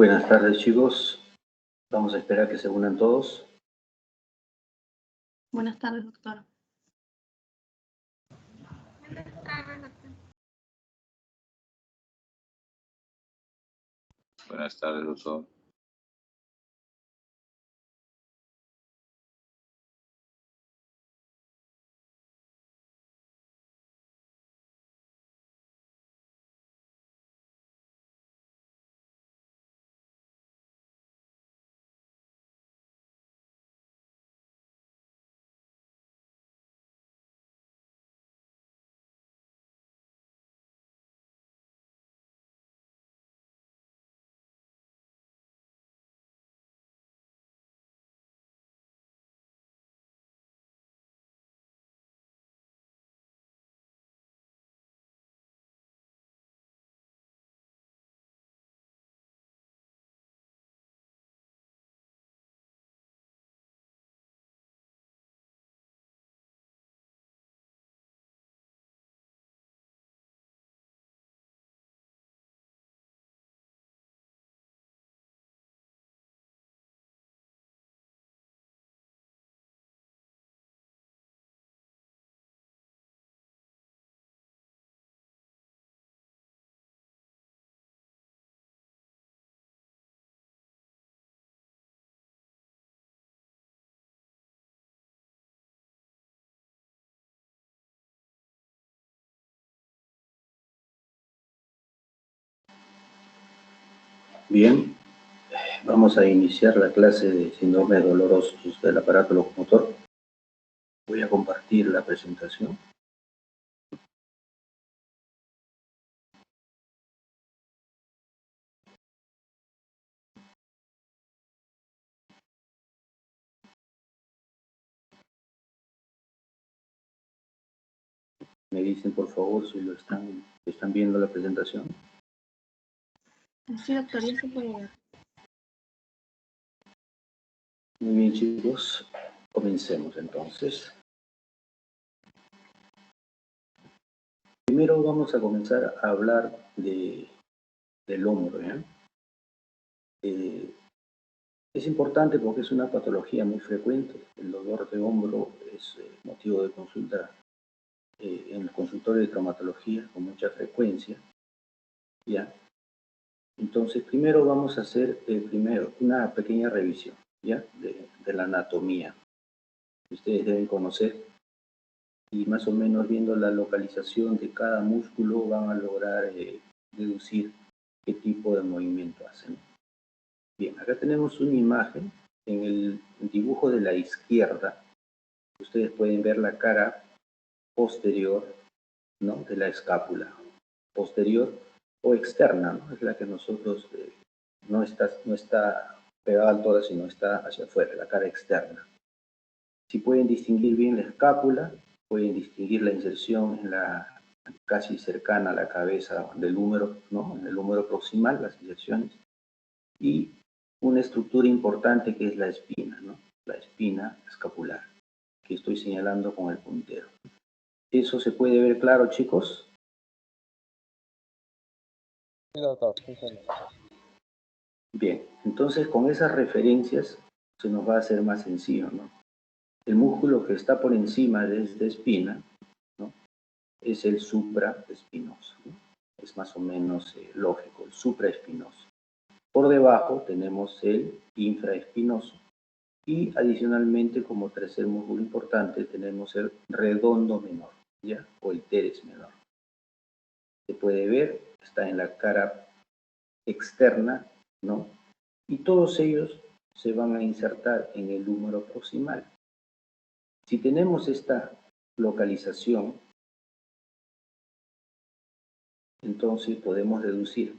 Buenas tardes, chicos. Vamos a esperar que se unan todos. Buenas tardes, doctor. Buenas tardes, doctor. Bien, vamos a iniciar la clase de síndromes dolorosos del aparato locomotor. Voy a compartir la presentación. Me dicen, por favor, si están viendo la presentación. Sí, doctor, ya se puede ver. Muy bien, chicos. Comencemos, entonces. Primero vamos a comenzar a hablar del hombro, ¿ya? Es importante porque es una patología muy frecuente. El dolor de hombro es motivo de consulta en el consultorio de traumatología con mucha frecuencia, ¿ya? Entonces, primero vamos a hacer una pequeña revisión, ¿ya? De la anatomía que ustedes deben conocer, y más o menos viendo la localización de cada músculo van a lograr deducir qué tipo de movimiento hacen. Bien, acá tenemos una imagen. En el dibujo de la izquierda ustedes pueden ver la cara posterior, ¿no?, de la escápula, posterior o externa, ¿no? Es la que nosotros no está pegada al tórax, sino está hacia afuera, la cara externa. Si pueden distinguir bien la escápula, pueden distinguir la inserción en la casi cercana a la cabeza del húmero, ¿no?, en el húmero proximal, las inserciones, y una estructura importante que es la espina, ¿no?, la espina escapular, que estoy señalando con el puntero. ¿Eso se puede ver claro, chicos? Sí, doctor. Bien, entonces con esas referencias se nos va a hacer más sencillo, ¿no? El músculo que está por encima de esta espina, ¿no?, es el supraespinoso, ¿no? Es más o menos lógico, el supraespinoso. Por debajo tenemos el infraespinoso y adicionalmente, como tercer músculo importante, tenemos el redondo menor, ¿ya?, o el teres menor. Se puede ver, está en la cara externa, ¿no? Y todos ellos se van a insertar en el húmero proximal. Si tenemos esta localización, entonces podemos deducir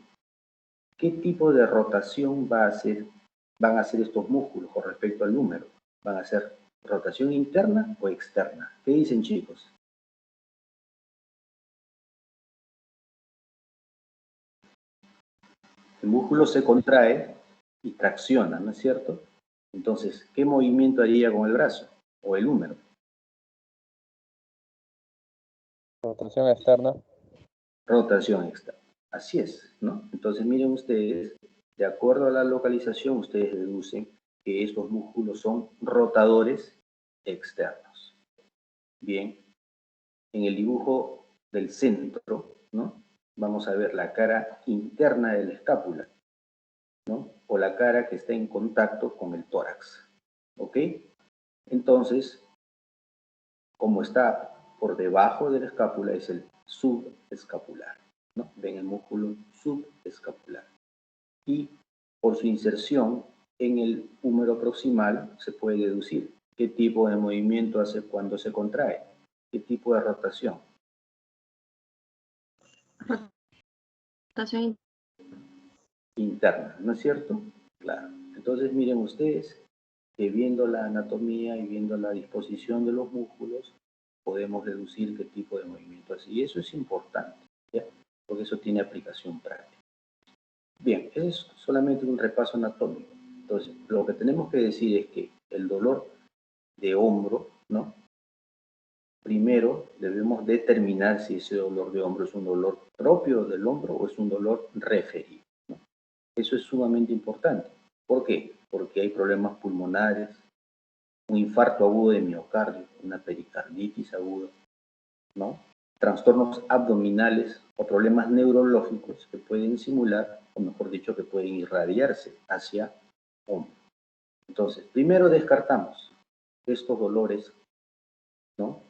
qué tipo de rotación van a hacer estos músculos con respecto al húmero. ¿Van a hacer rotación interna o externa? ¿Qué dicen, chicos? El músculo se contrae y tracciona, ¿no es cierto? Entonces, ¿qué movimiento haría con el brazo o el húmero? Rotación externa. Rotación externa. Así es, ¿no? Entonces, miren ustedes De acuerdo a la localización, ustedes deducen que estos músculos son rotadores externos. Bien, en el dibujo del centro, ¿no? Vamos a ver la cara interna de la escápula, ¿no? O la cara que está en contacto con el tórax, ¿ok? Entonces, como está por debajo de la escápula, es el subescapular, ¿no? Ven el músculo subescapular. Y por su inserción en el húmero proximal se puede deducir qué tipo de movimiento hace cuando se contrae, qué tipo de rotación. Rotación Interna, ¿no es cierto? Claro. Entonces miren ustedes que viendo la anatomía y viendo la disposición de los músculos, podemos deducir qué tipo de movimiento hace. Y eso es importante, ¿ya? Porque eso tiene aplicación práctica. Bien, ese es solamente un repaso anatómico. Entonces, lo que tenemos que decir es que el dolor de hombro, ¿no? Primero debemos determinar si ese dolor de hombro es un dolor propio del hombro o es un dolor referido, ¿no? Eso es sumamente importante. ¿Por qué? Porque hay problemas pulmonares, un infarto agudo de miocardio, una pericarditis aguda, ¿no? Trastornos abdominales o problemas neurológicos que pueden simular, o mejor dicho, que pueden irradiarse hacia hombro. Entonces, primero descartamos estos dolores, ¿no?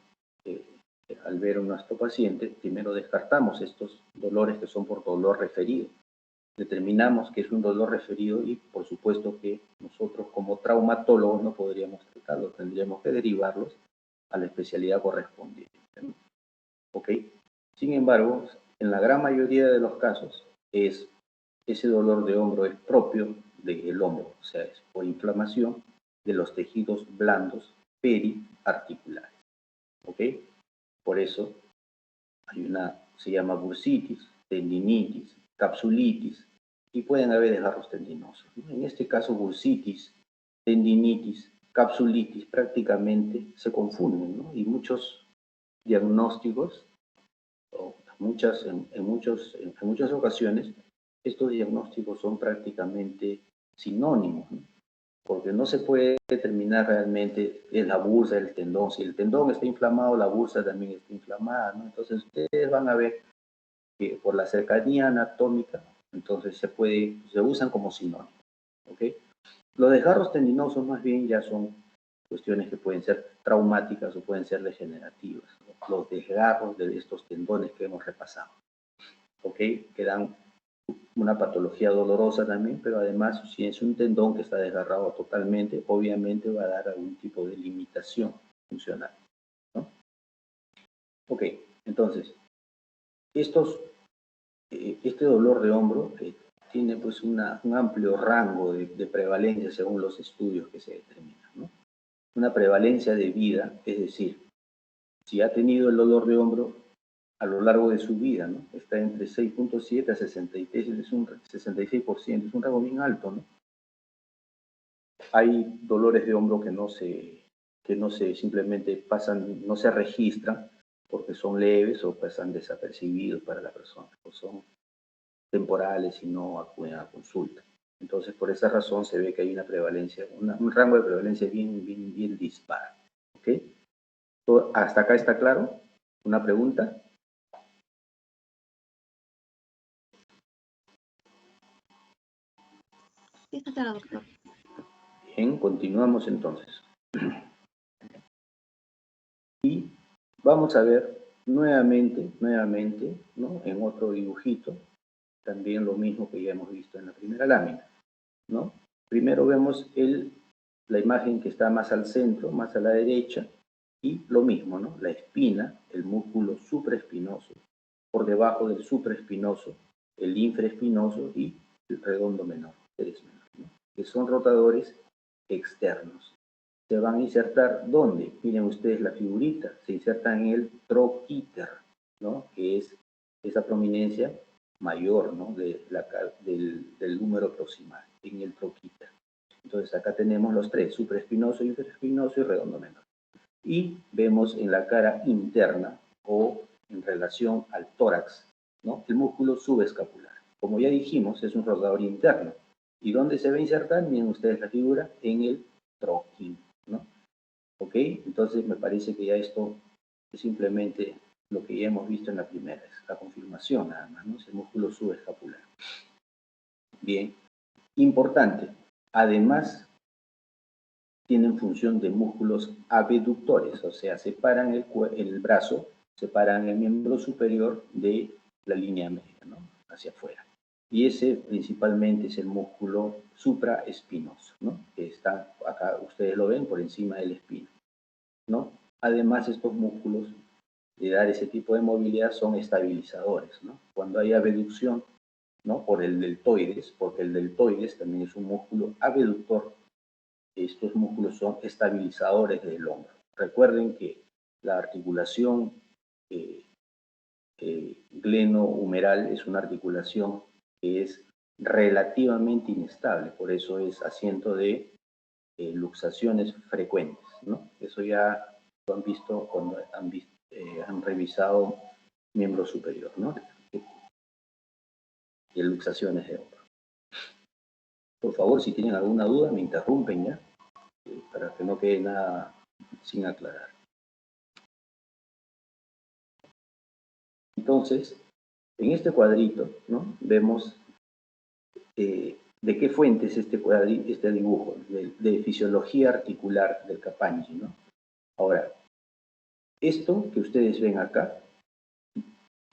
Al ver a nuestro paciente, primero descartamos estos dolores que son por dolor referido. Determinamos que es un dolor referido y por supuesto que nosotros como traumatólogos no podríamos tratarlo, tendríamos que derivarlos a la especialidad correspondiente, ¿no? ¿Ok? Sin embargo, en la gran mayoría de los casos ese dolor de hombro es propio del hombro, o sea, es por inflamación de los tejidos blandos periarticulares, ¿ok? Por eso se llama bursitis, tendinitis, capsulitis, y pueden haber desgarros tendinosos, ¿no? En este caso, bursitis, tendinitis, capsulitis prácticamente se confunden, ¿no? Y muchos diagnósticos, o en muchas ocasiones, estos diagnósticos son prácticamente sinónimos, ¿no? Porque no se puede determinar realmente es la bursa, el tendón. Si el tendón está inflamado, la bursa también está inflamada, ¿no? Entonces ustedes van a ver que por la cercanía anatómica, entonces se usan como sinónimos, ¿ok? Los desgarros tendinosos más bien ya son cuestiones que pueden ser traumáticas o pueden ser degenerativas, ¿no? Los desgarros de estos tendones que hemos repasado, ¿ok? Que dan una patología dolorosa también, pero además si es un tendón que está desgarrado totalmente, obviamente va a dar algún tipo de limitación funcional, ¿no? Ok, entonces, este dolor de hombro tiene pues un amplio rango de prevalencia según los estudios que se determinan, ¿no? Una prevalencia de vida, es decir, si ha tenido el dolor de hombro a lo largo de su vida, ¿no? Está entre 6.7 a 63, es un 66%, es un rango bien alto, ¿no? Hay dolores de hombro que no se simplemente pasan, no se registran porque son leves o pasan desapercibidos para la persona, o son temporales y no acuden a consulta. Entonces, por esa razón se ve que hay una prevalencia, un rango de prevalencia bien dispar, ¿ok? ¿Hasta acá está claro? ¿Una pregunta? sí está claro, doctor. Bien, continuamos entonces. Y vamos a ver nuevamente, ¿no? En otro dibujito, también lo mismo que ya hemos visto en la primera lámina, ¿no? Primero vemos la imagen que está más al centro, más a la derecha, y lo mismo, ¿no? La espina, el músculo supraespinoso, por debajo del supraespinoso, el infraespinoso y el redondo menor, teres menor, ¿no? Que son rotadores externos. Se van a insertar, ¿dónde? Miren ustedes la figurita, se insertan en el troquíter, ¿no? Que es esa prominencia mayor, ¿no? Del número proximal, en el troquíter. Entonces acá tenemos los tres, supraespinoso, infraespinoso y redondo menor. Y vemos en la cara interna o en relación al tórax, ¿no? El músculo subescapular. Como ya dijimos, es un rotador interno. ¿Y dónde se va a insertar? Miren ustedes la figura, en el troquín, ¿no? ¿Ok? Entonces me parece que ya esto es simplemente lo que ya hemos visto en la primera, es la confirmación nada más, ¿no? Es el músculo subescapular. Bien, importante, además tienen función de músculos abductores, o sea, separan el brazo, separan el miembro superior de la línea media, ¿no? Hacia afuera. Y ese principalmente es el músculo supraespinoso, ¿no? Que está acá, ustedes lo ven por encima del espino, ¿no? Además, estos músculos de dar ese tipo de movilidad son estabilizadores, ¿no? Cuando hay abducción, ¿no? Por el deltoides, porque el deltoides también es un músculo abductor. Estos músculos son estabilizadores del hombro. Recuerden que la articulación glenohumeral es una articulación que es relativamente inestable, por eso es asiento de luxaciones frecuentes, ¿no? Eso ya lo han visto cuando han revisado miembro superior, ¿no? De luxaciones de hombro. Por favor, si tienen alguna duda, me interrumpen ya, para que no quede nada sin aclarar. Entonces, en este cuadrito, ¿no? Vemos de qué fuente es este dibujo, de fisiología articular del Capangyi, ¿no? Ahora, esto que ustedes ven acá,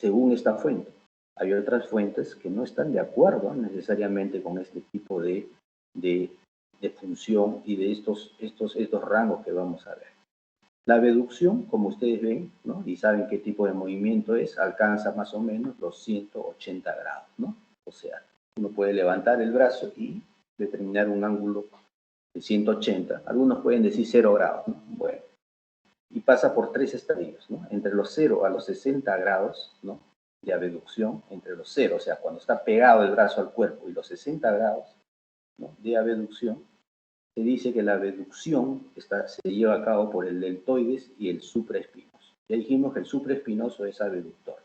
según esta fuente, hay otras fuentes que no están de acuerdo necesariamente con este tipo de función y de estos rangos que vamos a ver. La abducción, como ustedes ven, ¿no? Y saben qué tipo de movimiento es, alcanza más o menos los 180 grados, ¿no? O sea, uno puede levantar el brazo y determinar un ángulo de 180. Algunos pueden decir 0 grados, ¿no? Bueno, y pasa por 3 estadios, ¿no? Entre los 0 a los 60 grados, ¿no? De abducción, entre los 0, o sea, cuando está pegado el brazo al cuerpo, y los 60 grados, ¿no? De abducción, se dice que la abducción se lleva a cabo por el deltoides y el supraespinoso. Ya dijimos que el supraespinoso es abductor,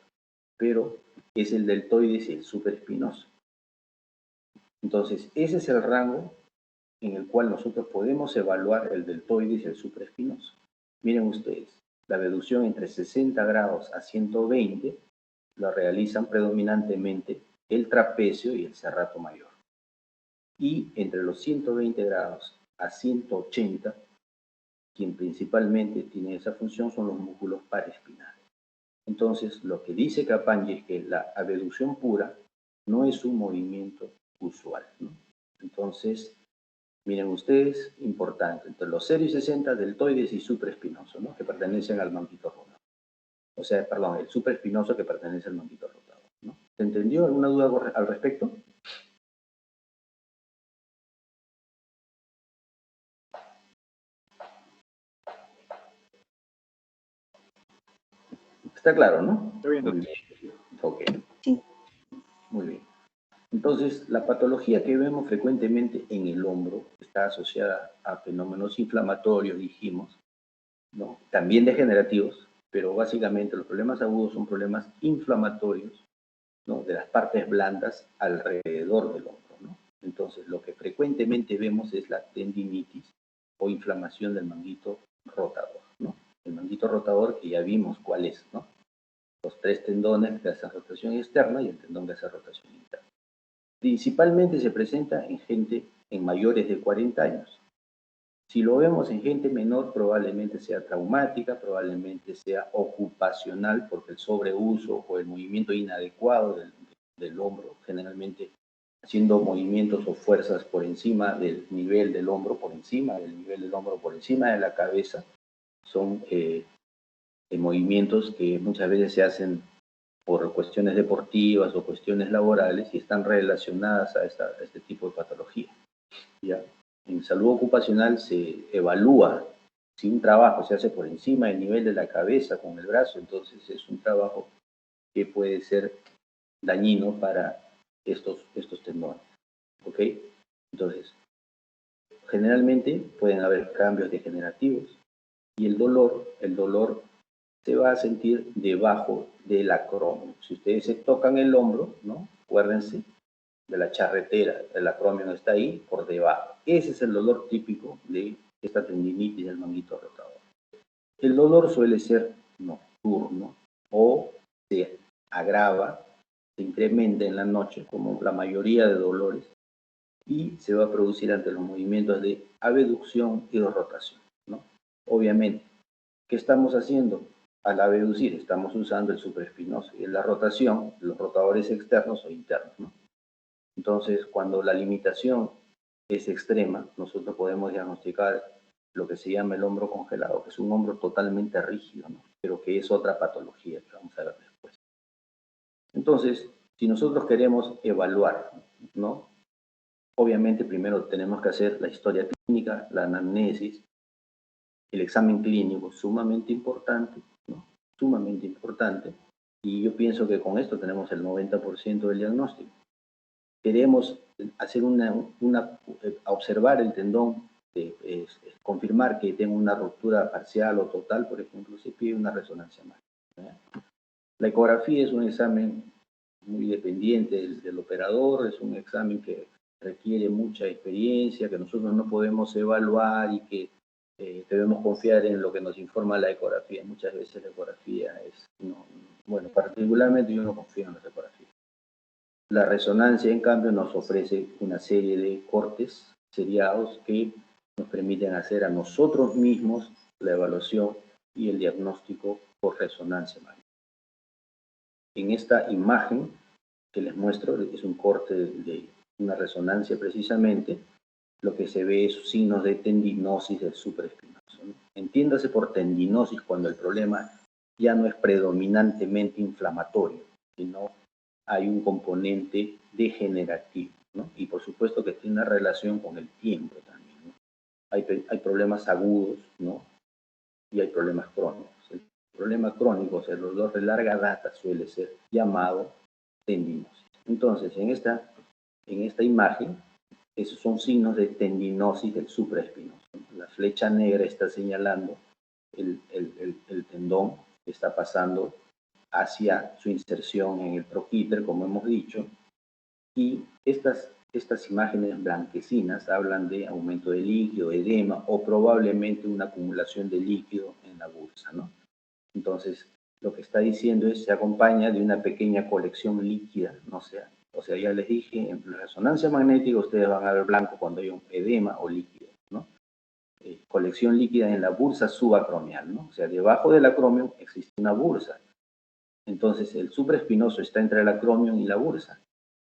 pero es el deltoides y el supraespinoso. Entonces, ese es el rango en el cual nosotros podemos evaluar el deltoides y el supraespinoso. Miren ustedes, la abducción entre 60 grados a 120 lo realizan predominantemente el trapecio y el serrato mayor. Y entre los 120 grados a 180, quien principalmente tiene esa función son los músculos paraespinales. Entonces, lo que dice Capangyi es que la abducción pura no es un movimiento usual, ¿no? Entonces, miren ustedes, importante, entre los 0 y 60 deltoides y supraespinoso, ¿no? Que pertenecen al manguito rotador. O sea, perdón, el supraespinoso que pertenece al manguito rotador, ¿no? ¿Se entendió? ¿Alguna duda al respecto? Está claro, ¿no? Está bien, Muy bien. Ok. Sí. Muy bien. Entonces, la patología que vemos frecuentemente en el hombro está asociada a fenómenos inflamatorios, dijimos, ¿no? También degenerativos, pero básicamente los problemas agudos son problemas inflamatorios, ¿no? De las partes blandas alrededor del hombro, ¿no? Entonces, lo que frecuentemente vemos es la tendinitis o inflamación del manguito rotador, ¿no? El manguito rotador que ya vimos cuál es, ¿no? Los 3 tendones que hacen rotación externa y el tendón que hace rotación interna. Principalmente se presenta en gente en mayores de 40 años. Si lo vemos en gente menor, probablemente sea traumática, probablemente sea ocupacional, porque el sobreuso o el movimiento inadecuado del hombro, generalmente haciendo movimientos o fuerzas por encima del nivel del hombro, por encima del nivel del hombro, por encima de la cabeza, son movimientos que muchas veces se hacen por cuestiones deportivas o cuestiones laborales y están relacionadas a este tipo de patología. ¿Ya? En salud ocupacional se evalúa si un trabajo se hace por encima del nivel de la cabeza con el brazo, entonces es un trabajo que puede ser dañino para estos tendones. ¿Ok? Entonces, generalmente pueden haber cambios degenerativos y el dolor se va a sentir debajo del acromio. Si ustedes se tocan el hombro, ¿no? Acuérdense, de la charretera, el acromion está ahí por debajo. Ese es el dolor típico de esta tendinitis del manguito rotador. El dolor suele ser nocturno o se agrava, se incrementa en la noche, como la mayoría de dolores, y se va a producir ante los movimientos de abducción y de rotación, ¿no? Obviamente, ¿qué estamos haciendo? Al abducir estamos usando el supraespinoso y en la rotación, los rotadores externos o internos, ¿no? Entonces, cuando la limitación es extrema, nosotros podemos diagnosticar lo que se llama el hombro congelado, que es un hombro totalmente rígido, ¿no? Pero que es otra patología que vamos a ver después. Entonces, si nosotros queremos evaluar, ¿no? Obviamente primero tenemos que hacer la historia clínica, la anamnesis, el examen clínico, sumamente importante, ¿no? Sumamente importante. Y yo pienso que con esto tenemos el 90% del diagnóstico. Queremos hacer observar el tendón, confirmar que tengo una ruptura parcial o total, por ejemplo, se pide una resonancia magnética. La ecografía es un examen muy dependiente del operador, es un examen que requiere mucha experiencia, que nosotros no podemos evaluar y que debemos confiar en lo que nos informa la ecografía. Muchas veces la ecografía bueno, particularmente yo no confío en las ecografías. La resonancia, en cambio, nos ofrece una serie de cortes seriados que nos permiten hacer a nosotros mismos la evaluación y el diagnóstico por resonancia magnética. En esta imagen que les muestro es un corte de una resonancia precisamente, lo que se ve es signos de tendinosis del supraespinoso, ¿no? Entiéndase por tendinosis cuando el problema ya no es predominantemente inflamatorio, sino hay un componente degenerativo, ¿no? Y por supuesto que tiene una relación con el tiempo también, ¿no? Hay problemas agudos, ¿no? Y hay problemas crónicos. El problema crónico, o sea, el dolor de larga data suele ser llamado tendinosis. Entonces, en esta imagen, esos son signos de tendinosis del supraespinoso. La flecha negra está señalando el tendón que está pasando hacia su inserción en el troquíter, como hemos dicho, y estas imágenes blanquecinas hablan de aumento de líquido, edema o probablemente una acumulación de líquido en la bursa, ¿no? Entonces, lo que está diciendo es se acompaña de una pequeña colección líquida, ¿no? O sea, ya les dije, en la resonancia magnética ustedes van a ver blanco cuando hay un edema o líquido, ¿no? Colección líquida en la bursa subacromial, ¿no? O sea, debajo del acromion existe una bursa. Entonces, el supraespinoso está entre el acromion y la bursa.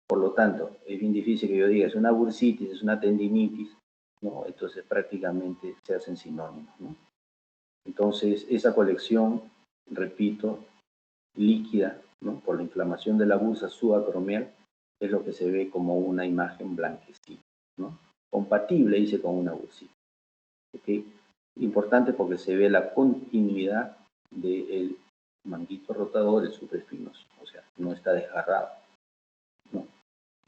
Por lo tanto, es bien difícil que yo diga, es una bursitis, es una tendinitis, ¿no? Entonces, prácticamente se hacen sinónimos, ¿no? Entonces, esa colección, repito, líquida, ¿no? Por la inflamación de la bursa subacromial, es lo que se ve como una imagen blanquecina, ¿no? Compatible, dice, con una bursita. ¿Okay? Importante porque se ve la continuidad del manguito rotador, el supraespinoso, o sea, no está desgarrado, ¿no?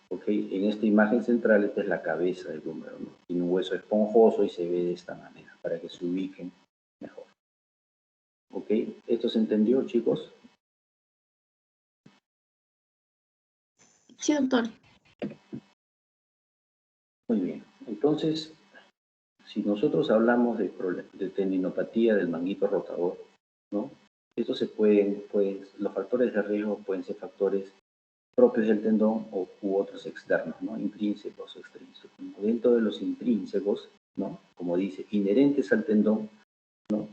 Okay. En esta imagen central, esta es la cabeza del húmero, ¿no? Tiene un hueso esponjoso y se ve de esta manera, para que se ubiquen mejor. ¿Ok? ¿Esto se entendió, chicos? Sí, doctor. Muy bien. Entonces, si nosotros hablamos de tendinopatía del manguito rotador, ¿no? Estos los factores de riesgo pueden ser factores propios del tendón u otros externos, ¿no? Intrínsecos o extrínsecos. Dentro de los intrínsecos, ¿no? Como dice, inherentes al tendón, ¿no?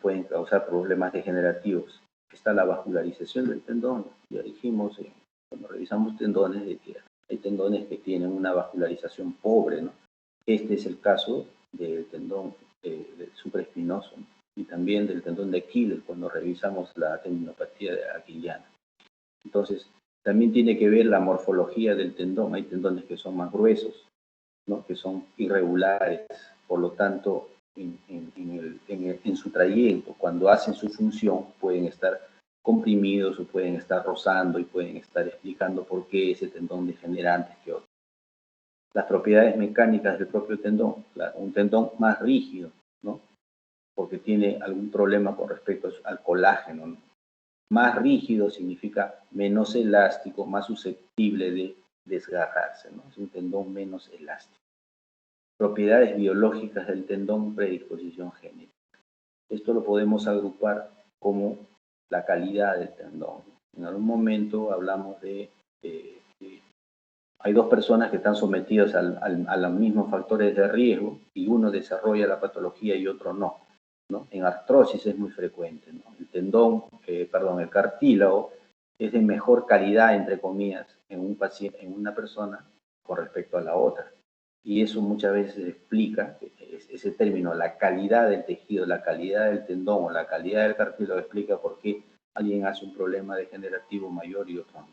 Pueden causar problemas degenerativos. Está la vascularización del tendón. Ya dijimos, cuando revisamos tendones, de que hay tendones que tienen una vascularización pobre, ¿no? Este es el caso del tendón del supraespinoso, ¿no? Y también del tendón de Aquiles, cuando revisamos la tendinopatía aquiliana. Entonces, también tiene que ver la morfología del tendón. Hay tendones que son más gruesos, ¿no? Que son irregulares, por lo tanto, en su trayecto, cuando hacen su función, pueden estar comprimidos o pueden estar rozando y pueden estar explicando por qué ese tendón degenera antes que otro. Las propiedades mecánicas del propio tendón, un tendón más rígido, ¿no? Porque tiene algún problema con respecto al colágeno, ¿no? Más rígido significa menos elástico, más susceptible de desgarrarse, ¿no? Es un tendón menos elástico. Propiedades biológicas del tendón, predisposición genética. Esto lo podemos agrupar como la calidad del tendón. En algún momento hablamos de hay dos personas que están sometidas a los mismos factores de riesgo y uno desarrolla la patología y otro no, ¿no? En artrosis es muy frecuente, ¿no? El tendón, el cartílago es de mejor calidad, entre comillas, en un paciente, en una persona con respecto a la otra. Y eso muchas veces explica, ese término, la calidad del tejido, la calidad del tendón o la calidad del cartílago, explica por qué alguien hace un problema degenerativo mayor y otro no.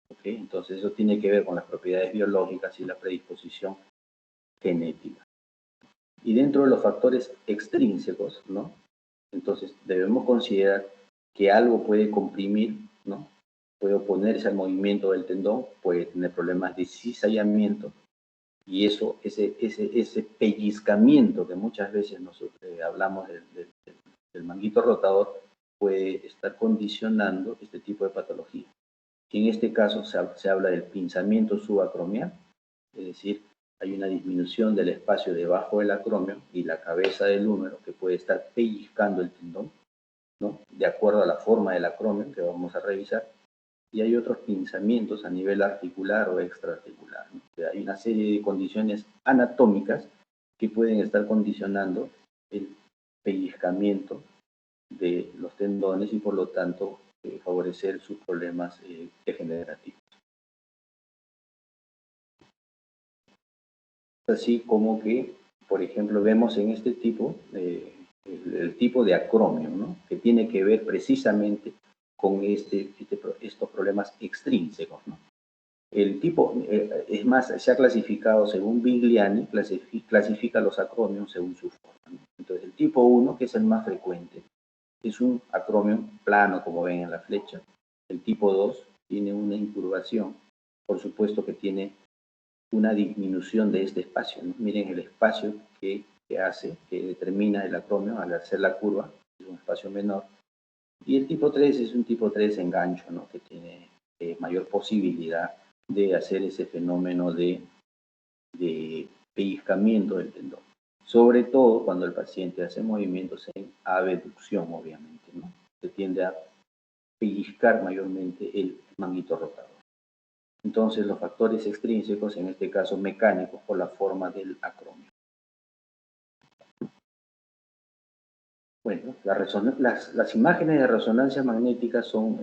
¿Okay? Entonces eso tiene que ver con las propiedades biológicas y la predisposición genética. Y dentro de los factores extrínsecos, ¿no? Entonces debemos considerar que algo puede comprimir, ¿no? Puede oponerse al movimiento del tendón, puede tener problemas de cizallamiento, y eso, ese pellizcamiento que muchas veces nosotros hablamos del manguito rotador, puede estar condicionando este tipo de patología. En este caso se habla del pinzamiento subacromial, es decir, hay una disminución del espacio debajo del acromio y la cabeza del húmero que puede estar pellizcando el tendón, ¿no? De acuerdo a la forma del acromio que vamos a revisar. Y hay otros pinzamientos a nivel articular o extraarticular, ¿no? O sea, hay una serie de condiciones anatómicas que pueden estar condicionando el pellizcamiento de los tendones y por lo tanto favorecer sus problemas degenerativos. Así como que, por ejemplo, vemos en este tipo, el tipo de acromio, ¿no? Que tiene que ver precisamente con estos problemas extrínsecos, ¿no? El tipo, es más, se ha clasificado según Bigliani, clasifica los acromios según su forma, ¿no? Entonces, el tipo 1, que es el más frecuente, es un acromio plano, como ven en la flecha. El tipo 2 tiene una incurvación, por supuesto que tiene una disminución de este espacio, ¿no? Miren el espacio que determina el acromio al hacer la curva, es un espacio menor. Y el tipo 3 es un tipo 3 engancho, ¿no? Que tiene mayor posibilidad de hacer ese fenómeno de pellizcamiento del tendón. Sobre todo cuando el paciente hace movimientos en abducción, obviamente, ¿no? Se tiende a pellizcar mayormente el manguito rotador. Entonces, los factores extrínsecos, en este caso mecánicos, por la forma del acromio. Bueno, las imágenes de resonancia magnética son,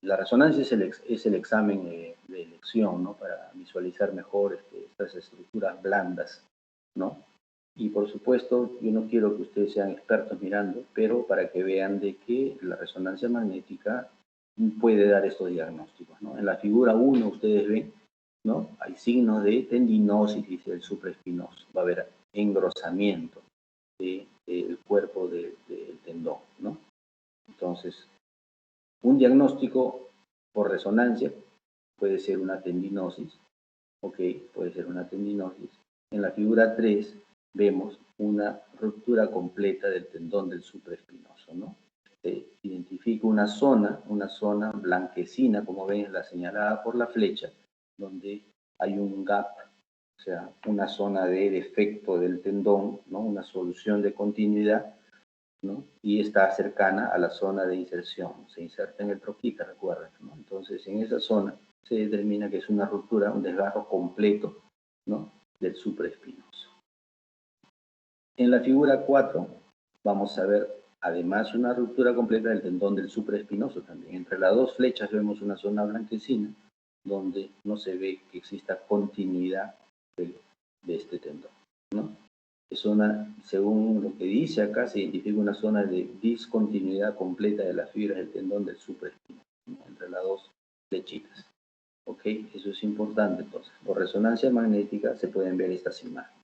la resonancia es el examen de elección, ¿no? Para visualizar mejor estas estructuras blandas, ¿no? Y por supuesto, yo no quiero que ustedes sean expertos mirando, pero para que vean de que la resonancia magnética puede dar estos diagnósticos, ¿no? En la figura 1 ustedes ven, ¿no? Hay signos de tendinosis del supraespinoso, va a haber engrosamiento del cuerpo del tendón, ¿no? Entonces, un diagnóstico por resonancia puede ser una tendinosis, ¿ok? Puede ser una tendinosis. En la figura 3 vemos una ruptura completa del tendón del supraespinoso, ¿no? Se identifica una zona blanquecina, como ven, la señalada por la flecha, donde hay un gap, o sea, una zona de defecto del tendón, ¿no? Una solución de continuidad, ¿no? Y está cercana a la zona de inserción, se inserta en el troquita, recuerden, ¿no? Entonces, en esa zona se determina que es una ruptura, un desgarro completo, ¿no? Del supraespinoso. En la figura 4 vamos a ver además una ruptura completa del tendón del supraespinoso también. Entre las dos flechas vemos una zona blanquecina donde no se ve que exista continuidad de este tendón, ¿no? Es una, según lo que dice acá, se identifica una zona de discontinuidad completa de las fibras del tendón del supraespinoso, ¿no? Entre las dos flechitas. ¿Ok? Eso es importante, entonces. Por resonancia magnética se pueden ver estas imágenes.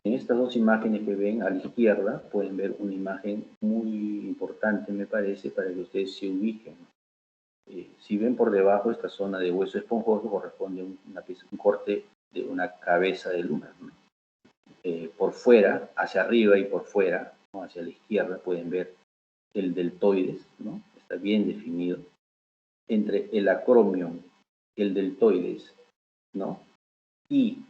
En estas dos imágenes que ven a la izquierda, pueden ver una imagen muy importante, me parece, para que ustedes se ubiquen. Si ven por debajo, esta zona de hueso esponjoso corresponde a un corte de una cabeza del húmero, ¿no? Por fuera, hacia arriba y por fuera, ¿no? Hacia la izquierda, pueden ver el deltoides, ¿no? Está bien definido. entre el acromion, el deltoides, ¿no? Y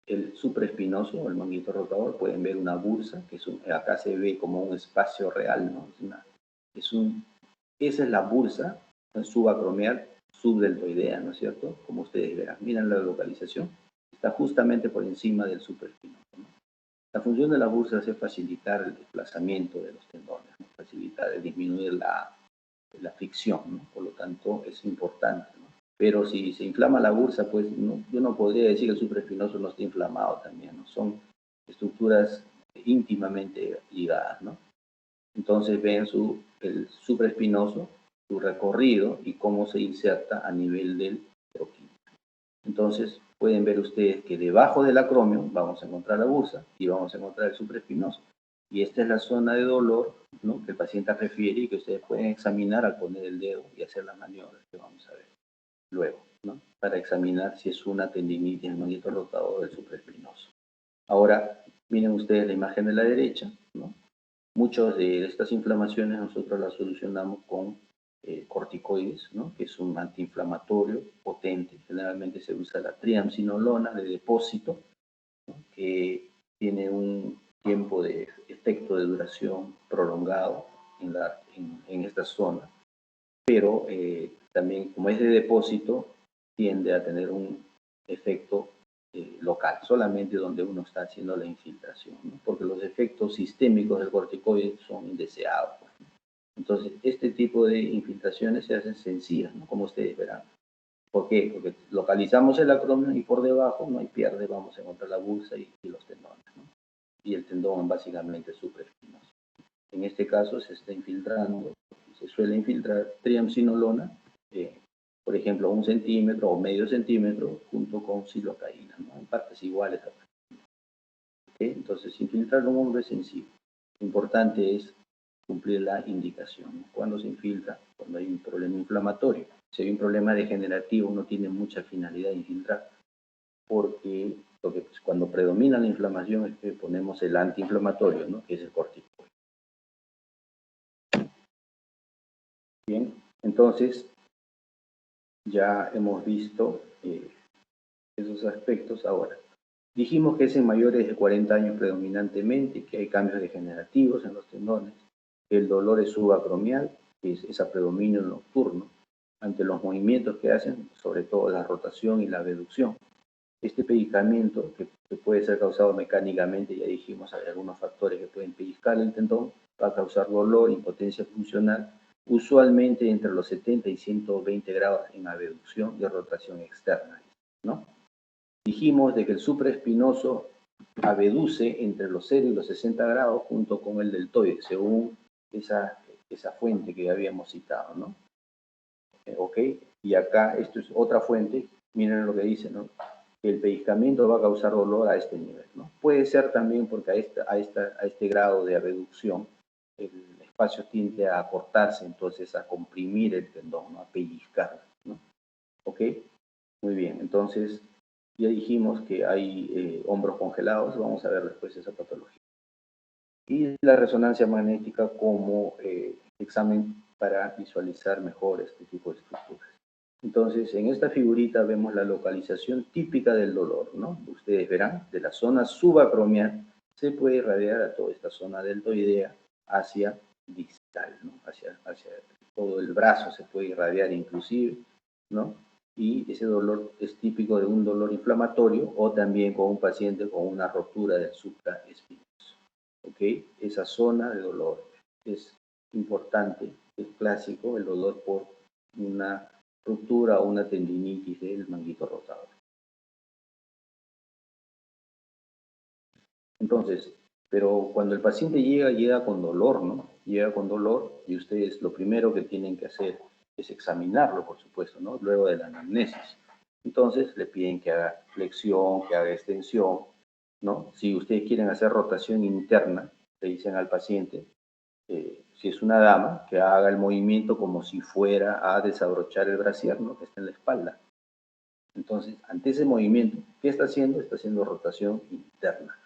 el supraespinoso, el manguito rotador, pueden ver una bursa, que acá se ve como un espacio real, ¿no? Esa es la bursa subacromial subdeltoidea, ¿no es cierto? Como ustedes verán. Miren la localización. Está justamente por encima del supraespinoso, ¿no? La función de la bursa es facilitar el desplazamiento de los tendones, ¿no? Facilitar, disminuir la fricción, ¿no? Por lo tanto, es importante, ¿no? Pero si se inflama la bursa, pues yo no podría decir que el supraespinoso no esté inflamado también, ¿no? Son estructuras íntimamente ligadas, ¿no? Entonces ven el supraespinoso, su recorrido y cómo se inserta a nivel del troquídeo. Entonces pueden ver ustedes que debajo del acromio vamos a encontrar la bursa y vamos a encontrar el supraespinoso. Y esta es la zona de dolor, ¿no?, que el paciente refiere y que ustedes pueden examinar al poner el dedo y hacer las maniobras que vamos a ver luego, ¿no?, para examinar si es una tendinitis del manguito rotador del supraespinoso. Ahora, miren ustedes la imagen de la derecha, ¿no? Muchas de estas inflamaciones nosotros las solucionamos con corticoides, ¿no?, que es un antiinflamatorio potente. Generalmente se usa la triamcinolona de depósito, ¿no?, que tiene un tiempo de efecto de duración prolongado en esta zona, pero también como es de depósito tiende a tener un efecto local, solamente donde uno está haciendo la infiltración, ¿no?, porque los efectos sistémicos del corticoide son indeseados, ¿no? Entonces, este tipo de infiltraciones se hacen sencillas, ¿no?, como ustedes verán. ¿Por qué? Porque localizamos el acromio y por debajo no hay pierde, vamos a encontrar la bursa y los tendones, ¿no? Y el tendón básicamente supraespinoso. En este caso se está infiltrando, se suele infiltrar triamcinolona, por ejemplo, 1 centímetro o medio centímetro junto con silocaína, ¿no?, en partes iguales. ¿Okay? Entonces, infiltrar un hombre es sencillo. Lo importante es cumplir la indicación, ¿no? Cuando se infiltra, cuando hay un problema inflamatorio. Si hay un problema degenerativo, no tiene mucha finalidad de infiltrar, porque cuando predomina la inflamación es que ponemos el antiinflamatorio, ¿no?, que es el corticoide. Bien, entonces ya hemos visto esos aspectos. Ahora, dijimos que es en mayores de 40 años predominantemente, que hay cambios degenerativos en los tendones, el dolor es subacromial, que es ese predominio nocturno, ante los movimientos que hacen, sobre todo la rotación y la abducción. Este pellizcamiento, que puede ser causado mecánicamente, ya dijimos, hay algunos factores que pueden pellizcar el tendón, va a causar dolor, impotencia funcional, usualmente entre los 70 y 120 grados en abducción y rotación externa, ¿no? Dijimos de que el supraespinoso abduce entre los 0 y los 60 grados junto con el deltoide, según esa fuente que habíamos citado, ¿no? ¿Ok? Y acá, esto es otra fuente, miren lo que dice, ¿no? El pellizcamiento va a causar dolor a este nivel, ¿no? Puede ser también porque a este grado de abducción el espacio tiende a acortarse, entonces a comprimir el tendón, ¿no?, a pellizcar, ¿no? ¿Ok? Muy bien, entonces ya dijimos que hay hombros congelados, vamos a ver después esa patología. Y la resonancia magnética como examen para visualizar mejor este tipo de estructuras. Entonces, en esta figurita vemos la localización típica del dolor, ¿no? Ustedes verán, de la zona subacromial se puede irradiar a toda esta zona deltoidea hacia distal, ¿no?, hacia todo el brazo se puede irradiar inclusive, ¿no? Y ese dolor es típico de un dolor inflamatorio o también con un paciente con una rotura del supraespinoso. ¿Ok? Esa zona de dolor es importante, es clásico el dolor por una ruptura o una tendinitis del manguito rotador. Entonces, pero cuando el paciente llega con dolor, ¿no? Llega con dolor y ustedes lo primero que tienen que hacer es examinarlo, por supuesto, ¿no?, luego de la anamnesis. Entonces, le piden que haga flexión, que haga extensión, ¿no? Si ustedes quieren hacer rotación interna, le dicen al paciente, si es una dama, que haga el movimiento como si fuera a desabrochar el brasier, ¿no?, que está en la espalda. Entonces, ante ese movimiento, ¿qué está haciendo? Está haciendo rotación interna.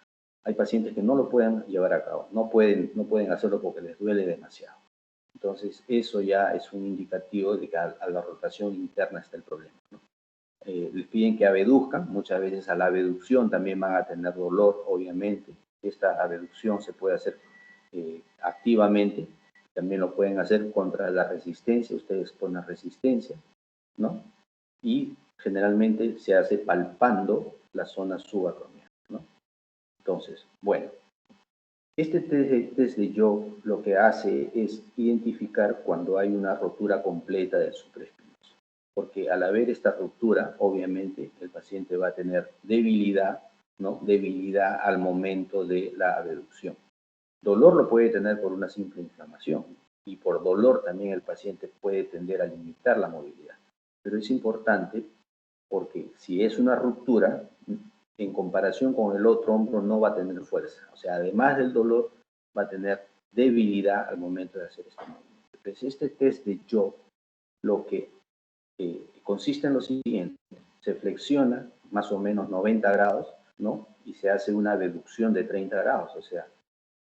Hay pacientes que no lo pueden llevar a cabo, no pueden hacerlo porque les duele demasiado. Entonces, eso ya es un indicativo de que a la rotación interna está el problema, ¿no? Les piden que abeduzcan, muchas veces a la abducción también van a tener dolor, obviamente. Esta abducción se puede hacer activamente, también lo pueden hacer contra la resistencia, ustedes ponen resistencia, ¿no? Y generalmente se hace palpando la zona subacromial, ¿no? Entonces, bueno, este test de Joe lo que hace es identificar cuando hay una rotura completa del supraespinoso, porque al haber esta ruptura, obviamente el paciente va a tener debilidad, ¿no? Debilidad al momento de la abducción. Dolor lo puede tener por una simple inflamación y por dolor también el paciente puede tender a limitar la movilidad. Pero es importante porque si es una ruptura, en comparación con el otro hombro no va a tener fuerza. O sea, además del dolor, va a tener debilidad al momento de hacer este movimiento. Entonces, este test de Joe lo que consiste en lo siguiente. Se flexiona más o menos 90 grados, ¿no? Y se hace una abducción de 30 grados, o sea,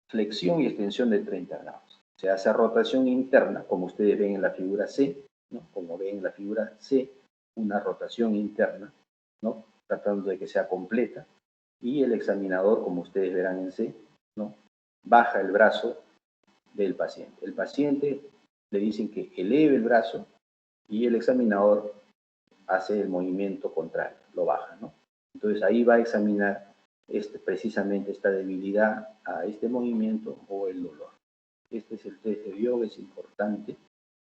flexión y extensión de 30 grados. Se hace rotación interna, como ustedes ven en la figura C, ¿no? Como ven en la figura C, una rotación interna, ¿no? Tratando de que sea completa. Y el examinador, como ustedes verán en C, ¿no? Baja el brazo del paciente. El paciente le dicen que eleve el brazo y el examinador hace el movimiento contrario, lo baja, ¿no? Entonces ahí va a examinar precisamente esta debilidad a este movimiento o el dolor. Este es el test de yoga, es importante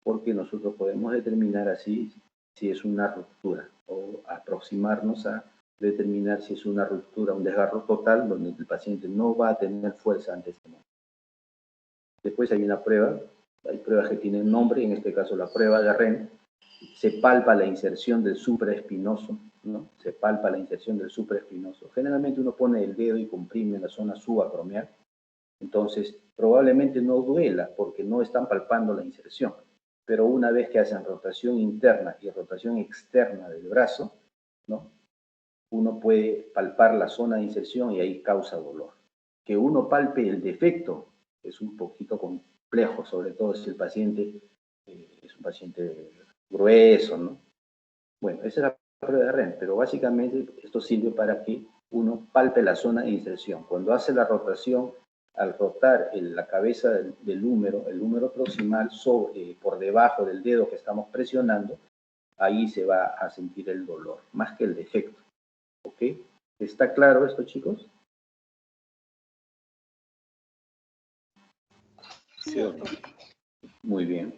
porque nosotros podemos determinar así si es una ruptura o aproximarnos a determinar si es una ruptura, un desgarro total donde el paciente no va a tener fuerza ante este momento. Después hay una prueba, hay pruebas que tienen nombre, en este caso la prueba de Rennes. Se palpa la inserción del supraespinoso, ¿no? Se palpa la inserción del supraespinoso. Generalmente uno pone el dedo y comprime la zona subacromial. Entonces, probablemente no duela porque no están palpando la inserción. Pero una vez que hacen rotación interna y rotación externa del brazo, ¿no? Uno puede palpar la zona de inserción y ahí causa dolor. Que uno palpe el defecto es un poquito complejo, sobre todo si el paciente es un paciente grueso, ¿no? Bueno, esa es la prueba de Rennes, pero básicamente esto sirve para que uno palpe la zona de inserción. Cuando hace la rotación, al rotar la cabeza del húmero, el húmero proximal por debajo del dedo que estamos presionando, ahí se va a sentir el dolor, más que el defecto. ¿Ok? ¿Está claro esto, chicos? Sí, doctor. Muy bien.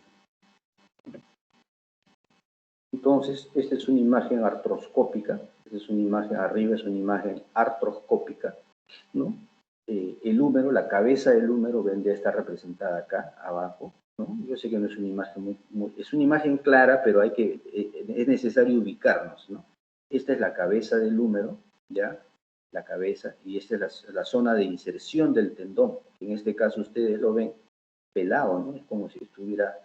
Entonces, esta es una imagen artroscópica, esta es una imagen arriba, es una imagen artroscópica, ¿no? El húmero, la cabeza del húmero vendría a estar representada acá, abajo, ¿no? Yo sé que no es una imagen es una imagen clara, pero es necesario ubicarnos, ¿no? Esta es la cabeza del húmero, ¿ya? La cabeza, y esta es la zona de inserción del tendón. En este caso ustedes lo ven pelado, ¿no? Es como si estuviera,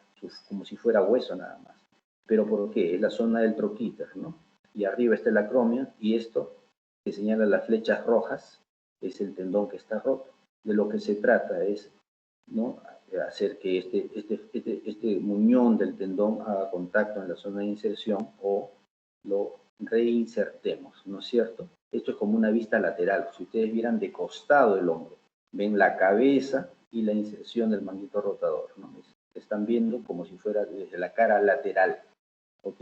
como si fuera hueso nada más. ¿Pero por qué? Es la zona del troquíter, ¿no? Y arriba está el acromio, y esto que señala las flechas rojas es el tendón que está roto. De lo que se trata es, ¿no? Hacer que este muñón del tendón haga contacto en la zona de inserción o lo reinsertemos, ¿no es cierto? Esto es como una vista lateral. Si ustedes vieran de costado el hombro, ven la cabeza y la inserción del manguito rotador, ¿no? Están viendo como si fuera desde la cara lateral, ¿ok?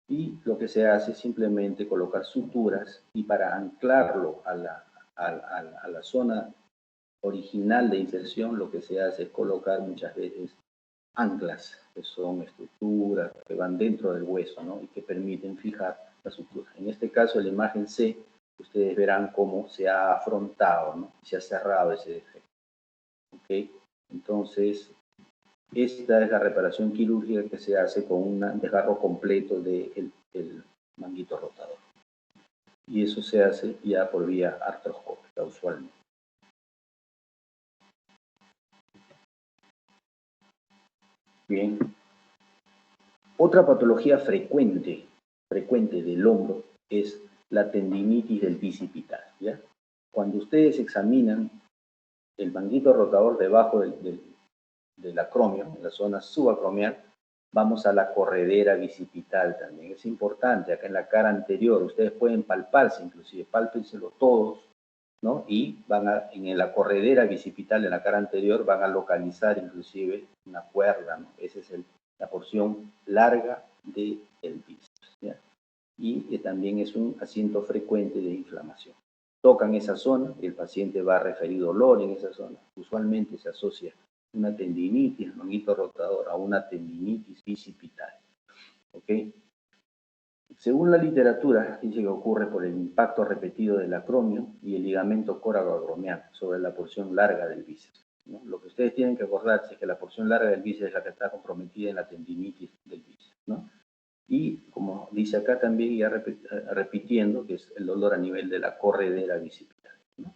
Y lo que se hace es simplemente colocar suturas y para anclarlo a la zona original de inserción lo que se hace es colocar muchas veces anclas, que son estructuras que van dentro del hueso, ¿no? Y que permiten fijar la sutura. En este caso, en la imagen C, ustedes verán cómo se ha afrontado, ¿no? Se ha cerrado ese defecto. ¿Ok? Entonces, esta es la reparación quirúrgica que se hace con un desgarro completo del manguito rotador. Y eso se hace ya por vía artroscópica usualmente. Bien. Otra patología frecuente del hombro es la tendinitis del bicipital, ¿ya? Cuando ustedes examinan el manguito rotador debajo del acromio, en la zona subacromial, vamos a la corredera bicipital también. Es importante, acá en la cara anterior, ustedes pueden palparse, inclusive, pálpenselo todos, ¿no? Y en la corredera bicipital, en la cara anterior, van a localizar inclusive una cuerda, ¿no? Esa es la porción larga del bíceps, ¿ya? Y también es un asiento frecuente de inflamación. Tocan esa zona y el paciente va a referir dolor en esa zona. Usualmente se asocia una tendinitis, manguito rotador, a una tendinitis bicipital. ¿Ok? Según la literatura, dice que ocurre por el impacto repetido del acromio y el ligamento coracoacromial sobre la porción larga del bíceps, ¿no? Lo que ustedes tienen que acordarse es que la porción larga del bíceps es la que está comprometida en la tendinitis del bíceps, ¿no? Y como dice acá también, ya repitiendo, que es el dolor a nivel de la corredera bicipital, ¿no?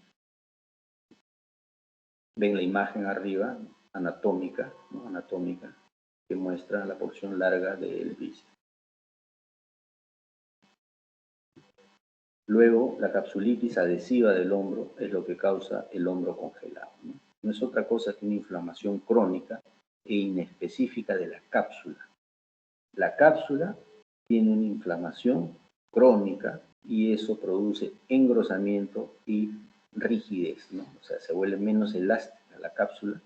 Ven la imagen arriba, anatómica, ¿no? Anatómica, que muestra la porción larga del bíceps. Luego, la capsulitis adhesiva del hombro es lo que causa el hombro congelado, ¿no? No es otra cosa que una inflamación crónica e inespecífica de la cápsula. La cápsula tiene una inflamación crónica y eso produce engrosamiento y rigidez, ¿no? O sea, se vuelve menos elástica la cápsula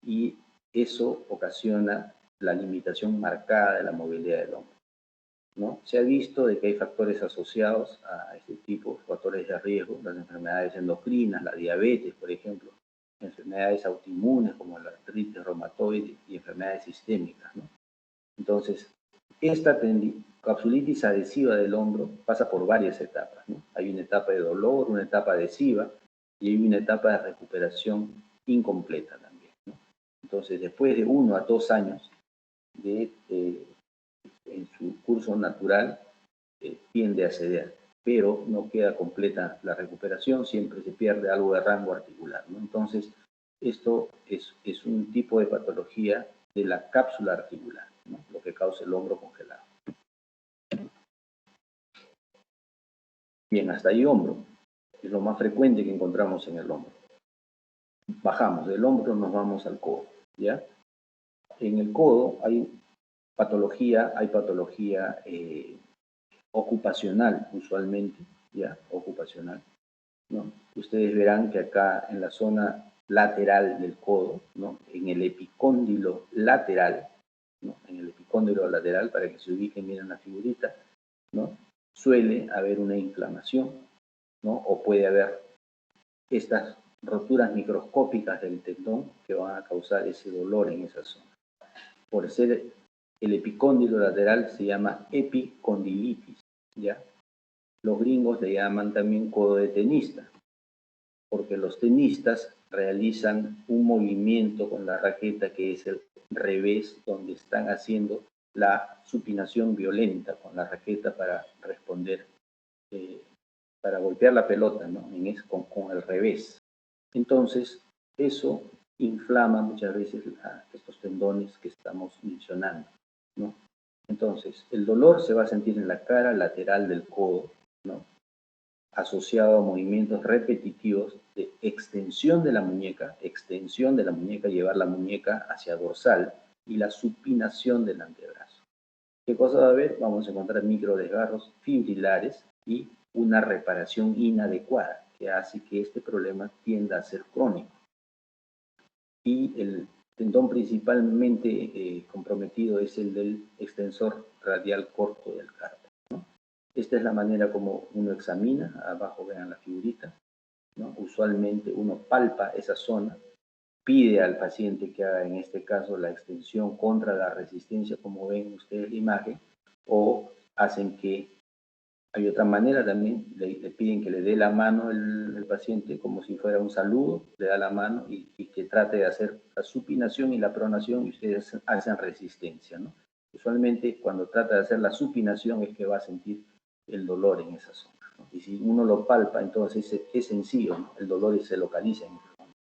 y eso ocasiona la limitación marcada de la movilidad del hombro, ¿no? Se ha visto de que hay factores asociados a este tipo, factores de riesgo, las enfermedades endocrinas, la diabetes, por ejemplo, enfermedades autoinmunes como la artritis reumatoide y enfermedades sistémicas, ¿no? Entonces, esta capsulitis adhesiva del hombro pasa por varias etapas, ¿no? Hay una etapa de dolor, una etapa adhesiva y hay una etapa de recuperación incompleta también, ¿no? Entonces, después de 1 a 2 años en su curso natural, tiende a ceder, pero no queda completa la recuperación, siempre se pierde algo de rango articular, ¿no? Entonces, esto es un tipo de patología de la cápsula articular, ¿no? Lo que causa el hombro congelado. Bien, hasta ahí hombro. Es lo más frecuente que encontramos en el hombro. Bajamos del hombro, nos vamos al codo, ¿ya? En el codo hay patología ocupacional, usualmente, ¿ya? Ocupacional, ¿no? Ustedes verán que acá en la zona lateral del codo, ¿no? En el epicóndilo lateral, ¿no? En el epicóndilo lateral, para que se ubiquen bien en la figurita, ¿no? Suele haber una inflamación, ¿no? O puede haber estas roturas microscópicas del tendón que van a causar ese dolor en esa zona. Por ser el epicóndilo lateral se llama epicondilitis, ¿ya? Los gringos le llaman también codo de tenista, porque los tenistas realizan un movimiento con la raqueta que es el revés, donde están haciendo la supinación violenta con la raqueta para responder, para golpear la pelota, ¿no? Con el revés. Entonces, eso inflama muchas veces estos tendones que estamos mencionando, ¿no? Entonces, el dolor se va a sentir en la cara lateral del codo, ¿no? Asociado a movimientos repetitivos de extensión de la muñeca, llevar la muñeca hacia dorsal y la supinación del antebrazo. ¿Qué cosa va a haber? Vamos a encontrar microdesgarros fibrilares y una reparación inadecuada que hace que este problema tienda a ser crónico. Y el tendón principalmente comprometido es el del extensor radial corto del carpo, ¿no? Esta es la manera como uno examina. Abajo vean la figurita, ¿no? Usualmente uno palpa esa zona, pide al paciente que haga en este caso la extensión contra la resistencia, como ven ustedes la imagen, o hacen que, hay otra manera también, le piden que le dé la mano el paciente como si fuera un saludo, le da la mano y que trate de hacer la supinación y la pronación y ustedes hacen resistencia, ¿no? Usualmente cuando trata de hacer la supinación es que va a sentir el dolor en esa zona, ¿no? Y si uno lo palpa, entonces es sencillo, ¿no? El dolor se localiza en el fondo,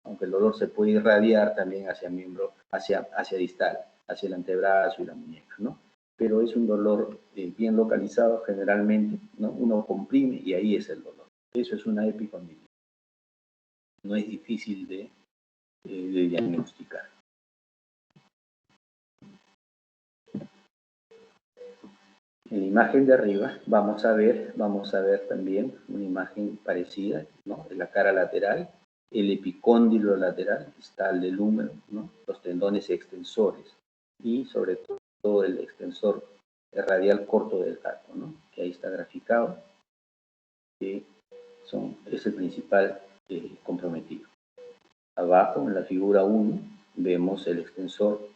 aunque el dolor se puede irradiar también hacia miembro, hacia distal, hacia el antebrazo y la muñeca, ¿no? Pero es un dolor bien localizado generalmente, ¿no? Uno comprime y ahí es el dolor. Eso es una epicondilitis. No es difícil de diagnosticar. En la imagen de arriba vamos a ver también una imagen parecida, ¿no? En la cara lateral, el epicóndilo lateral, está el del húmero, ¿no? Los tendones extensores y sobre todo el extensor radial corto del carpo, ¿no? Que ahí está graficado, que es el principal comprometido. Abajo, en la figura 1, vemos el extensor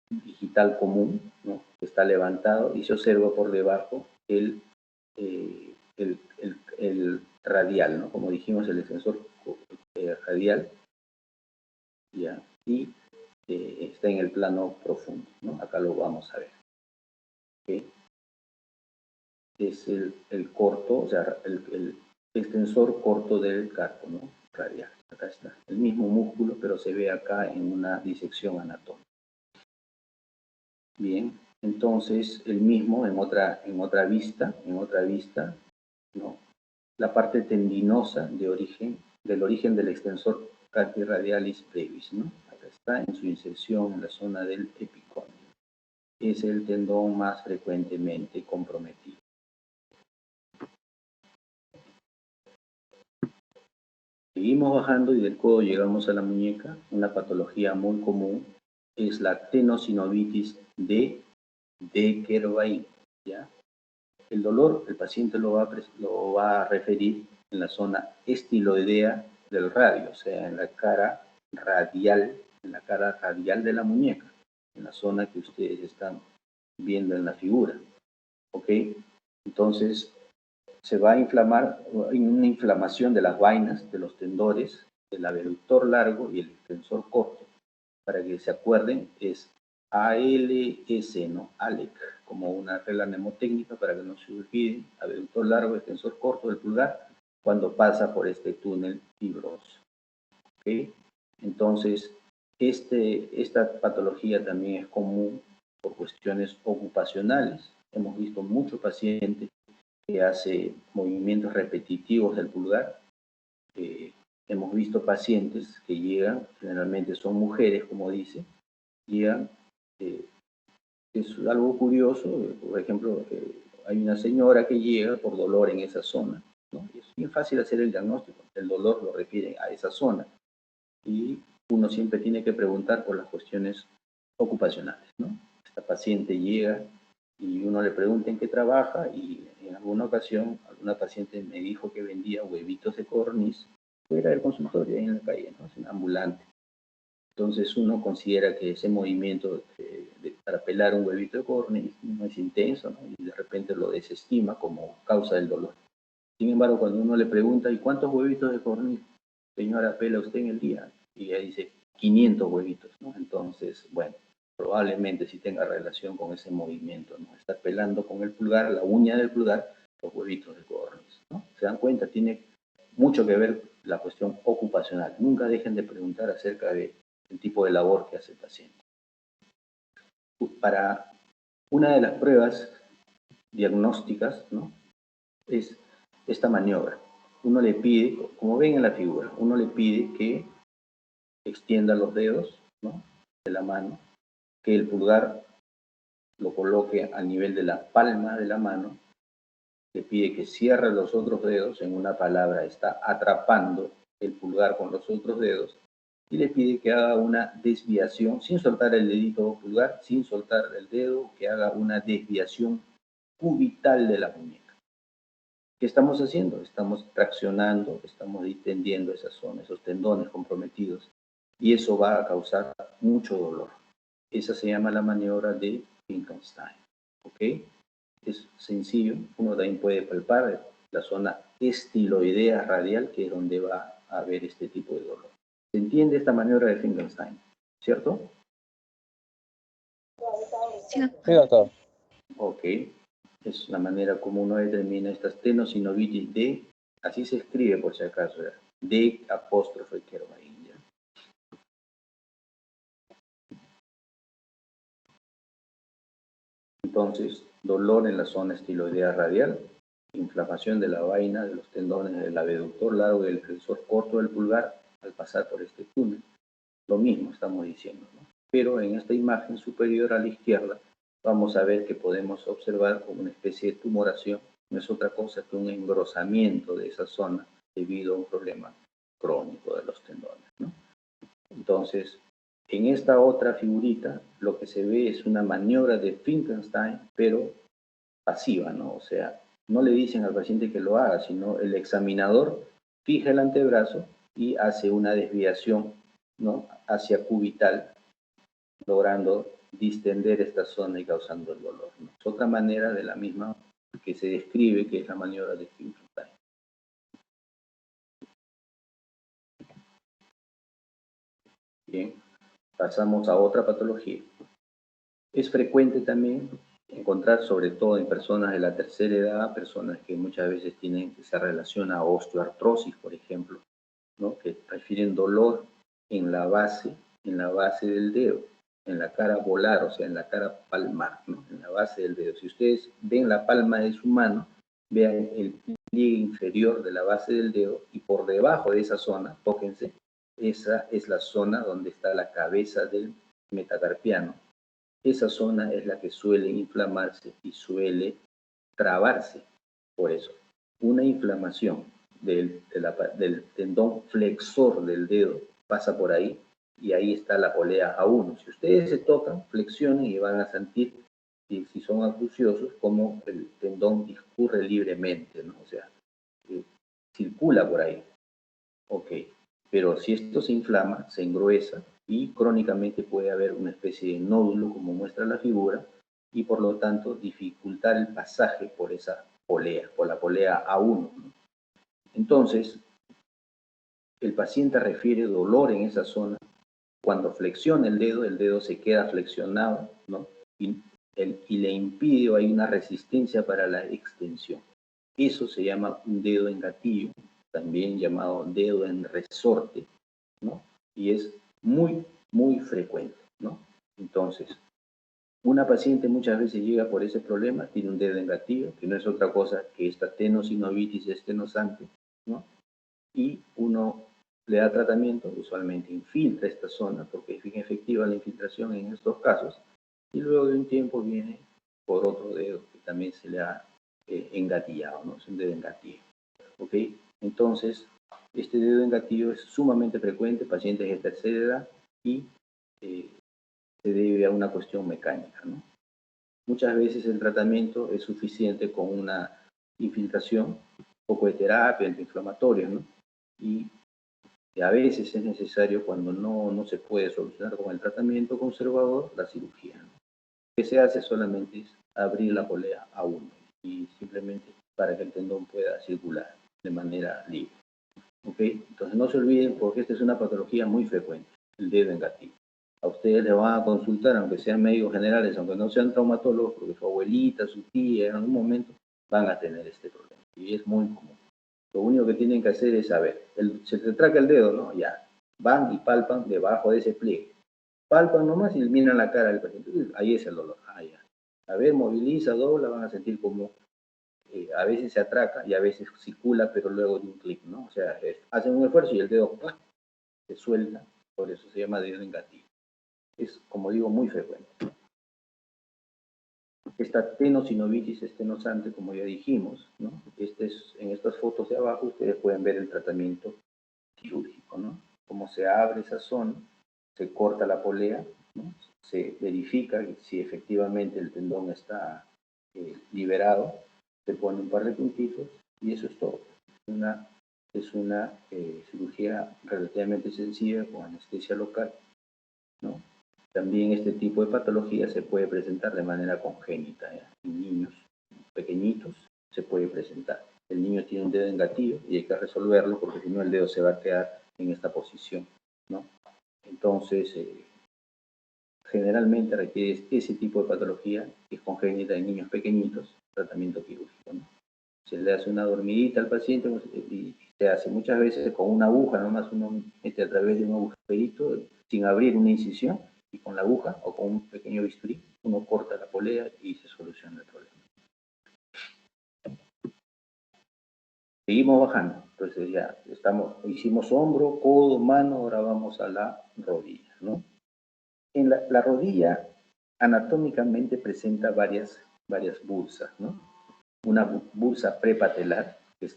digital común, ¿no? Que está levantado y se observa por debajo el radial, ¿no? Como dijimos, el extensor radial, ¿ya? Y está en el plano profundo, ¿no? Acá lo vamos a ver. ¿Okay? Es el corto, o sea, el extensor corto del carpo, ¿no? Radial. Acá está. El mismo músculo, pero se ve acá en una disección anatómica. Bien, entonces el mismo en otra vista, ¿no? La parte tendinosa del origen del extensor carpi radialis brevis, ¿no? Acá está en su inserción en la zona del epicóndilo. Es el tendón más frecuentemente comprometido. Seguimos bajando y del codo llegamos a la muñeca. Una patología muy común es la tenosinovitis de Decker-Vain, ¿ya? El dolor, el paciente lo va a referir en la zona estiloidea del radio, o sea, en la cara radial de la muñeca, en la zona que ustedes están viendo en la figura. ¿Ok? Entonces, se va a inflamar, hay una inflamación de las vainas, de los tendores, del abductor largo y el extensor corto. Para que se acuerden, es ALS, ¿no? ALEC, como una regla mnemotécnica para que no se olviden, abductor largo, extensor corto del pulgar, cuando pasa por este túnel fibroso. ¿Okay? Entonces, esta patología también es común por cuestiones ocupacionales. Hemos visto muchos pacientes que hacen movimientos repetitivos del pulgar. Hemos visto pacientes que llegan, generalmente son mujeres, como dice, llegan, es algo curioso, por ejemplo, hay una señora que llega por dolor en esa zona, ¿no? Y es bien fácil hacer el diagnóstico, el dolor lo refiere a esa zona, y uno siempre tiene que preguntar por las cuestiones ocupacionales, ¿no? Esta paciente llega y uno le pregunta en qué trabaja, y en alguna ocasión alguna paciente me dijo que vendía huevitos de codorniz fuera del consultorio, ahí en la calle, ¿no? Es un ambulante. Entonces uno considera que ese movimiento para pelar un huevito de codorniz no es intenso, ¿no? Y de repente lo desestima como causa del dolor. Sin embargo, cuando uno le pregunta, ¿y cuántos huevitos de codorniz, señora, pela usted en el día? Y ella dice, 500 huevitos, ¿no? Entonces, bueno, probablemente sí tenga relación con ese movimiento, ¿no? Está pelando con el pulgar, la uña del pulgar, los huevitos de codorniz, ¿no? ¿Se dan cuenta? Tiene mucho que ver la cuestión ocupacional. Nunca dejen de preguntar acerca de el tipo de labor que hace el paciente. Para una de las pruebas diagnósticas, ¿no? Es esta maniobra. Uno le pide, como ven en la figura, uno le pide que extienda los dedos, ¿no? De la mano, que el pulgar lo coloque a nivel de la palma de la mano, le pide que cierre los otros dedos, en una palabra está atrapando el pulgar con los otros dedos, y le pide que haga una desviación, sin soltar el dedito pulgar, sin soltar el dedo, que haga una desviación cubital de la muñeca. ¿Qué estamos haciendo? Estamos traccionando, estamos distendiendo esa zona, esos tendones comprometidos, y eso va a causar mucho dolor. Esa se llama la maniobra de Finkelstein. ¿Ok? Es sencillo, uno también puede palpar la zona estiloidea radial, que es donde va a haber este tipo de dolor. ¿Se entiende esta maniobra de Finkelstein? ¿Cierto? Sí, Sí, doctor. Ok. Es la manera como uno determina estas tenosinovitis de, así se escribe por si acaso, de apóstrofe Kervain. Entonces, dolor en la zona estiloidea radial, inflamación de la vaina, de los tendones del abductor largo y del extensor corto del pulgar al pasar por este túnel. Lo mismo estamos diciendo, ¿no? Pero en esta imagen superior a la izquierda vamos a ver que podemos observar como una especie de tumoración, no es otra cosa que un engrosamiento de esa zona debido a un problema crónico de los tendones, ¿no? Entonces, en esta otra figurita, lo que se ve es una maniobra de Finkelstein, pero pasiva, ¿no? O sea, no le dicen al paciente que lo haga, sino el examinador fija el antebrazo y hace una desviación, ¿no?, hacia cubital, logrando distender esta zona y causando el dolor, ¿no? Es otra manera de la misma que se describe, que es la maniobra de Finkelstein. Bien, pasamos a otra patología. Es frecuente también encontrar, sobre todo en personas de la tercera edad, personas que muchas veces se relaciona a osteoartrosis, por ejemplo, ¿no?, que refieren dolor en la base del dedo, en la cara volar, o sea, en la cara palmar, ¿no?, en la base del dedo. Si ustedes ven la palma de su mano, vean el pliegue inferior de la base del dedo y por debajo de esa zona, tóquense, esa es la zona donde está la cabeza del metacarpiano. Esa zona es la que suele inflamarse y suele trabarse. Por eso, una inflamación del tendón flexor del dedo pasa por ahí y ahí está la polea A1. Si ustedes se tocan, flexionen y van a sentir, si son acuciosos, como el tendón discurre libremente, ¿no? O sea, circula por ahí. Ok, pero si esto se inflama, se engruesa y crónicamente puede haber una especie de nódulo, como muestra la figura, y por lo tanto dificultar el pasaje por esa polea, por la polea A1, ¿no? Entonces, el paciente refiere dolor en esa zona. Cuando flexiona el dedo se queda flexionado, ¿no? Y le impide, o hay una resistencia para la extensión. Eso se llama un dedo en gatillo, también llamado dedo en resorte, ¿no? Y es muy, muy frecuente, ¿no? Entonces, una paciente muchas veces llega por ese problema, tiene un dedo en gatillo, que no es otra cosa que esta tenosinovitis estenosante, ¿no? Y uno le da tratamiento, usualmente infiltra esta zona, porque es bien efectiva la infiltración en estos casos, y luego de un tiempo viene por otro dedo que también se le ha engatillado, ¿no? Es un dedo en gatillo, ¿ok? Entonces, este dedo en gatillo es sumamente frecuente, pacientes de tercera edad, y se debe a una cuestión mecánica, ¿no? Muchas veces el tratamiento es suficiente con una infiltración, un poco de terapia antiinflamatoria, ¿no? Y a veces es necesario, cuando no se puede solucionar con el tratamiento conservador, la cirugía, ¿no? Lo que se hace solamente es abrir la polea A1 y simplemente para que el tendón pueda circular de manera libre. ¿Ok? Entonces no se olviden, porque esta es una patología muy frecuente, el dedo en gatillo. A ustedes les van a consultar, aunque sean médicos generales, aunque no sean traumatólogos, porque su abuelita, su tía, en algún momento van a tener este problema. Y es muy común. Lo único que tienen que hacer es saber, se te traca el dedo, ¿no? Ya, van y palpan debajo de ese pliegue. Palpan nomás y miran la cara del paciente. Ahí es el dolor. Ah, ya. A ver, moviliza, dobla, van a sentir como a veces se atraca y a veces circula, pero luego de un clic, ¿no? O sea, hacen un esfuerzo y el dedo ¡pah!, se suelta, por eso se llama dedo en gatillo. Es, como digo, muy frecuente. Esta tenosinovitis estenosante, como ya dijimos, ¿no? En estas fotos de abajo ustedes pueden ver el tratamiento quirúrgico, ¿no? Cómo se abre esa zona, se corta la polea, ¿no? Se verifica si efectivamente el tendón está liberado, se pone un par de puntitos y eso es todo. Es una cirugía relativamente sencilla con anestesia local, ¿no? También este tipo de patología se puede presentar de manera congénita, ¿eh? En niños pequeñitos se puede presentar. El niño tiene un dedo en gatillo y hay que resolverlo, porque si no el dedo se va a quedar en esta posición, ¿no? Entonces, generalmente requiere ese tipo de patología, que es congénita en niños pequeñitos, tratamiento quirúrgico, ¿no? Se le hace una dormidita al paciente y se hace muchas veces con una aguja, nomás uno mete a través de un agujerito sin abrir una incisión, y con la aguja o con un pequeño bisturí uno corta la polea y se soluciona el problema. Seguimos bajando, entonces ya hicimos hombro, codo, mano, ahora vamos a la rodilla, ¿no? En la rodilla anatómicamente presenta varias bursas, ¿no? Una bursa prepatelar, que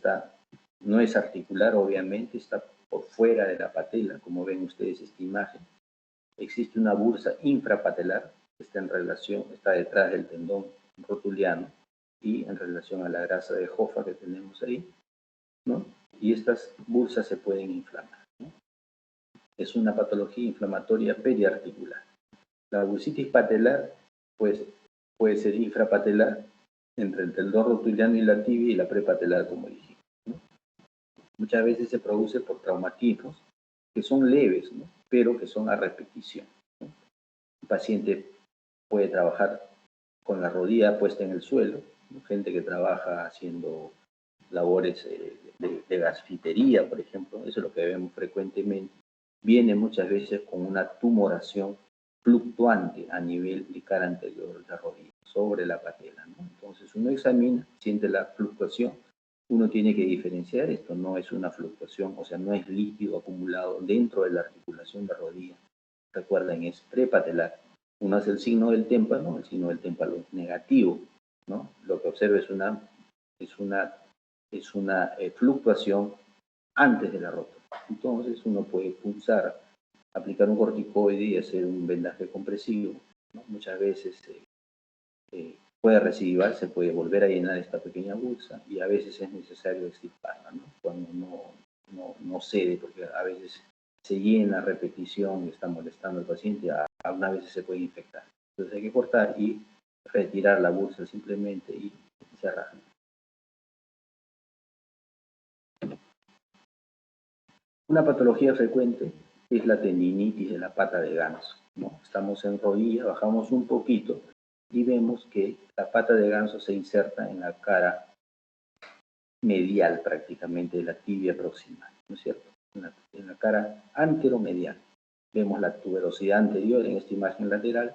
no es articular, obviamente, está por fuera de la patela, como ven ustedes esta imagen. Existe una bursa infrapatelar, que está detrás del tendón rotuliano y en relación a la grasa de Hoffa que tenemos ahí, ¿no? Y estas bursas se pueden inflamar, ¿no? Es una patología inflamatoria periarticular. La bursitis patelar, pues, puede ser infrapatelar entre el tendón rotuliano y la tibia y la prepatelar, como dijimos, ¿no? Muchas veces se produce por traumatismos que son leves, ¿no? Pero que son a repetición, ¿no? El paciente puede trabajar con la rodilla puesta en el suelo, ¿no? Gente que trabaja haciendo labores de gasfitería, por ejemplo, eso es lo que vemos frecuentemente, viene muchas veces con una tumoración fluctuante a nivel de cara anterior de la rodilla, sobre la patela, ¿no? Entonces uno examina, siente la fluctuación, uno tiene que diferenciar esto, no es una fluctuación, o sea, no es líquido acumulado dentro de la articulación de rodilla. Recuerden, es prepatelar. Uno hace el signo del témpano, el signo del témpano negativo, ¿no? Lo que observa es una fluctuación antes de la rotura. Entonces uno puede pulsar, aplicar un corticoide y hacer un vendaje compresivo, ¿no? Muchas veces puede recidivar, se puede volver a llenar esta pequeña bolsa y a veces es necesario extirparla, ¿no? Cuando no cede, porque a veces se llena a repetición y está molestando al paciente, algunas veces se puede infectar. Entonces hay que cortar y retirar la bolsa simplemente y cerrar. Una patología frecuente es la tendinitis de la pata de ganso, ¿no? Estamos en rodilla, bajamos un poquito y vemos que la pata de ganso se inserta en la cara medial prácticamente de la tibia proximal, ¿no es cierto? En la cara anteromedial. Vemos la tuberosidad anterior en esta imagen lateral,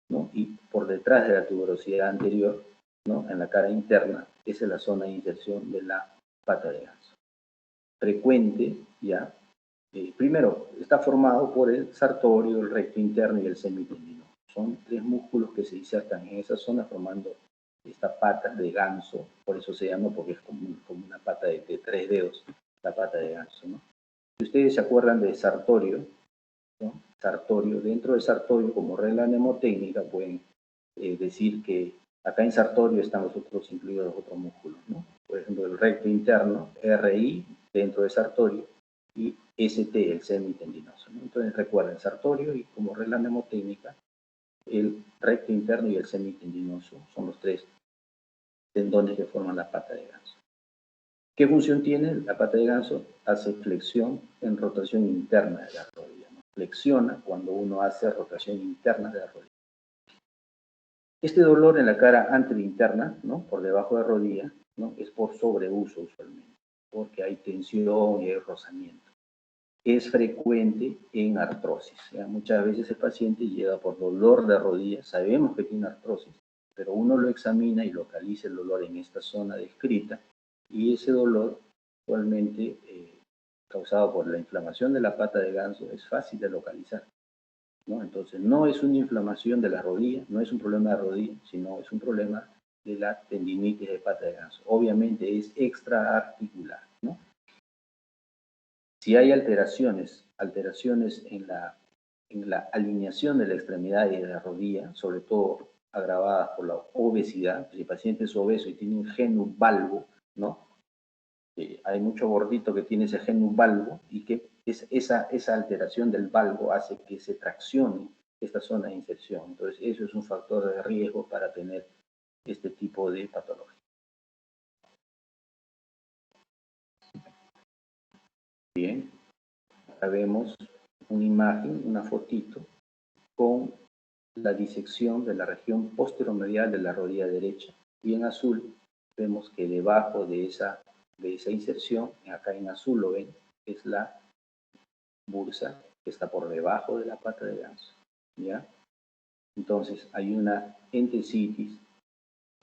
¿no? Y por detrás de la tuberosidad anterior, ¿no? En la cara interna, esa es la zona de inserción de la pata de ganso. Frecuente, ya. Primero, está formado por el sartorio, el recto interno y el semitendinoso. Son tres músculos que se insertan en esa zona formando esta pata de ganso, por eso se llama, porque es como una pata de 3 dedos, la pata de ganso, ¿no? Si ustedes se acuerdan de sartorio, ¿no? Sartorio, dentro de sartorio, como regla mnemotécnica, pueden decir que acá en sartorio están los otros, incluidos los otros músculos, ¿no? Por ejemplo, el recto interno, RI, dentro de sartorio, y ST, el semitendinoso, ¿no? Entonces recuerden, sartorio y como regla mnemotécnica, el recto interno y el semitendinoso son los tres tendones que forman la pata de ganso. ¿Qué función tiene? La pata de ganso hace flexión en rotación interna de la rodilla, ¿no? Flexiona cuando uno hace rotación interna de la rodilla. Este dolor en la cara anterointerna, ¿no? Por debajo de la rodilla, ¿no? Es por sobreuso usualmente, porque hay tensión y hay rozamiento. Es frecuente en artrosis, ¿ya? Muchas veces el paciente llega por dolor de rodilla, sabemos que tiene artrosis, pero uno lo examina y localiza el dolor en esta zona descrita, y ese dolor usualmente causado por la inflamación de la pata de ganso es fácil de localizar, ¿no? Entonces no es una inflamación de la rodilla, no es un problema de rodilla, sino es un problema de la tendinitis de pata de ganso. Obviamente es extraarticular, ¿no? Si hay alteraciones en la alineación de la extremidad y de la rodilla, sobre todo agravadas por la obesidad, si el paciente es obeso y tiene un genu valgo, ¿no? Hay mucho gordito que tiene ese genu valgo y que esa alteración del valgo hace que se traccione esta zona de inserción. Entonces, eso es un factor de riesgo para tener este tipo de patología. Bien, acá vemos una imagen, una fotito, con la disección de la región posteromedial de la rodilla derecha. Y en azul vemos que debajo de esa inserción, acá en azul lo ven, es la bursa que está por debajo de la pata de ganso, ¿ya? Entonces hay una entesitis,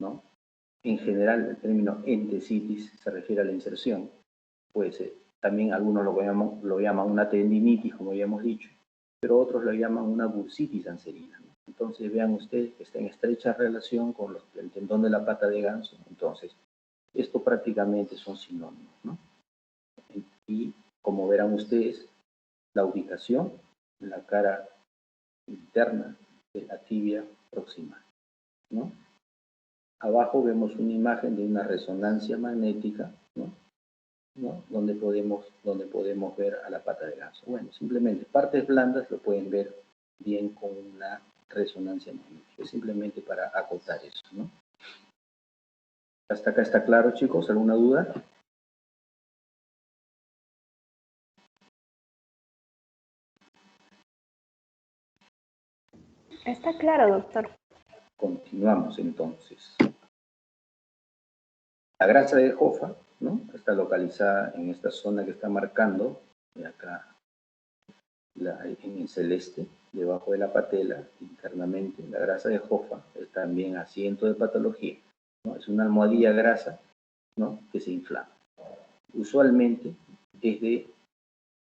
¿no? En general el término entesitis se refiere a la inserción. Puede ser, también algunos lo llaman una tendinitis, como ya hemos dicho, pero otros lo llaman una bursitis anserina, ¿no? Entonces vean ustedes que está en estrecha relación con el tendón de la pata de ganso. Entonces, esto prácticamente son sinónimos, ¿no? Y como verán ustedes, la ubicación en la cara interna de la tibia proximal, ¿no? Abajo vemos una imagen de una resonancia magnética, ¿no? Donde podemos ver a la pata de ganso. Bueno, simplemente partes blandas lo pueden ver bien con una resonancia magnética, simplemente para acotar eso, ¿no? ¿Hasta acá está claro, chicos? ¿Alguna duda? Está claro, doctor. Continuamos entonces. La grasa de Hoffa, ¿no? Está localizada en esta zona que está marcando, acá en el celeste, debajo de la patela, internamente. La grasa de Hoffa es también asiento de patología, ¿no? Es una almohadilla grasa, ¿no? Que se inflama. Usualmente es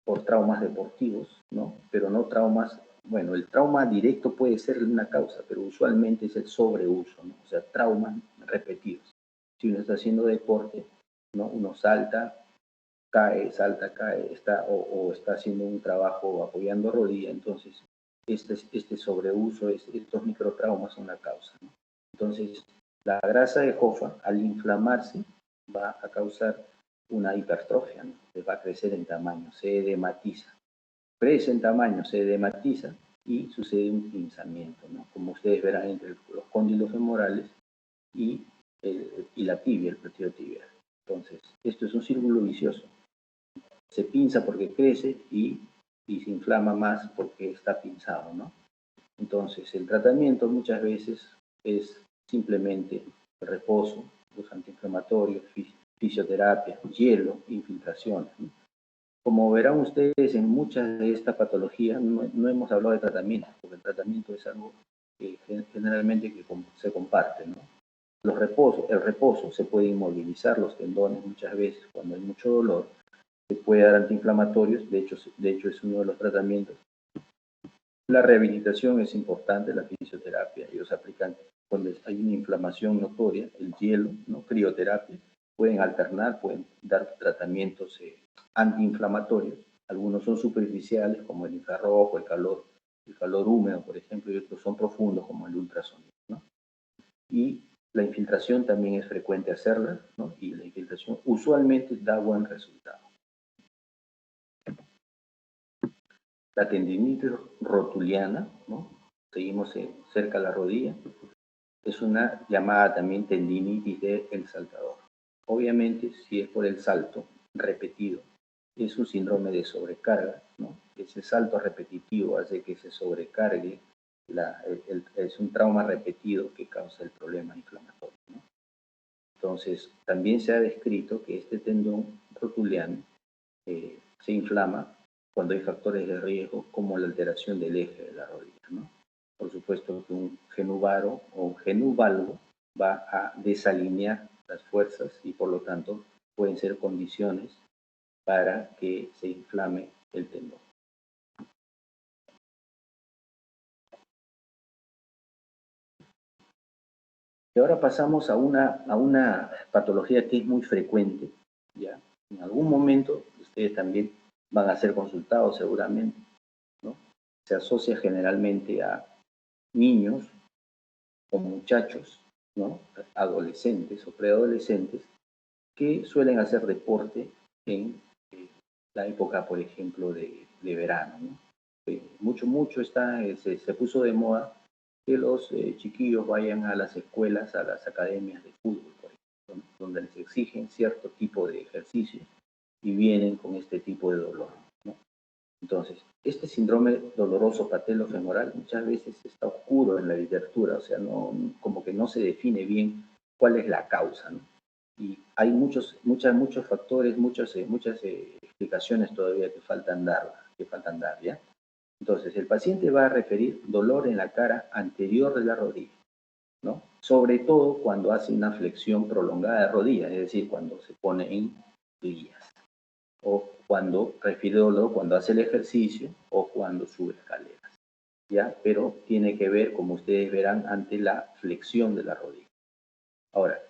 por traumas deportivos, ¿no? Pero no traumas, bueno, el trauma directo puede ser una causa, pero usualmente es el sobreuso, ¿no? O sea, traumas repetidos. Si uno está haciendo deporte, ¿no? Uno salta, cae, o está haciendo un trabajo apoyando rodilla, entonces este sobreuso, estos microtraumas son la causa, ¿no? Entonces, la grasa de Hoffa, al inflamarse, va a causar una hipertrofia, ¿no? Que va a crecer en tamaño, se edematiza. Crece en tamaño, se edematiza y sucede un pinzamiento, ¿no? Como ustedes verán entre los cóndilos femorales y la tibia, el planteo tibial. Entonces, esto es un círculo vicioso. Se pinza porque crece y se inflama más porque está pinzado, ¿no? Entonces, el tratamiento muchas veces es simplemente reposo, los antiinflamatorios, fisioterapia, hielo, infiltraciones, ¿no? Como verán ustedes, en muchas de estas patologías no hemos hablado de tratamiento, porque el tratamiento es algo que generalmente se comparte, ¿no? El reposo se puede inmovilizar los tendones muchas veces cuando hay mucho dolor, se puede dar antiinflamatorios, de hecho es uno de los tratamientos. La rehabilitación es importante, la fisioterapia, ellos aplican cuando hay una inflamación notoria, el hielo, ¿no? Crioterapia, pueden alternar, pueden dar tratamientos antiinflamatorios, algunos son superficiales como el infrarrojo, el calor húmedo, por ejemplo, y otros son profundos como el ultrasonido, ¿no? Y la infiltración también es frecuente hacerla, ¿no? Y la infiltración usualmente da buen resultado. La tendinitis rotuliana, ¿no? Seguimos cerca de la rodilla, es una llamada también tendinitis del saltador. Obviamente, si es por el salto repetido, es un síndrome de sobrecarga, ¿no? Ese salto repetitivo hace que se sobrecargue, es un trauma repetido que causa el problema inflamatorio, ¿no? Entonces, también se ha descrito que este tendón rotuliano se inflama cuando hay factores de riesgo como la alteración del eje de la rodilla, ¿no? Por supuesto que un genuvaro o un genuvalgo va a desalinear las fuerzas y por lo tanto pueden ser condiciones para que se inflame el tendón. Y ahora pasamos a una patología que es muy frecuente, ¿ya? En algún momento ustedes también van a ser consultados seguramente, ¿no? Se asocia generalmente a niños o muchachos, ¿no? Adolescentes o preadolescentes que suelen hacer deporte en la época, por ejemplo, de verano, ¿no? Mucho se puso de moda que los chiquillos vayan a las escuelas, a las academias de fútbol, por ejemplo, ¿no? Donde les exigen cierto tipo de ejercicio y vienen con este tipo de dolor, ¿no? Entonces, este síndrome doloroso patelofemoral muchas veces está oscuro en la literatura, o sea, como que no se define bien cuál es la causa, ¿no? Y hay muchos factores, muchas explicaciones todavía que faltan dar, ¿ya? Entonces, el paciente va a referir dolor en la cara anterior de la rodilla, ¿no? Sobre todo cuando hace una flexión prolongada de rodilla, es decir, cuando se pone en cuclillas, o cuando refiere dolor cuando hace el ejercicio o cuando sube escaleras. ¿ya? Pero tiene que ver, como ustedes verán, ante la flexión de la rodilla. Ahora,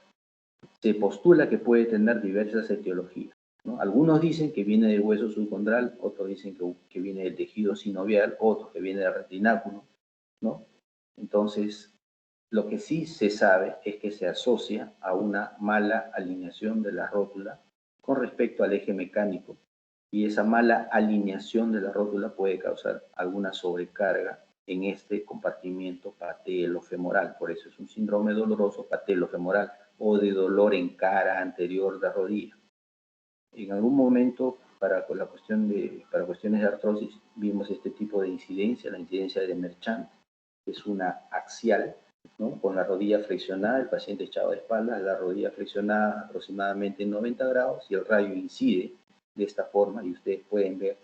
se postula que puede tener diversas etiologías, ¿no? Algunos dicen que viene del hueso subcondral, otros dicen que viene del tejido sinovial, otros que viene del retináculo, ¿no? Entonces, lo que sí se sabe es que se asocia a una mala alineación de la rótula con respecto al eje mecánico, y esa mala alineación de la rótula puede causar alguna sobrecarga en este compartimiento patelofemoral. Por eso es un síndrome doloroso patelofemoral o de dolor en cara anterior de rodilla. En algún momento, para cuestiones de artrosis, vimos este tipo de incidencia, la incidencia de Merchant, que es una axial, ¿no? Con la rodilla flexionada, el paciente echado de espaldas, la rodilla flexionada aproximadamente en 90 grados y el rayo incide de esta forma y ustedes pueden ver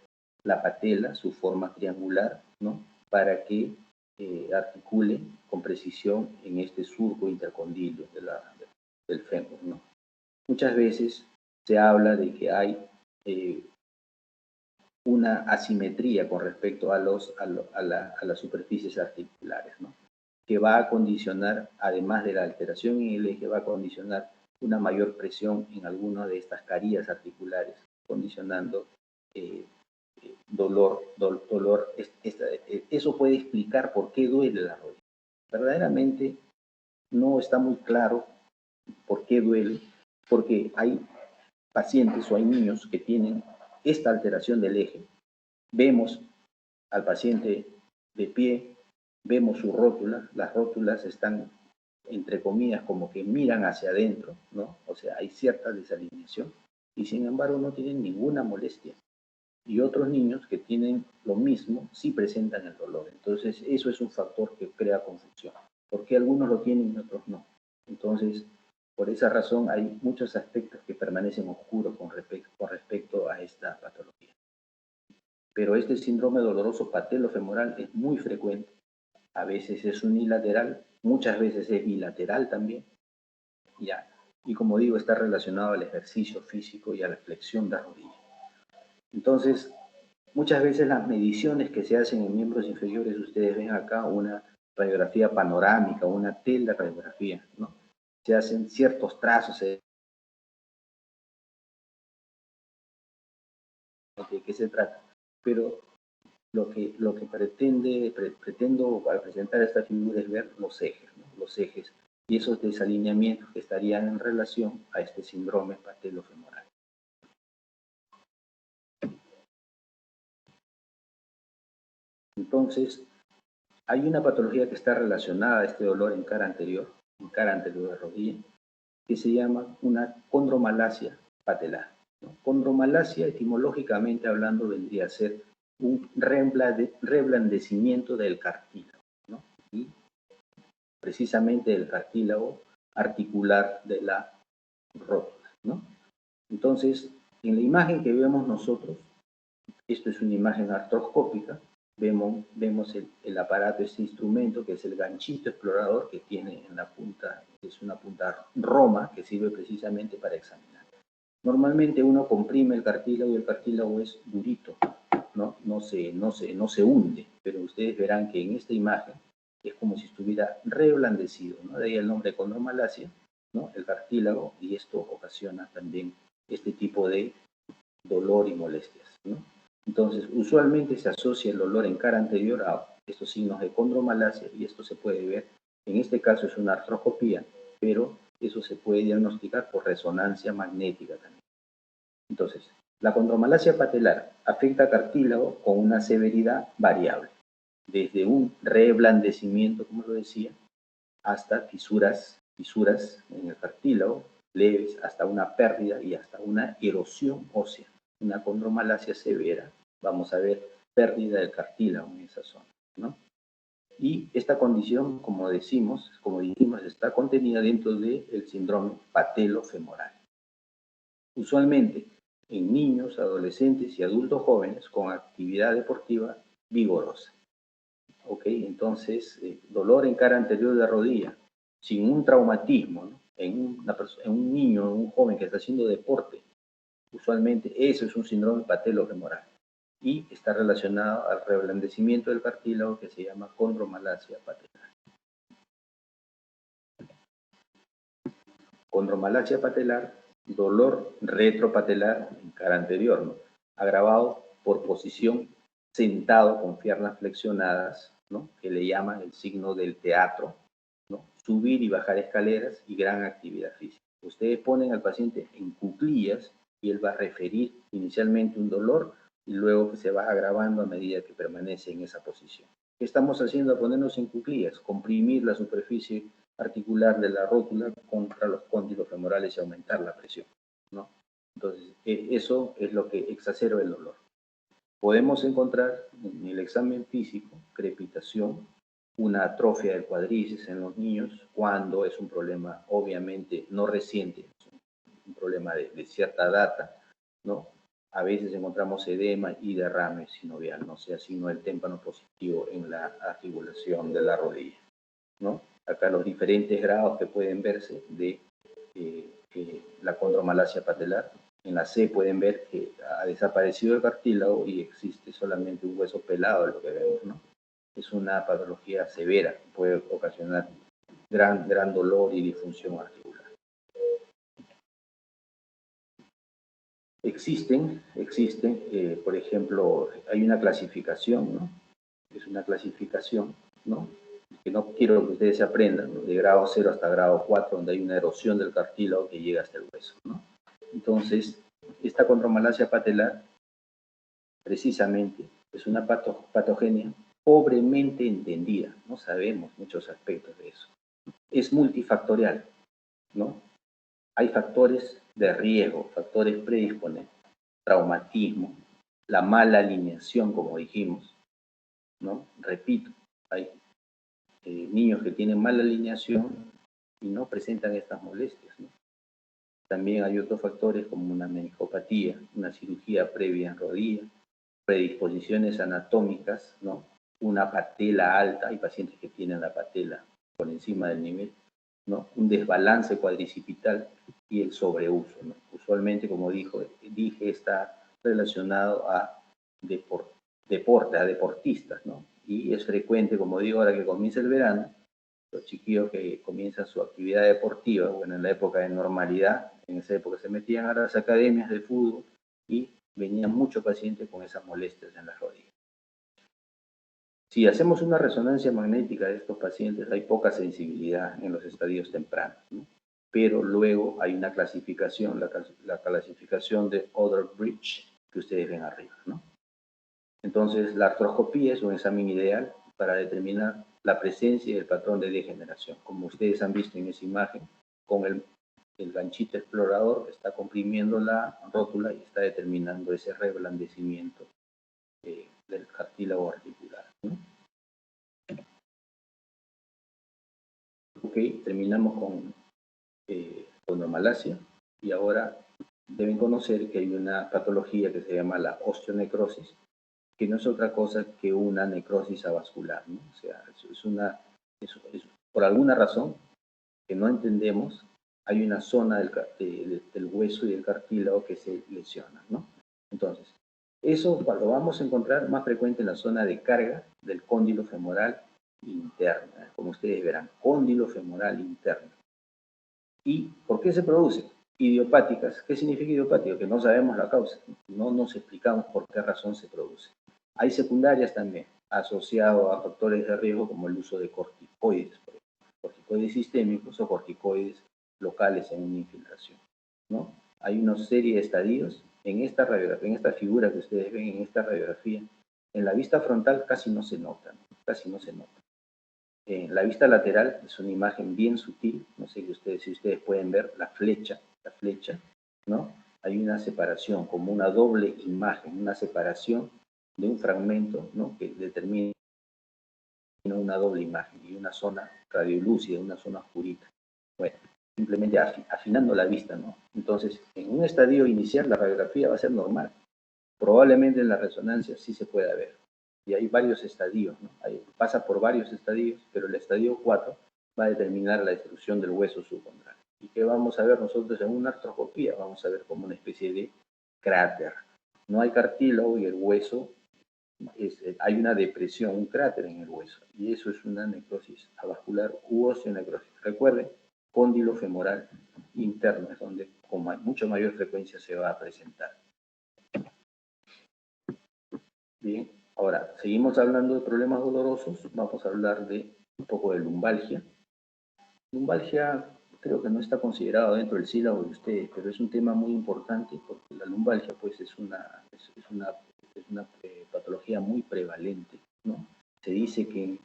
la patela, su forma triangular, ¿no? Para que articule con precisión en este surco intercondilio del fémur, ¿no? Muchas veces se habla de que hay una asimetría con respecto a las superficies articulares, ¿no? Que va a condicionar, además de la alteración en el eje, va a condicionar una mayor presión en alguna de estas carillas articulares, condicionando dolor. Eso puede explicar por qué duele la rodilla. Verdaderamente no está muy claro por qué duele, porque hay pacientes o hay niños que tienen esta alteración del eje. Vemos al paciente de pie, vemos su rótula, las rótulas están, entre comillas, como que miran hacia adentro, ¿no? O sea, hay cierta desalineación y sin embargo no tienen ninguna molestia. Y otros niños que tienen lo mismo sí presentan el dolor. Entonces, eso es un factor que crea confusión. ¿Por qué algunos lo tienen y otros no? Entonces, por esa razón hay muchos aspectos que permanecen oscuros con respecto a esta patología. Pero este síndrome doloroso patelofemoral es muy frecuente. A veces es unilateral, muchas veces es bilateral también. ¿Ya? Y como digo, está relacionado al ejercicio físico y a la flexión de rodilla. Entonces, muchas veces las mediciones que se hacen en miembros inferiores, ustedes ven acá una radiografía panorámica, una teleradiografía, ¿no? Se hacen ciertos trazos de qué se trata, pero lo que pretendo al presentar esta figura es ver los ejes, ¿no? Los ejes y esos desalineamientos que estarían en relación a este síndrome patelofemoral. Entonces, hay una patología que está relacionada a este dolor en cara anterior de rodilla, que se llama una condromalacia patelar, ¿no? Condromalacia, etimológicamente hablando, vendría a ser un reblandecimiento del cartílago, ¿no? Y precisamente del cartílago articular de la rótula, ¿no? Entonces, en la imagen que vemos nosotros, esto es una imagen artroscópica, vemos el aparato, este instrumento que es el ganchito explorador que tiene en la punta, es una punta roma que sirve precisamente para examinar. Normalmente uno comprime el cartílago y el cartílago es durito, no se hunde, pero ustedes verán que en esta imagen es como si estuviera reblandecido, ¿no? De ahí el nombre condromalacia, ¿no? El cartílago, y esto ocasiona también este tipo de dolor y molestias, ¿no? Entonces, usualmente se asocia el dolor en cara anterior a estos signos de condromalacia y esto se puede ver, en este caso es una artroscopía, pero eso se puede diagnosticar por resonancia magnética también. Entonces, la condromalacia patelar afecta cartílago con una severidad variable, desde un reblandecimiento, como lo decía, hasta fisuras en el cartílago leves, hasta una pérdida y hasta una erosión ósea. Una condromalacia severa, vamos a ver pérdida del cartílago en esa zona, ¿no? Y esta condición, como dijimos, está contenida dentro del síndrome patelofemoral. Usualmente en niños, adolescentes y adultos jóvenes con actividad deportiva vigorosa. ¿Ok? Entonces, dolor en cara anterior de rodilla, sin un traumatismo, ¿no? En un niño, en un joven que está haciendo deporte, usualmente eso es un síndrome patelofemoral. y está relacionado al reblandecimiento del cartílago que se llama condromalacia patelar. Condromalacia patelar, dolor retropatelar en cara anterior, ¿no? Agravado por posición sentado con piernas flexionadas, ¿no? Que le llaman el signo del teatro, ¿no? Subir y bajar escaleras y gran actividad física. Ustedes ponen al paciente en cuclillas y él va a referir inicialmente un dolor y luego que se va agravando a medida que permanece en esa posición. ¿Qué estamos haciendo al ponernos en cuclillas? Comprimir la superficie articular de la rótula contra los cóndilos femorales y aumentar la presión, ¿no? Entonces, eso es lo que exacerba el dolor. Podemos encontrar en el examen físico crepitación, una atrofia del cuádriceps en los niños cuando es un problema obviamente no reciente, es un problema de cierta data, ¿no? A veces encontramos edema y derrame sinovial, no sea sino el témpano positivo en la articulación de la rodilla, ¿no? Acá los diferentes grados que pueden verse de la condromalacia patelar. En la C pueden ver que ha desaparecido el cartílago y existe solamente un hueso pelado, lo que vemos, ¿no? Es una patología severa, puede ocasionar gran dolor y disfunción articular. Existen, por ejemplo, hay una clasificación, ¿no? Es una clasificación, ¿no? Que no quiero que ustedes se aprendan, ¿no? De grado 0 hasta grado 4, donde hay una erosión del cartílago que llega hasta el hueso, ¿no? Entonces, esta condromalacia patelar, precisamente, es una patogenia pobremente entendida, no sabemos muchos aspectos de eso. Es multifactorial, ¿no? Hay factores de riesgo, factores predisponentes, traumatismo, la mala alineación, como dijimos, ¿no? Repito, hay niños que tienen mala alineación y no presentan estas molestias, ¿no? También hay otros factores como una meniscopatía, una cirugía previa en rodilla, predisposiciones anatómicas, ¿no? Una patela alta, hay pacientes que tienen la patela por encima del nivel, ¿no? Un desbalance cuadricipital y el sobreuso, ¿no? Usualmente, como dije, está relacionado a deporte, a deportistas, ¿no? Y es frecuente, como digo, ahora que comienza el verano, los chiquillos que comienzan su actividad deportiva, bueno, en la época de normalidad, en esa época se metían a las academias de fútbol y venían muchos pacientes con esas molestias en las rodillas. Si hacemos una resonancia magnética de estos pacientes, hay poca sensibilidad en los estadios tempranos, ¿no? Pero luego hay una clasificación, la clasificación de Other-Bridge, que ustedes ven arriba, ¿no? Entonces, la artroscopía es un examen ideal para determinar la presencia y el patrón de degeneración. Como ustedes han visto en esa imagen, con el ganchito explorador está comprimiendo la rótula y está determinando ese reblandecimiento del cartílago articular, ¿no? Ok, terminamos con condromalacia y ahora deben conocer que hay una patología que se llama la osteonecrosis, que no es otra cosa que una necrosis avascular, ¿no? O sea, por alguna razón que no entendemos, hay una zona del hueso y del cartílago que se lesiona, ¿no? Entonces, eso lo vamos a encontrar más frecuente en la zona de carga del cóndilo femoral interno, como ustedes verán, cóndilo femoral interno. ¿Y por qué se produce? Idiopáticas. ¿Qué significa idiopático? Que no sabemos la causa, no nos explicamos por qué razón se produce. Hay secundarias también, asociadas a factores de riesgo como el uso de corticoides, por ejemplo, corticoides sistémicos o corticoides locales en una infiltración, ¿no? Hay una serie de estadios en esta radiografía, en esta figura que ustedes ven en esta radiografía. En la vista frontal casi no se nota, ¿no? Casi no se nota. La vista lateral es una imagen bien sutil, no sé si ustedes pueden ver la flecha, ¿no? Hay una separación, como una doble imagen, una separación de un fragmento, ¿no? Que determina una doble imagen y una zona radiolúcida, una zona oscurita. Bueno, simplemente afinando la vista, ¿no? Entonces, en un estadio inicial la radiografía va a ser normal. Probablemente en la resonancia sí se pueda ver. Y hay varios estadios, ¿no? Pasa por varios estadios, pero el estadio 4 va a determinar la destrucción del hueso subcondral. ¿Y qué vamos a ver nosotros en una artroscopía? Vamos a ver como una especie de cráter. No hay cartílago y el hueso hay una depresión, un cráter en el hueso, y eso es una necrosis avascular u osteonecrosis. Recuerden, cóndilo femoral interno es donde con mucha mayor frecuencia se va a presentar. Bien, ahora, seguimos hablando de problemas dolorosos, vamos a hablar de un poco de lumbalgia. Lumbalgia creo que no está considerado dentro del sílabo de ustedes, pero es un tema muy importante porque la lumbalgia pues es una patología muy prevalente, ¿no? Se dice que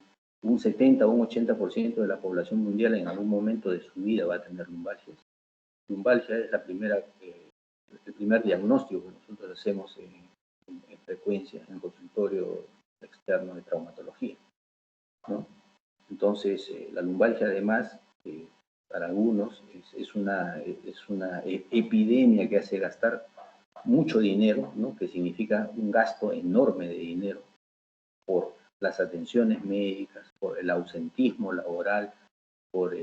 un 70 o un 80% de la población mundial en algún momento de su vida va a tener lumbalgias. Lumbalgia es el primer diagnóstico que nosotros hacemos en frecuencia en el consultorio externo de traumatología, ¿no? Entonces, la lumbalgia además, para algunos, es una epidemia que hace gastar mucho dinero, ¿no? Que significa un gasto enorme de dinero por las atenciones médicas, por el ausentismo laboral, por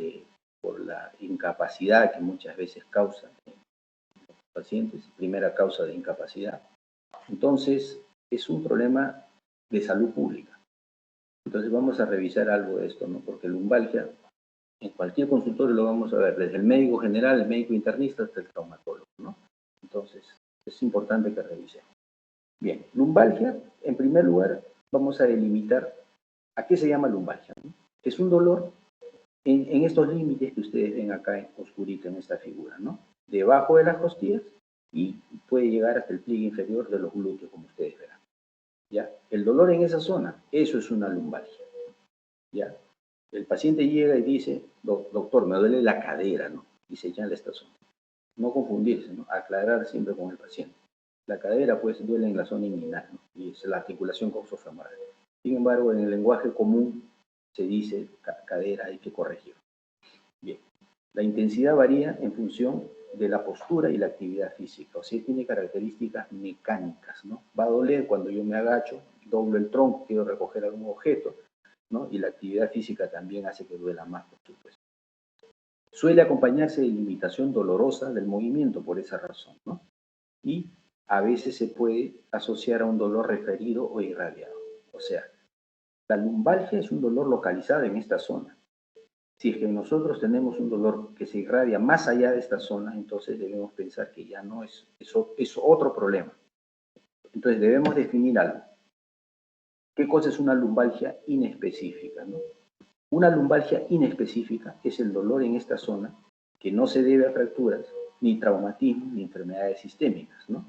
la incapacidad que muchas veces causa los pacientes, primera causa de incapacidad. Entonces, es un problema de salud pública. Entonces vamos a revisar algo de esto, ¿no? Porque lumbalgia, en cualquier consultorio lo vamos a ver, desde el médico general, el médico internista, hasta el traumatólogo, ¿no? Entonces, es importante que revisemos. Bien, lumbalgia, en primer lugar, vamos a delimitar a qué se llama lumbalgia, ¿no? Es un dolor en estos límites que ustedes ven acá en oscurito en esta figura, ¿no? Debajo de las costillas y puede llegar hasta el pliegue inferior de los glúteos, como ustedes verán. ¿Ya? El dolor en esa zona, eso es una lumbalgia. ¿Ya? El paciente llega y dice, doctor, me duele la cadera, ¿no? Y señala esta zona. No confundirse, ¿no? Aclarar siempre con el paciente. La cadera, pues, duele en la zona inguinal, ¿no? Y es la articulación coxofemoral. Sin embargo, en el lenguaje común se dice cadera, hay que corregir. Bien. La intensidad varía en función de la postura y la actividad física, o sea, tiene características mecánicas, ¿no? Va a doler cuando yo me agacho, doblo el tronco, quiero recoger algún objeto, ¿no? Y la actividad física también hace que duela más, por supuesto. Suele acompañarse de limitación dolorosa del movimiento por esa razón, ¿no? Y a veces se puede asociar a un dolor referido o irradiado. O sea, la lumbalgia es un dolor localizado en esta zona. Si es que nosotros tenemos un dolor que se irradia más allá de esta zona, entonces debemos pensar que ya no es otro problema. Entonces debemos definir algo. ¿Qué cosa es una lumbalgia inespecífica, ¿no? Una lumbalgia inespecífica es el dolor en esta zona que no se debe a fracturas, ni traumatismo, ni enfermedades sistémicas, ¿no?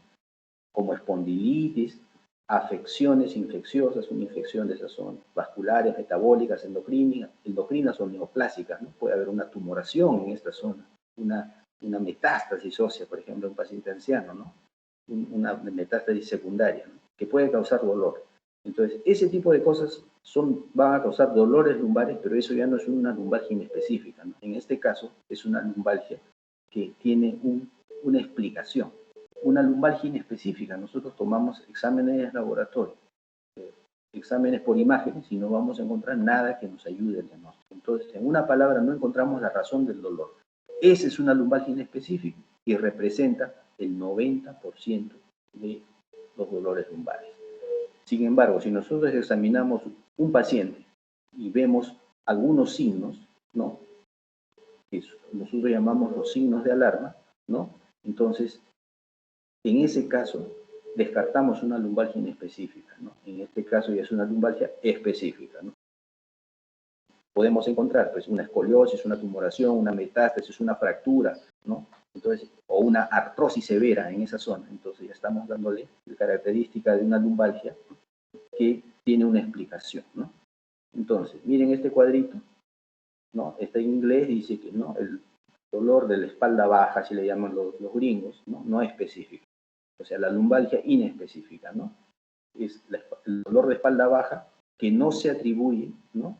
Como espondilitis, afecciones infecciosas, una infección de esa zona, vasculares, metabólicas, endocrinas o neoplásicas, ¿no? Puede haber una tumoración en esta zona, una metástasis ósea, por ejemplo, en un paciente anciano, ¿no? Una metástasis secundaria, ¿no? Que puede causar dolor. Entonces, ese tipo de cosas van a causar dolores lumbares, pero eso ya no es una lumbalgia inespecífica, ¿no? En este caso, es una lumbalgia que tiene una explicación. Una lumbalgia inespecífica, nosotros tomamos exámenes de laboratorio, exámenes por imágenes y no vamos a encontrar nada que nos ayude al diagnóstico. Entonces, en una palabra, no encontramos la razón del dolor. Esa es una lumbalgia inespecífica y representa el 90% de los dolores lumbares. Sin embargo, si nosotros examinamos un paciente y vemos algunos signos, ¿no? Que nosotros llamamos los signos de alarma, ¿no? Entonces, en ese caso, descartamos una lumbalgia inespecífica, ¿no? En este caso ya es una lumbalgia específica, ¿no? Podemos encontrar, pues, una escoliosis, una tumoración, una metástasis, una fractura, ¿no? Entonces, o una artrosis severa en esa zona. Entonces, ya estamos dándole la característica de una lumbalgia que tiene una explicación, ¿no? Entonces, miren este cuadrito, ¿no? Este en inglés dice que, ¿no? El dolor de la espalda baja, así le llaman los gringos, ¿no? No es específico. O sea, la lumbalgia inespecífica, ¿no? Es el dolor de espalda baja que no se atribuye, ¿no?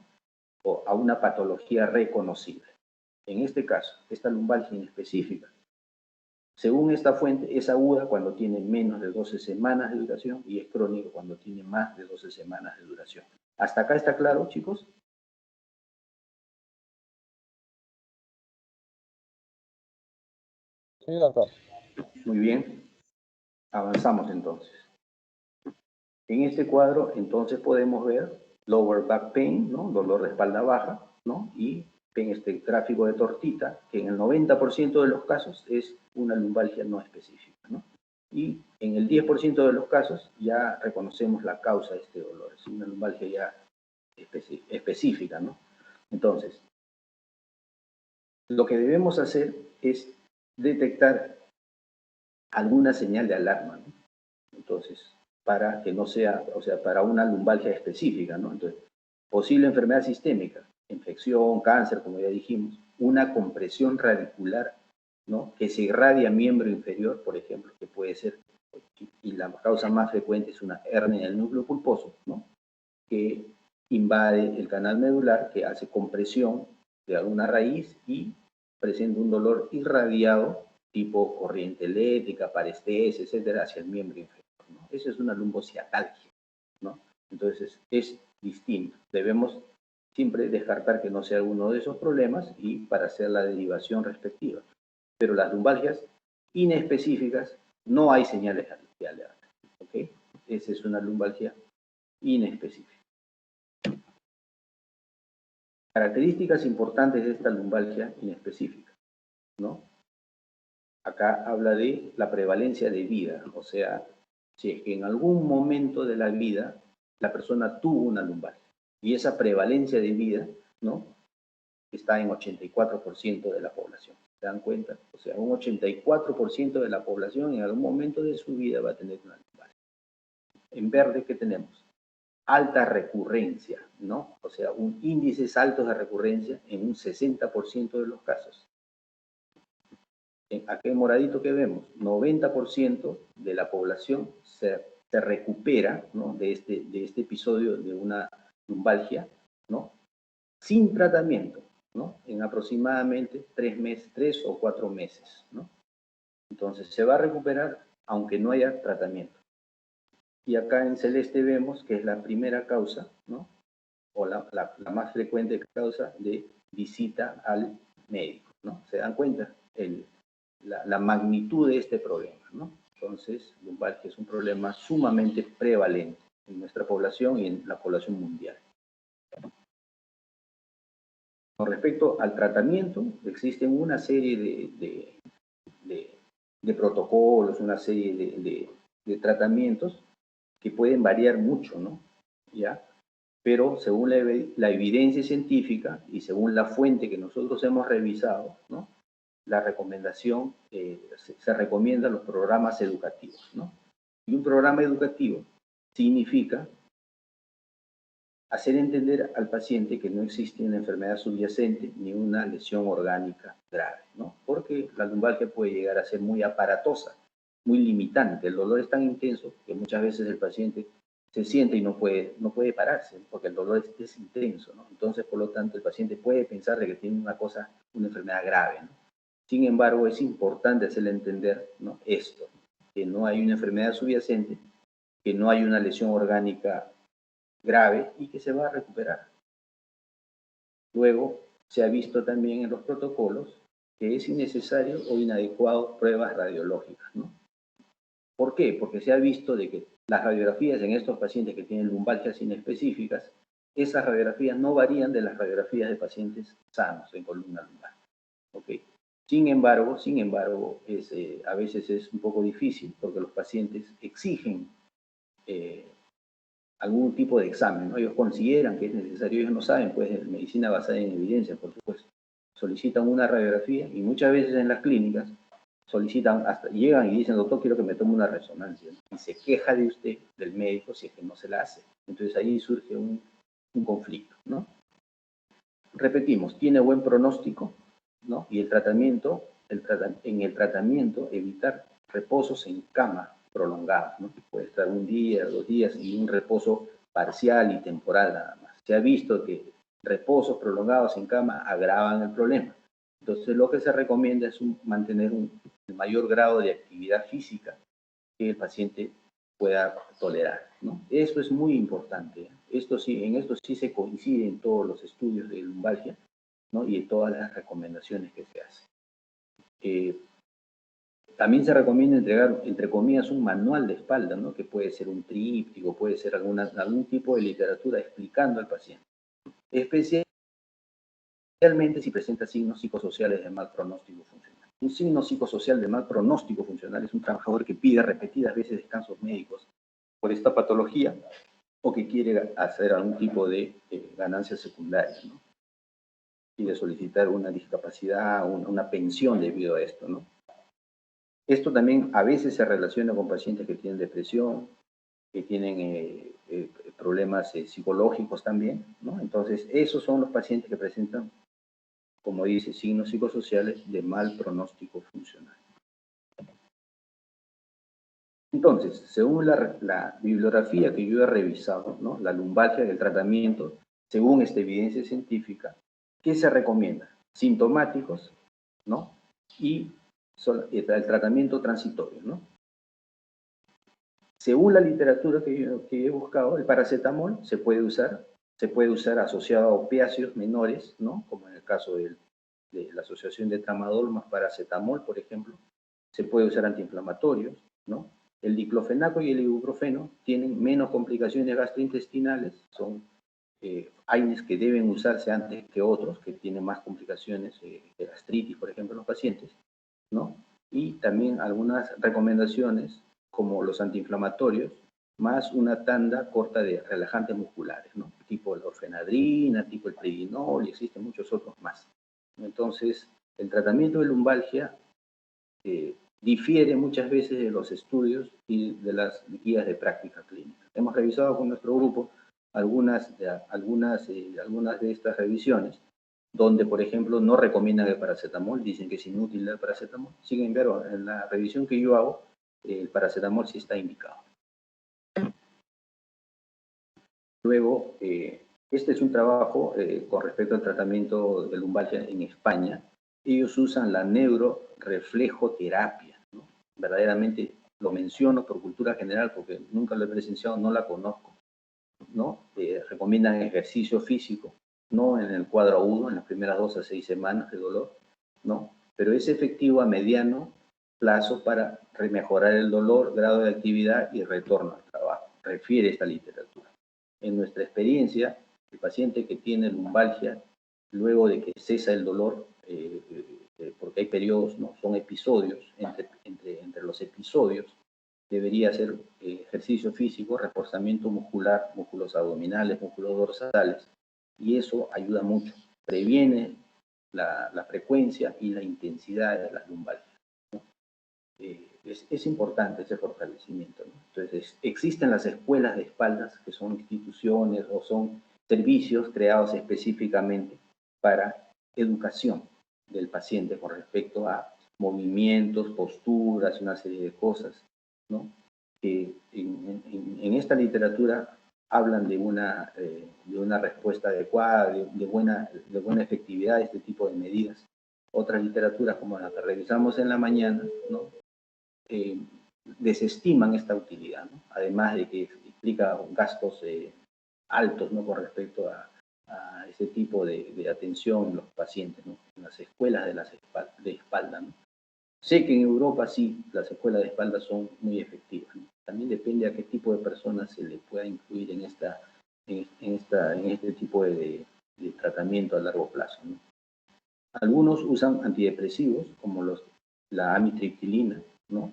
O a una patología reconocible. En este caso, esta lumbalgia inespecífica, según esta fuente, es aguda cuando tiene menos de 12 semanas de duración y es crónico cuando tiene más de 12 semanas de duración. ¿Hasta acá está claro, chicos? Sí, doctor. Muy bien. Avanzamos entonces. En este cuadro, entonces, podemos ver lower back pain, ¿no? Dolor de espalda baja, ¿no? Y en este gráfico de tortita, que en el 90% de los casos es una lumbalgia no específica, ¿no? Y en el 10% de los casos ya reconocemos la causa de este dolor, es una lumbalgia ya específica, ¿no? Entonces, lo que debemos hacer es detectar alguna señal de alarma, ¿no? Entonces, para que no sea, o sea, para una lumbalgia específica, ¿no? Entonces, posible enfermedad sistémica, infección, cáncer, como ya dijimos, una compresión radicular, ¿no? Que se irradia a miembro inferior, por ejemplo, que puede ser, y la causa más frecuente es una hernia del núcleo pulposo, ¿no? Que invade el canal medular, que hace compresión de alguna raíz y presenta un dolor irradiado tipo corriente eléctrica, parestesia, etcétera, hacia el miembro inferior, ¿no? Esa es una lumbociatalgia, ¿no? Entonces, es distinto. Debemos siempre descartar que no sea uno de esos problemas y para hacer la derivación respectiva. Pero las lumbalgias inespecíficas, no hay señales de alerta, ¿ok? Esa es una lumbalgia inespecífica. Características importantes de esta lumbalgia inespecífica, ¿no? Acá habla de la prevalencia de vida, o sea, si es que en algún momento de la vida la persona tuvo una lumbalgia y esa prevalencia de vida, ¿no? Está en 84% de la población. ¿Se dan cuenta? O sea, un 84% de la población en algún momento de su vida va a tener una lumbalgia. En verde, ¿qué tenemos? Alta recurrencia, ¿no? O sea, un índices altos de recurrencia en un 60% de los casos. Aquí en moradito que vemos, 90% de la población se recupera, ¿no? de este episodio de una lumbalgia, ¿no? Sin tratamiento, ¿no? En aproximadamente 3 o 4 meses, ¿no? Entonces se va a recuperar aunque no haya tratamiento. Y acá en celeste vemos que es la primera causa, ¿no? O la más frecuente causa de visita al médico, ¿no? ¿Se dan cuenta? La magnitud de este problema, ¿no? Entonces, lumbalgia es un problema sumamente prevalente en nuestra población y en la población mundial. Con respecto al tratamiento, existen una serie de protocolos, una serie de tratamientos que pueden variar mucho, ¿no? ¿Ya? Pero según la evidencia científica y según la fuente que nosotros hemos revisado, ¿no? La recomendación, se recomiendan los programas educativos, ¿no? Y un programa educativo significa hacer entender al paciente que no existe una enfermedad subyacente ni una lesión orgánica grave, ¿no? Porque la lumbalgia puede llegar a ser muy aparatosa, muy limitante. El dolor es tan intenso que muchas veces el paciente se siente y no puede pararse, porque el dolor es intenso, ¿no? Entonces, por lo tanto, el paciente puede pensar de que tiene una enfermedad grave, ¿no? Sin embargo, es importante hacerle entender, ¿no? Esto, que no hay una enfermedad subyacente, que no hay una lesión orgánica grave y que se va a recuperar. Luego, se ha visto también en los protocolos que es innecesario o inadecuado pruebas radiológicas, ¿no? ¿Por qué? Porque se ha visto de que las radiografías en estos pacientes que tienen lumbalgias inespecíficas, esas radiografías no varían de las radiografías de pacientes sanos en columna lumbar, ¿ok? Sin embargo, a veces es un poco difícil porque los pacientes exigen algún tipo de examen, ¿no? Ellos consideran que es necesario, ellos no saben, pues, de medicina basada en evidencia, por supuesto. Solicitan una radiografía y muchas veces en las clínicas solicitan, hasta llegan y dicen, doctor, quiero que me tome una resonancia, ¿no? Y se queja de usted, del médico, si es que no se la hace. Entonces ahí surge un conflicto, ¿no? Repetimos, tiene buen pronóstico, ¿no? Y el tratamiento, en el tratamiento, evitar reposos en cama prolongados, ¿no? Puede estar un día, 2 días y un reposo parcial y temporal nada más. Se ha visto que reposos prolongados en cama agravan el problema. Entonces, lo que se recomienda es mantener el mayor grado de actividad física que el paciente pueda tolerar, ¿no? Eso es muy importante. En esto sí se coincide en todos los estudios de lumbalgia, ¿no? Y en todas las recomendaciones que se hacen. También se recomienda entregar, entre comillas, un manual de espalda, ¿no? Que puede ser un tríptico, puede ser algún tipo de literatura explicando al paciente. Especialmente si presenta signos psicosociales de mal pronóstico funcional. Un signo psicosocial de mal pronóstico funcional es un trabajador que pide repetidas veces descansos médicos por esta patología o que quiere hacer algún tipo de ganancia secundaria, ¿no? Quiere solicitar una discapacidad, una pensión debido a esto, ¿no? Esto también a veces se relaciona con pacientes que tienen depresión, que tienen problemas psicológicos también, ¿no? Entonces, esos son los pacientes que presentan, como dice, signos psicosociales de mal pronóstico funcional. Entonces, según la bibliografía que yo he revisado, ¿no? La lumbalgia del tratamiento, según esta evidencia científica, ¿qué se recomienda? Sintomáticos, ¿no? Y el tratamiento transitorio, ¿no? Según la literatura que he buscado, el paracetamol se puede usar asociado a opiáceos menores, ¿no? Como en el caso de la asociación de tramadol más paracetamol, por ejemplo. Se puede usar antiinflamatorios, ¿no? El diclofenaco y el ibuprofeno tienen menos complicaciones gastrointestinales, son AINES que deben usarse antes que otros, que tienen más complicaciones de gastritis, por ejemplo, en los pacientes, ¿no? Y también algunas recomendaciones como los antiinflamatorios, más una tanda corta de relajantes musculares, ¿no? Tipo la orfenadrina, tipo el predinol, y existen muchos otros más. Entonces, el tratamiento de lumbalgia difiere muchas veces de los estudios y de las guías de práctica clínica. Hemos revisado con nuestro grupo algunas de estas revisiones, donde, por ejemplo, no recomiendan el paracetamol, dicen que es inútil el paracetamol. Sin embargo, en la revisión que yo hago, el paracetamol sí está indicado. Luego, este es un trabajo con respecto al tratamiento de lumbalgia en España. Ellos usan la neuroreflejoterapia, ¿no? Verdaderamente lo menciono por cultura general porque nunca lo he presenciado, no la conozco, ¿no? Recomiendan ejercicio físico, no en el cuadro agudo, en las primeras 2 a 6 semanas de dolor, ¿no? Pero es efectivo a mediano plazo para mejorar el dolor, grado de actividad y retorno al trabajo. Refiere esta literatura. En nuestra experiencia, el paciente que tiene lumbalgia, luego de que cesa el dolor, porque hay periodos, ¿no? Son episodios, entre los episodios debería hacer ejercicio físico, reforzamiento muscular, músculos abdominales, músculos dorsales, y eso ayuda mucho, previene la frecuencia y la intensidad de las lumbalgias, ¿no? Es importante ese fortalecimiento, ¿no? Entonces, existen las escuelas de espaldas, que son instituciones o son servicios creados específicamente para educación del paciente con respecto a movimientos, posturas, una serie de cosas, ¿no? Que en esta literatura hablan de una respuesta adecuada, de buena efectividad de este tipo de medidas. Otras literaturas, como la que revisamos en la mañana, ¿no? Desestiman esta utilidad, ¿no? Además de que implica gastos altos, ¿no? Con respecto a ese tipo de atención en los pacientes, ¿no? En las escuelas de espalda, ¿no? Sé que en Europa sí, las escuelas de espalda son muy efectivas, ¿no? También depende a qué tipo de personas se le pueda incluir en este tipo de tratamiento a largo plazo, ¿no? Algunos usan antidepresivos, como la amitriptilina, ¿no?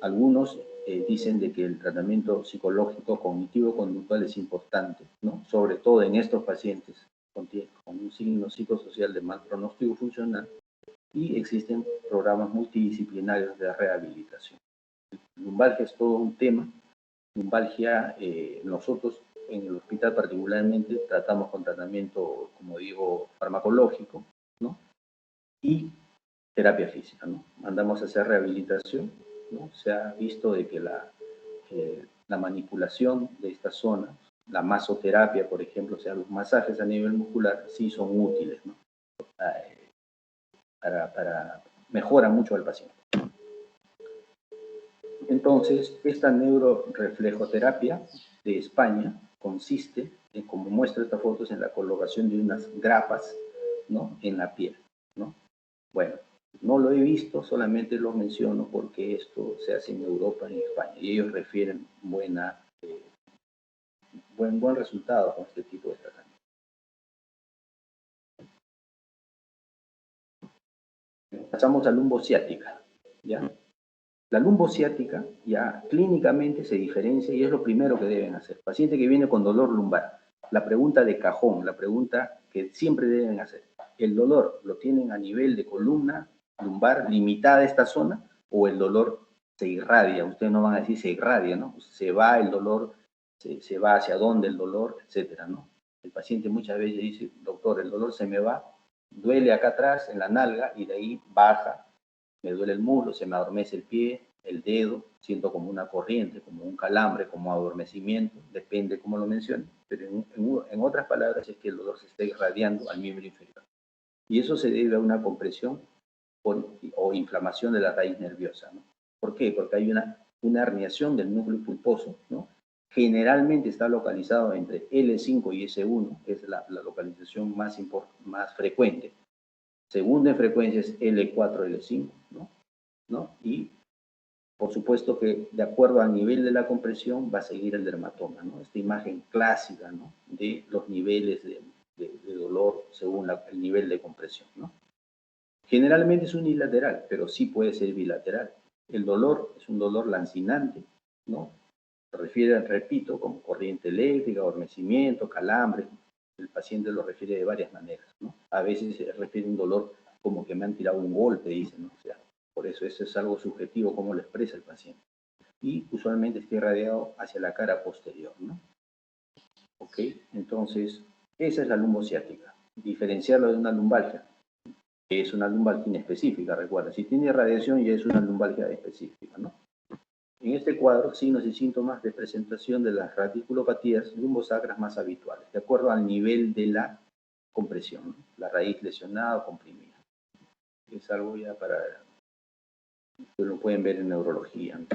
Algunos dicen de que el tratamiento psicológico cognitivo-conductual es importante, ¿no? Sobre todo en estos pacientes con un signo psicosocial de mal pronóstico funcional, y existen programas multidisciplinarios de rehabilitación. Lumbalgia es todo un tema. Lumbalgia, nosotros en el hospital particularmente tratamos con tratamiento, como digo, farmacológico, ¿no? Y terapia física, ¿no? Mandamos a hacer rehabilitación, ¿no? Se ha visto de que la manipulación de esta zona, la masoterapia, por ejemplo, o sea, los masajes a nivel muscular, sí son útiles, ¿no? Para mejora mucho al paciente. Entonces, esta neuroreflejoterapia de España consiste, como muestra esta foto, en la colocación de unas grapas, ¿no? En la piel, ¿no? Bueno, No lo he visto, solamente lo menciono porque esto se hace en Europa y en España, y ellos refieren buen resultado con este tipo de tratamiento. Pasamos a lumbociática, ¿ya? La lumbociática ya clínicamente se diferencia y es lo primero que deben hacer. Paciente que viene con dolor lumbar, la pregunta de cajón, la pregunta que siempre deben hacer, ¿el dolor lo tienen a nivel de columna lumbar limitada a esta zona o el dolor se irradia? Ustedes no van a decir se irradia, ¿no? Se va el dolor, se va hacia dónde el dolor, etcétera, ¿no? El paciente muchas veces dice, doctor, el dolor se me va, duele acá atrás en la nalga y de ahí baja, me duele el muslo, se me adormece el pie, el dedo, siento como una corriente, como un calambre, como adormecimiento, depende cómo lo mencione, pero en otras palabras es que el dolor se está irradiando al miembro inferior. Y eso se debe a una compresión o inflamación de la raíz nerviosa, ¿no? ¿Por qué? Porque hay una herniación del núcleo pulposo, ¿no? Generalmente está localizado entre L5 y S1, que es la localización más frecuente. Segunda en frecuencia es L4, L5, ¿no? Y por supuesto que de acuerdo al nivel de la compresión va a seguir el dermatoma, ¿no? Esta imagen clásica, ¿no? De los niveles de dolor según el nivel de compresión, ¿no? Generalmente es unilateral, pero sí puede ser bilateral. El dolor es un dolor lancinante, ¿no? Se refiere, repito, como corriente eléctrica, adormecimiento, calambre. El paciente lo refiere de varias maneras, ¿no? A veces se refiere a un dolor como que me han tirado un golpe, dicen, ¿no? O sea, por eso es algo subjetivo, cómo lo expresa el paciente. Y usualmente está irradiado hacia la cara posterior, ¿no? ¿Ok? Entonces, esa es la lumbociática. Diferenciarlo de una lumbalgia, que es una lumbalgia inespecífica, recuerda. Si tiene radiación ya es una lumbalgia específica, ¿no? En este cuadro, signos y síntomas de presentación de las radiculopatías lumbosacras más habituales, de acuerdo al nivel de la compresión, ¿no? La raíz lesionada o comprimida. Es algo ya para que lo pueden ver en neurología, ¿no?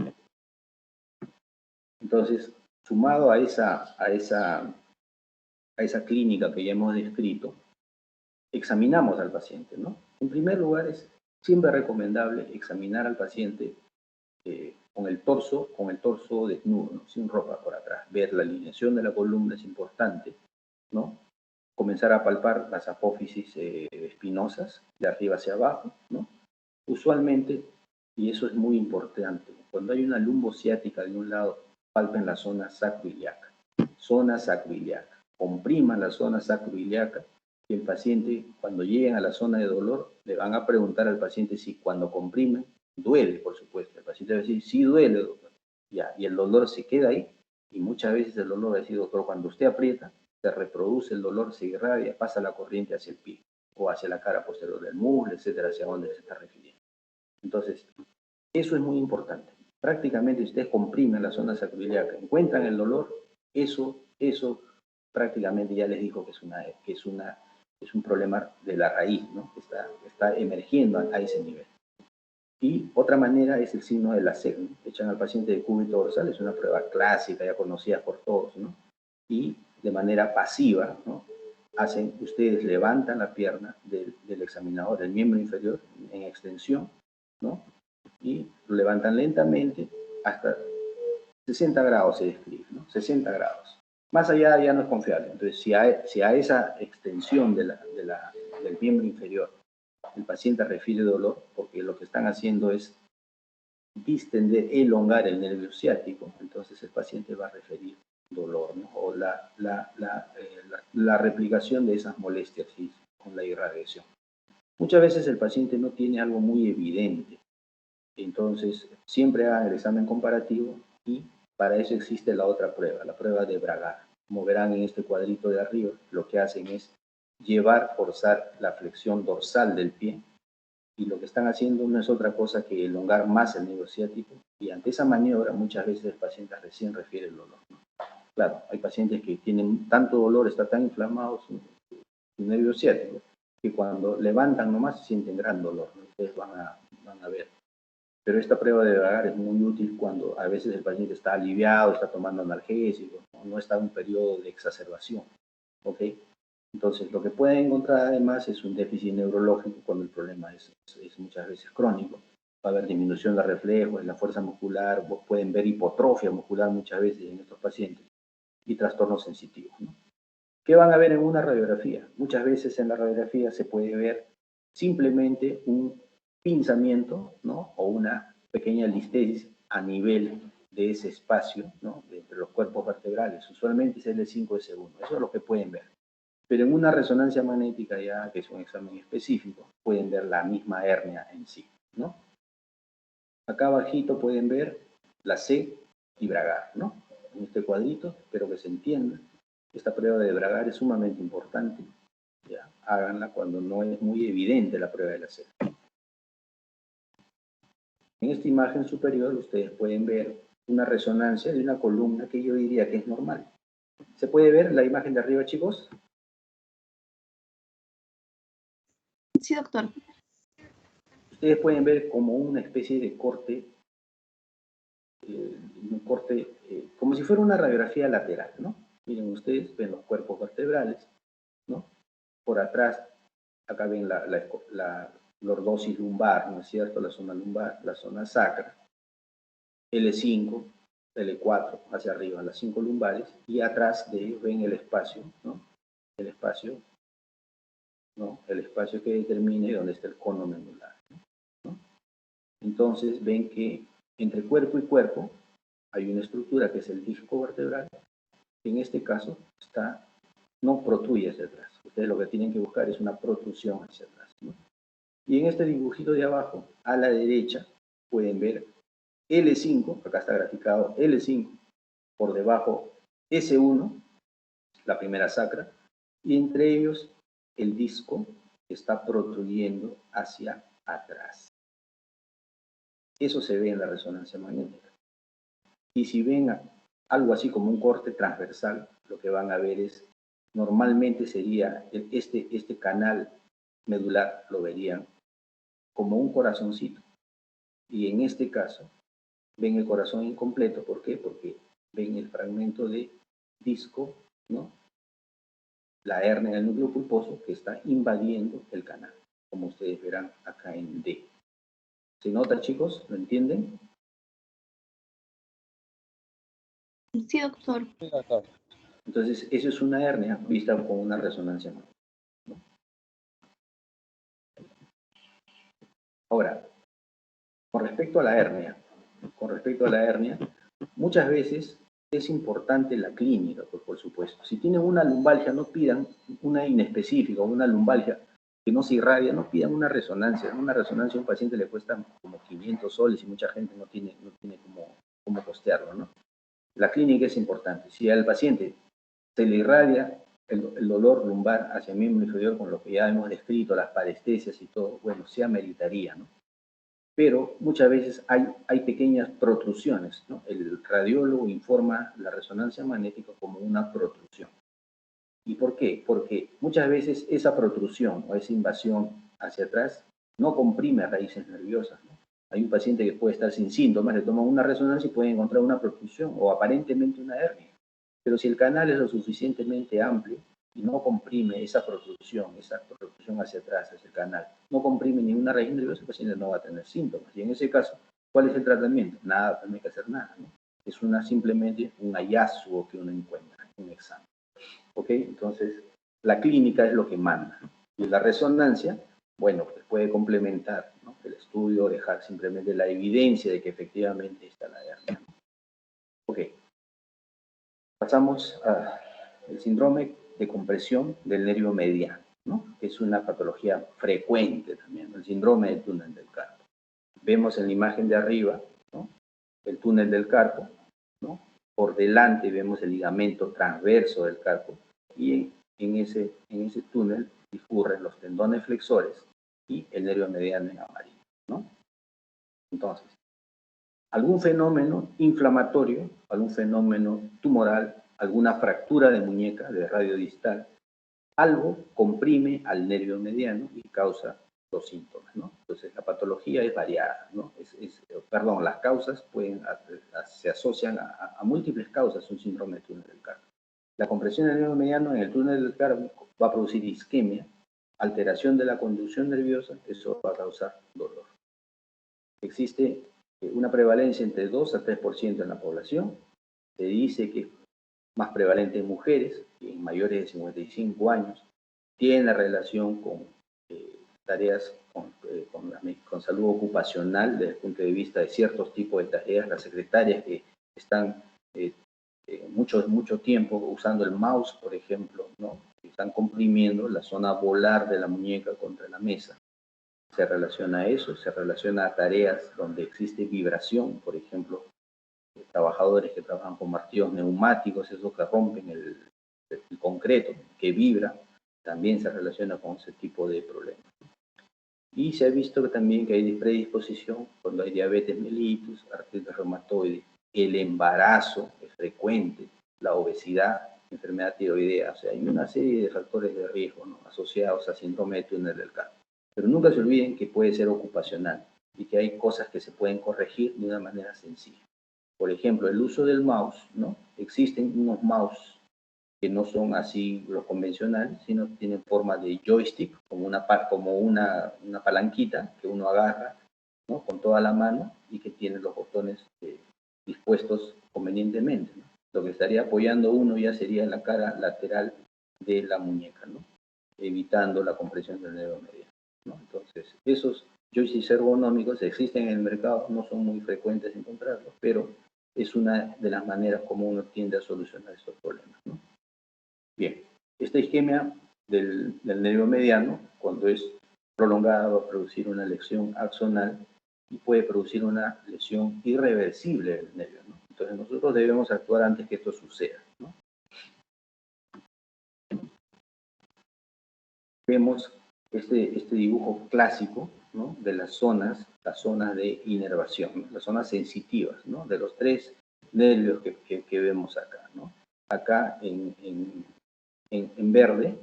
Entonces, sumado a esa clínica que ya hemos descrito, examinamos al paciente, ¿no? En primer lugar, es siempre recomendable examinar al paciente con el torso desnudo, ¿no? Sin ropa por atrás. Ver la alineación de la columna es importante, ¿no? Comenzar a palpar las apófisis espinosas de arriba hacia abajo, ¿no? Usualmente, y eso es muy importante, cuando hay una lumbociática de un lado, palpen la zona sacroiliaca. Zona sacroiliaca. Compriman la zona sacroiliaca y el paciente, cuando lleguen a la zona de dolor, le van a preguntar al paciente si cuando comprimen, duele, por supuesto. El paciente va a decir, sí duele, doctor. Ya, y el dolor se queda ahí. Y muchas veces el dolor va a decir, doctor, cuando usted aprieta, se reproduce el dolor, se irradia, pasa la corriente hacia el pie o hacia la cara posterior del muslo, etcétera, hacia donde se está refiriendo. Entonces, eso es muy importante. Prácticamente si ustedes comprimen la zona sacroiliaca, encuentran el dolor, eso prácticamente ya les dijo que es un problema de la raíz, ¿no? Está emergiendo a ese nivel. Y otra manera es el signo de la SEC, ¿no? Echan al paciente de cúbito dorsal, es una prueba clásica, ya conocida por todos, ¿no? Y de manera pasiva, ¿no? Ustedes levantan la pierna del examinador, del miembro inferior, en extensión, ¿no? Y lo levantan lentamente hasta 60 grados se describe, ¿no? 60 grados. Más allá ya no es confiable. Entonces, si a esa extensión del miembro inferior el paciente refiere dolor, porque lo que están haciendo es distender, elongar el nervio ciático, entonces el paciente va a referir dolor, ¿no? O la replicación de esas molestias con la irradiación. Muchas veces el paciente no tiene algo muy evidente, entonces siempre hagan el examen comparativo y para eso existe la otra prueba, la prueba de Bragar. Como verán en este cuadrito de arriba, lo que hacen es forzar la flexión dorsal del pie y lo que están haciendo no es otra cosa que elongar más el nervio ciático y ante esa maniobra muchas veces el paciente recién refiere el dolor, ¿no? Claro, hay pacientes que tienen tanto dolor, está tan inflamado su nervio ciático que cuando levantan nomás sienten gran dolor, ¿no? Ustedes van a ver. Pero esta prueba de Bragar es muy útil cuando a veces el paciente está aliviado, está tomando analgésicos, no está en un periodo de exacerbación, ¿ok? Entonces, lo que pueden encontrar además es un déficit neurológico cuando el problema es muchas veces crónico. Va a haber disminución de reflejos, de la fuerza muscular, pueden ver hipotrofia muscular muchas veces en estos pacientes y trastornos sensitivos, ¿no? ¿Qué van a ver en una radiografía? Muchas veces en la radiografía se puede ver simplemente un pinzamiento, ¿no? O una pequeña listesis a nivel de ese espacio, ¿no? Entre los cuerpos vertebrales. Usualmente es L5, S1. Eso es lo que pueden ver. Pero en una resonancia magnética ya, que es un examen específico, pueden ver la misma hernia en sí, ¿no? Acá abajito pueden ver la C y Bragar, ¿no? En este cuadrito, espero que se entienda. Esta prueba de Bragar es sumamente importante. Ya, háganla cuando no es muy evidente la prueba de la C. En esta imagen superior ustedes pueden ver una resonancia de una columna que yo diría que es normal. ¿Se puede ver la imagen de arriba, chicos? Sí, doctor. Ustedes pueden ver como una especie de corte, como si fuera una radiografía lateral, ¿no? Miren ustedes, ven los cuerpos vertebrales, ¿no? Por atrás, acá ven la lordosis lumbar, ¿no es cierto? La zona lumbar, la zona sacra, L5, L4, hacia arriba, las 5 lumbares, y atrás de ellos ven el espacio, ¿no? El espacio, ¿no? El espacio que determine dónde está el cono medular, ¿no? Entonces ven que entre cuerpo y cuerpo hay una estructura que es el disco vertebral, que en este caso no protruye hacia atrás. Ustedes lo que tienen que buscar es una protrusión hacia atrás, ¿no? Y en este dibujito de abajo, a la derecha, pueden ver L5, acá está graficado L5, por debajo S1, la primera sacra, y entre ellos el disco que está protruyendo hacia atrás. Eso se ve en la resonancia magnética. Y si ven algo así como un corte transversal, lo que van a ver es, normalmente sería este canal medular, lo verían como un corazoncito. Y en este caso, ven el corazón incompleto. ¿Por qué? Porque ven el fragmento de disco, ¿no? La hernia del núcleo pulposo que está invadiendo el canal, como ustedes verán acá en D. ¿Se nota, chicos? ¿Lo entienden? Sí, doctor. Sí, doctor. Entonces, eso es una hernia vista con una resonancia magnética, ¿no? Ahora, con respecto a la hernia, muchas veces es importante la clínica, pues, por supuesto. Si tienen una lumbalgia, no pidan una inespecífica o una lumbalgia que no se irradia, no pidan una resonancia. Una resonancia a un paciente le cuesta como 500 soles y mucha gente no tiene cómo costearlo, ¿no? La clínica es importante. Si al paciente se le irradia el dolor lumbar hacia el miembro inferior, con lo que ya hemos descrito, las parestesias y todo, bueno, se ameritaría, ¿no? Pero muchas veces hay pequeñas protrusiones, ¿no? El radiólogo informa la resonancia magnética como una protrusión. ¿Y por qué? Porque muchas veces esa protrusión o esa invasión hacia atrás no comprime raíces nerviosas, ¿no? Hay un paciente que puede estar sin síntomas, le toman una resonancia y puede encontrar una protrusión o aparentemente una hernia. Pero si el canal es lo suficientemente amplio y no comprime esa protrusión hacia atrás, hacia el canal, no comprime ninguna raíz nerviosa, el paciente no va a tener síntomas. Y en ese caso, ¿cuál es el tratamiento? Nada, no hay que hacer nada, ¿no? Es simplemente un hallazgo que uno encuentra, un examen. ¿Ok? Entonces, la clínica es lo que manda. Y la resonancia, bueno, pues puede complementar, ¿no? El estudio, dejar simplemente la evidencia de que efectivamente está la hernia. Ok. Pasamos al síndrome de compresión del nervio mediano, ¿no? Que es una patología frecuente también, el síndrome del túnel del carpo. Vemos en la imagen de arriba, ¿no? El túnel del carpo, ¿no? Por delante vemos el ligamento transverso del carpo y en ese túnel discurren los tendones flexores y el nervio mediano en amarillo, ¿no? Entonces, algún fenómeno inflamatorio, algún fenómeno tumoral, alguna fractura de muñeca de radio distal, algo comprime al nervio mediano y causa los síntomas, ¿no? Entonces, la patología es variada, ¿no? Las causas se asocian a múltiples causas un síndrome del túnel del carpo. La compresión del nervio mediano en el túnel del carpo va a producir isquemia, alteración de la conducción nerviosa, eso va a causar dolor. Existe una prevalencia entre 2 a 3% en la población. Se dice que es más prevalente en mujeres, en mayores de 55 años, tiene relación con tareas con salud ocupacional desde el punto de vista de ciertos tipos de tareas. Las secretarias que están mucho tiempo usando el mouse, por ejemplo, ¿no? Están comprimiendo la zona volar de la muñeca contra la mesa. Se relaciona a eso, se relaciona a tareas donde existe vibración, por ejemplo, trabajadores que trabajan con martillos neumáticos, esos que rompen el concreto, que vibra, también se relaciona con ese tipo de problemas. Y se ha visto que también que hay predisposición cuando hay diabetes mellitus, artritis reumatoide, el embarazo es frecuente, la obesidad, enfermedad tiroidea, o sea, hay una serie de factores de riesgo, ¿no?, asociados a síndrome de túnel del carpo. Pero nunca se olviden que puede ser ocupacional y que hay cosas que se pueden corregir de una manera sencilla. Por ejemplo, el uso del mouse, ¿no? Existen unos mouse que no son así los convencionales, sino que tienen forma de joystick, como una palanquita que uno agarra, ¿no?, con toda la mano y que tiene los botones dispuestos convenientemente, ¿no? Lo que estaría apoyando uno ya sería en la cara lateral de la muñeca, ¿no?, evitando la compresión del nervio mediano, ¿no? Entonces, esos joysticks ergonómicos existen en el mercado, no son muy frecuentes encontrarlos, pero es una de las maneras como uno tiende a solucionar estos problemas, ¿no? Bien, esta isquemia del nervio mediano, cuando es prolongada, va a producir una lesión axonal y puede producir una lesión irreversible del nervio, ¿no? Entonces nosotros debemos actuar antes que esto suceda, ¿no? Vemos este dibujo clásico, ¿no?, de las zonas de inervación, ¿no?, las zonas sensitivas, ¿no?, de los 3 nervios que vemos acá, ¿no? Acá en verde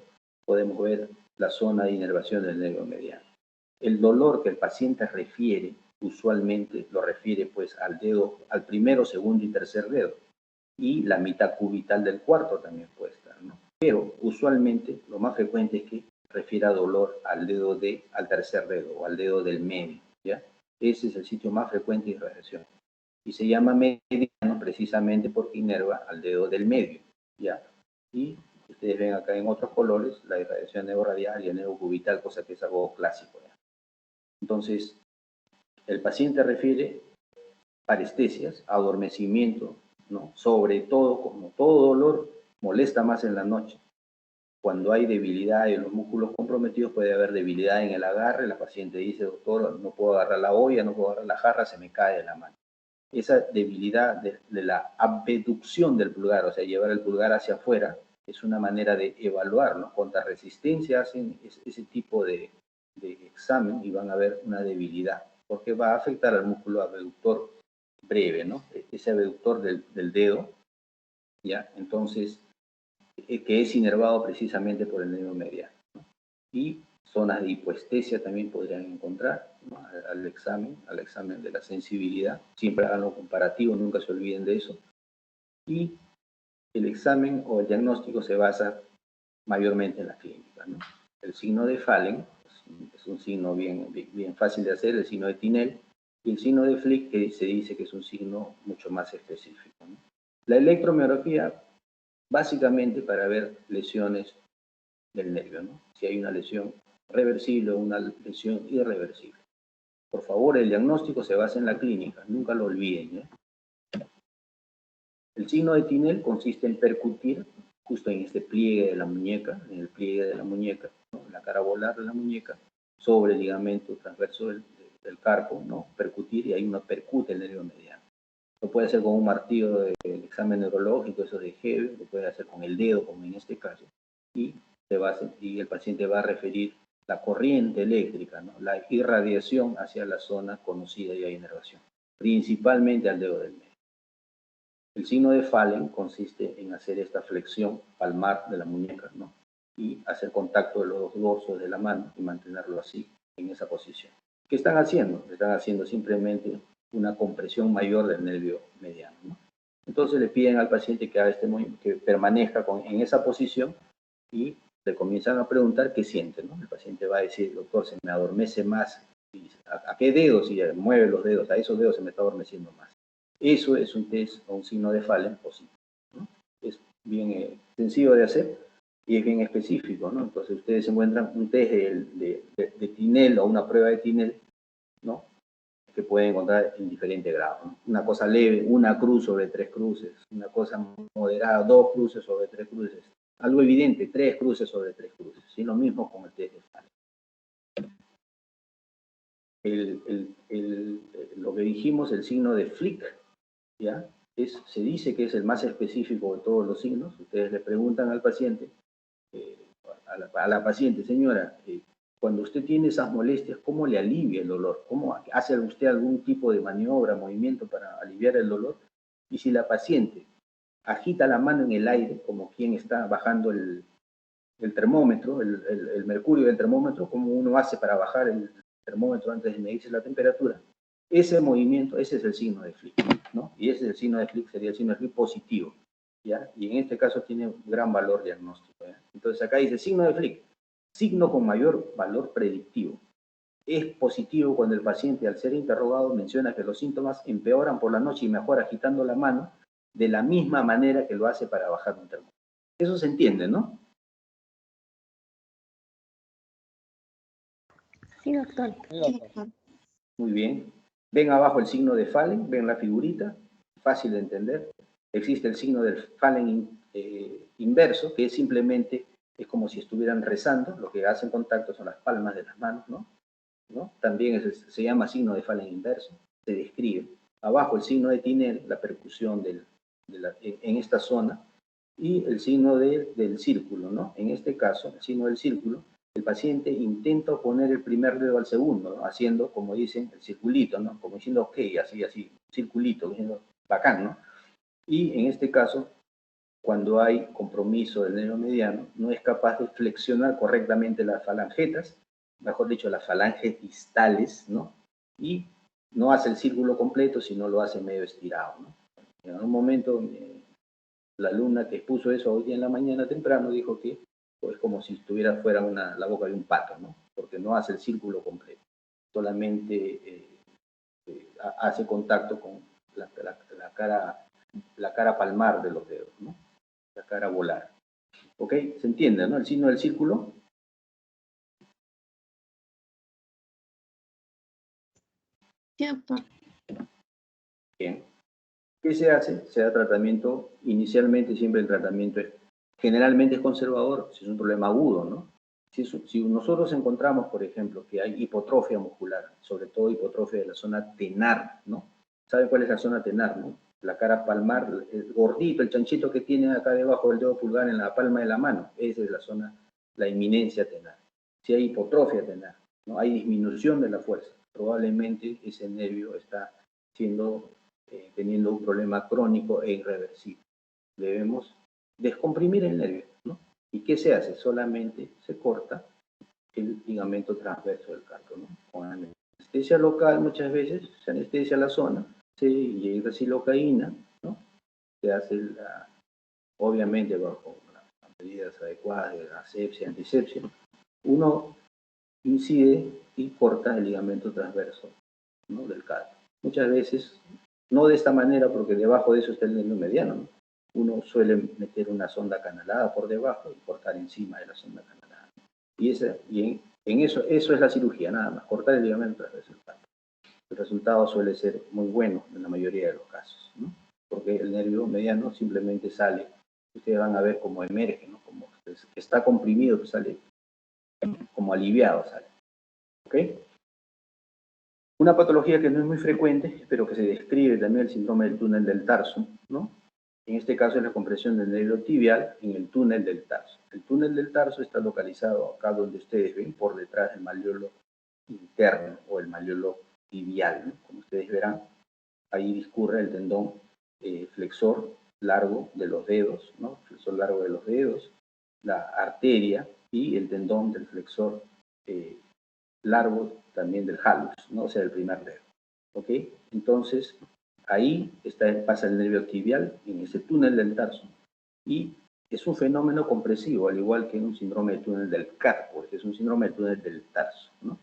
podemos ver la zona de inervación del nervio mediano. El dolor que el paciente refiere, usualmente lo refiere pues al dedo, al primero, segundo y tercer dedo, y la mitad cubital del cuarto también puede estar, ¿no? Pero usualmente lo más frecuente es que refiera dolor al tercer dedo o al dedo del medio, ¿ya? Ese es el sitio más frecuente de irradiación. Y se llama mediano precisamente porque inerva al dedo del medio, ¿ya? Y ustedes ven acá en otros colores la irradiación neuroradial y el nervio cubital, cosa que es algo clásico, ¿ya? Entonces, el paciente refiere parestesias, adormecimiento, ¿no? Sobre todo, como todo dolor, molesta más en la noche. Cuando hay debilidad en los músculos comprometidos, puede haber debilidad en el agarre. La paciente dice, doctor, no puedo agarrar la olla, no puedo agarrar la jarra, se me cae de la mano. Esa debilidad de la abducción del pulgar, o sea, llevar el pulgar hacia afuera, es una manera de evaluar, ¿no?, cuánta resistencia hacen ese tipo de examen y van a ver una debilidad, porque va a afectar al músculo abductor breve, ¿no?, ese abductor del dedo, ¿ya? Entonces, que es inervado precisamente por el nervio mediano, ¿no? Y zonas de hipoestesia también podrían encontrar, ¿no?, al examen de la sensibilidad. Siempre hagan lo comparativo, nunca se olviden de eso. Y el examen o el diagnóstico se basa mayormente en la clínica, ¿no? El signo de Fallen es un signo bien fácil de hacer, el signo de Tinel, y el signo de Flick, que se dice que es un signo mucho más específico, ¿no? La electromiografía, básicamente para ver lesiones del nervio, ¿no?, si hay una lesión reversible o una lesión irreversible. Por favor, el diagnóstico se basa en la clínica, nunca lo olviden, ¿eh? El signo de Tinel consiste en percutir justo en este pliegue de la muñeca, en el pliegue de la muñeca, ¿no?, en la cara volar de la muñeca, sobre el ligamento transverso del carpo, ¿no?, percutir, y ahí uno percute el nervio mediano. Lo puede hacer con un martillo del examen neurológico, eso de Hebe, lo puede hacer con el dedo, como en este caso, y el paciente va a referir la corriente eléctrica, ¿no?, la irradiación hacia la zona conocida ya de inervación, principalmente al dedo del medio. El signo de Fallen consiste en hacer esta flexión palmar de la muñeca, ¿no?, y hacer contacto de los dos dorsos de la mano y mantenerlo así, en esa posición. ¿Qué están haciendo? Están haciendo simplemente una compresión mayor del nervio mediano, ¿no? Entonces le piden al paciente que haga que permanezca en esa posición y le comienzan a preguntar qué siente, ¿no? El paciente va a decir, doctor, se me adormece más. ¿A qué dedos? Y mueve los dedos, a esos dedos se me está adormeciendo más. Eso es un test o un signo de Fallen positivo, ¿no? Es bien sencillo de hacer y es bien específico, ¿no? Entonces ustedes encuentran un test de Tinel o una prueba de Tinel, ¿no? Que pueden encontrar en diferentes grados, ¿no? Una cosa leve, una cruz sobre 3 cruces, una cosa moderada, 2 cruces sobre 3 cruces, algo evidente, 3 cruces sobre 3 cruces, ¿sí? Lo mismo con el test de Fallen. Lo que dijimos, el signo de Flick, ¿ya? Se dice que es el más específico de todos los signos. Ustedes le preguntan al paciente, a la paciente, señora, cuando usted tiene esas molestias, ¿cómo le alivia el dolor? ¿Cómo hace usted algún tipo de maniobra, movimiento para aliviar el dolor? Y si la paciente agita la mano en el aire, como quien está bajando el termómetro, el mercurio del termómetro, como uno hace para bajar el termómetro antes de medirse la temperatura, ese movimiento, ese es el signo de Flick, ¿no? Y ese es el signo de Flick, sería el signo de Flick positivo, ¿ya? Y en este caso tiene un gran valor diagnóstico, ¿ya? Entonces acá dice signo de Flick, signo con mayor valor predictivo. Es positivo cuando el paciente, al ser interrogado, menciona que los síntomas empeoran por la noche y mejora agitando la mano de la misma manera que lo hace para bajar un termómetro. Eso se entiende, ¿no? Sí, doctor. Sí, doctor. Muy bien. Ven abajo el signo de Fallen, ven la figurita, fácil de entender. Existe el signo del Fallen inverso, que es simplemente, es como si estuvieran rezando, lo que hacen contacto son las palmas de las manos, ¿no? También se llama signo de Fallen inverso, se describe. Abajo el signo de Tinel, la percusión en esta zona, y el signo del círculo, ¿no? En este caso, el signo del círculo, el paciente intenta poner el primer dedo al segundo, ¿no? Haciendo, como dicen, el circulito, ¿no? Como diciendo, ok, así, circulito, diciendo, bacán, ¿no? Y en este caso, cuando hay compromiso del nervio mediano, no es capaz de flexionar correctamente las falangetas, mejor dicho, las falanges distales, ¿no? Y no hace el círculo completo, sino lo hace medio estirado, ¿no? En algún momento, la alumna que expuso eso hoy en la mañana temprano dijo que es como si estuviera fuera la boca de un pato, ¿no? Porque no hace el círculo completo, solamente hace contacto con la cara palmar de los dedos, ¿no? La cara volar. ¿Ok? ¿Se entiende, no? El signo del círculo. Sí, doctor. Bien. ¿Qué se hace? Se da tratamiento, inicialmente siempre el tratamiento generalmente es conservador, si es un problema agudo, ¿no? Si nosotros encontramos, por ejemplo, que hay hipotrofia muscular, sobre todo hipotrofia de la zona tenar, ¿no? ¿Saben cuál es la zona tenar, no? La cara palmar, el gordito, el chanchito que tiene acá debajo del dedo pulgar en la palma de la mano, esa es la zona, la inminencia tenar. Si hay hipotrofia tenar, ¿no? Hay disminución de la fuerza, probablemente ese nervio está teniendo un problema crónico e irreversible. Debemos descomprimir el nervio, ¿no? ¿Y qué se hace? Solamente se corta el ligamento transverso del carpo, ¿no? Con anestesia local muchas veces, se anestesia la zona, se inyecta silocaína, ¿no? Se hace, obviamente bajo las medidas adecuadas de asepsia, antisepsia, uno incide y corta el ligamento transverso, ¿no? Del carpo. Muchas veces, no de esta manera, porque debajo de eso está el nervio mediano, ¿no? Uno suele meter una sonda canalada por debajo y cortar encima de la sonda canalada. Y en eso es la cirugía, nada más, cortar el ligamento transverso del carpo. El resultado suele ser muy bueno en la mayoría de los casos, ¿no? Porque el nervio mediano simplemente sale, ustedes van a ver cómo emerge, ¿no? Como está comprimido, pues sale como aliviado, sale. ¿Ok? Una patología que no es muy frecuente, pero que se describe también el síndrome del túnel del tarso, ¿no? En este caso es la compresión del nervio tibial en el túnel del tarso. El túnel del tarso está localizado acá donde ustedes ven, por detrás del malleolo interno o el malleolo tibial, ¿no? Como ustedes verán, ahí discurre el tendón flexor largo de los dedos, ¿no? Flexor largo de los dedos, la arteria y el tendón del flexor largo también del halus, ¿no? O sea, el primer dedo. ¿Ok? Entonces, ahí pasa el nervio tibial en ese túnel del tarso y es un fenómeno compresivo, al igual que un síndrome de túnel del carpo, que es un síndrome de túnel del tarso, ¿no?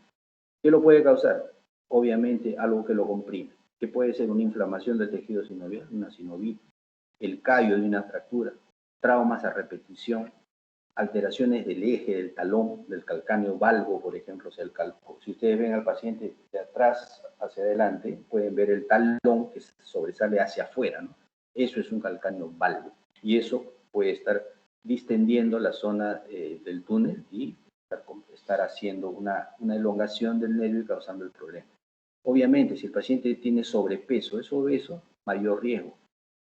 ¿Qué lo puede causar? Obviamente algo que lo comprime, que puede ser una inflamación del tejido sinovial, una sinovitis, el callo de una fractura, traumas a repetición, alteraciones del eje, del talón, del calcáneo valgo, por ejemplo. O sea, si ustedes ven al paciente de atrás hacia adelante, pueden ver el talón que sobresale hacia afuera, ¿no? Eso es un calcáneo valgo. Y eso puede estar distendiendo la zona del túnel y estar haciendo una elongación del nervio y causando el problema. Obviamente, si el paciente tiene sobrepeso, es obeso, mayor riesgo.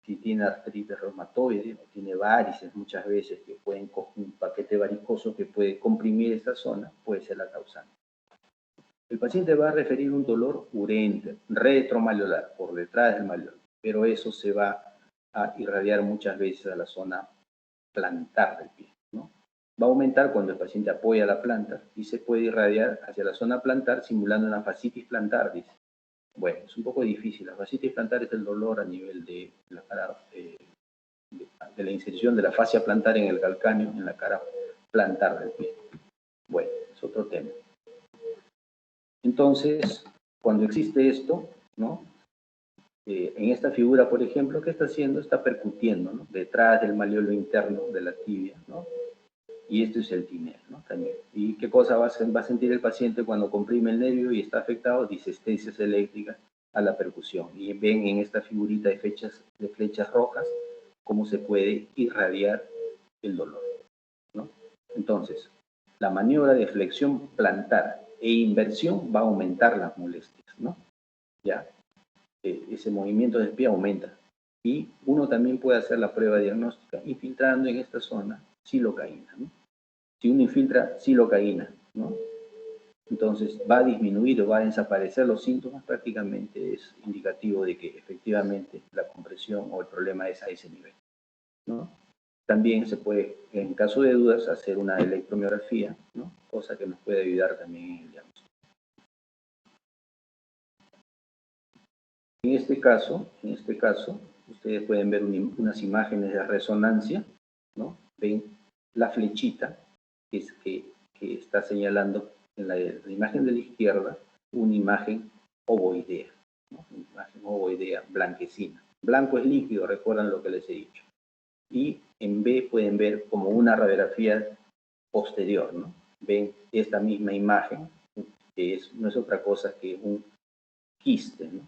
Si tiene artritis reumatoide o tiene varices muchas veces que pueden un paquete varicoso que puede comprimir esta zona, puede ser la causante. El paciente va a referir un dolor urente, retromalleolar, por detrás del malleolo, pero eso se va a irradiar muchas veces a la zona plantar del pie, ¿no? Va a aumentar cuando el paciente apoya la planta y se puede irradiar hacia la zona plantar simulando una fascitis plantar, dice. Bueno, es un poco difícil. La fascitis plantar es el dolor a nivel de la cara, de la inserción de la fascia plantar en el calcáneo, en la cara plantar del pie. Bueno, es otro tema. Entonces, cuando existe esto, ¿no? En esta figura, por ejemplo, ¿qué está haciendo? Está percutiendo, ¿no? Detrás del malleolo interno de la tibia, ¿no? Y esto es el tinel, ¿no? También. ¿Y qué cosa va a sentir el paciente cuando comprime el nervio y está afectado? Disestesias eléctricas a la percusión. Y ven en esta figurita de flechas rojas cómo se puede irradiar el dolor, ¿no? Entonces, la maniobra de flexión plantar e inversión va a aumentar las molestias, ¿no? Ya, ese movimiento de pie aumenta. Y uno también puede hacer la prueba diagnóstica infiltrando en esta zona silocaína, ¿no? Si uno infiltra silocaína, ¿no? Entonces va a disminuir o va a desaparecer los síntomas, prácticamente es indicativo de que efectivamente la compresión o el problema es a ese nivel, ¿no? También se puede, en caso de dudas, hacer una electromiografía, ¿no? Cosa que nos puede ayudar también en el diagnóstico. En este caso, ustedes pueden ver unas imágenes de resonancia, ¿no? Ven la flechita que está señalando en la imagen de la izquierda una imagen ovoidea, ¿no? Una imagen ovoidea blanquecina. Blanco es líquido, recuerdan lo que les he dicho. Y en B pueden ver como una radiografía posterior, ¿no? Ven esta misma imagen, que no es otra cosa que un quiste, ¿no?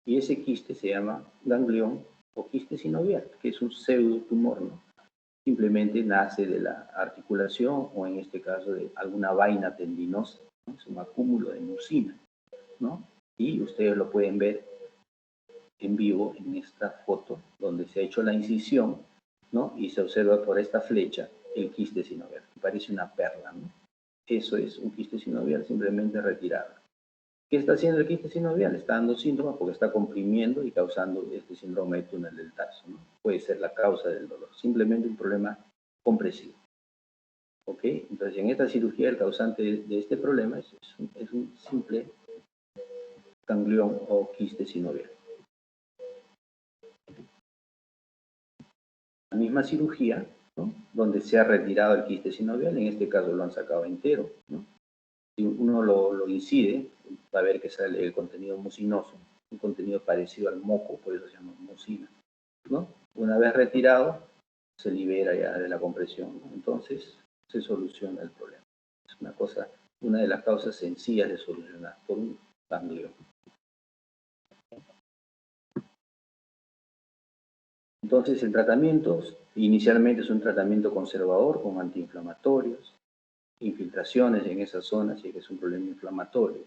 Y ese quiste se llama ganglión o quiste sinovial, que es un pseudotumor, ¿no? Simplemente nace de la articulación o en este caso de alguna vaina tendinosa, ¿no? Es un acúmulo de mucina, ¿no? Y ustedes lo pueden ver en vivo en esta foto donde se ha hecho la incisión, ¿no? Y se observa por esta flecha el quiste sinovial, que parece una perla, ¿no? Eso es un quiste sinovial simplemente retirado. ¿Qué está haciendo el quiste sinovial? Está dando síntomas porque está comprimiendo y causando este síndrome de túnel del tarso, ¿no? Puede ser la causa del dolor, simplemente un problema compresivo. ¿Ok? Entonces, en esta cirugía, el causante de este problema es un simple ganglión o quiste sinovial. La misma cirugía, ¿no? Donde se ha retirado el quiste sinovial, en este caso lo han sacado entero, ¿no? Si uno lo incide, va a ver que sale el contenido mucinoso, un contenido parecido al moco, por eso se llama mucina, ¿no? Una vez retirado, se libera ya de la compresión, ¿no? Entonces se soluciona el problema. Es una de las causas sencillas de solucionar por un ganglio. Entonces el tratamiento inicialmente es un tratamiento conservador con antiinflamatorios, infiltraciones en esa zona si es un problema inflamatorio,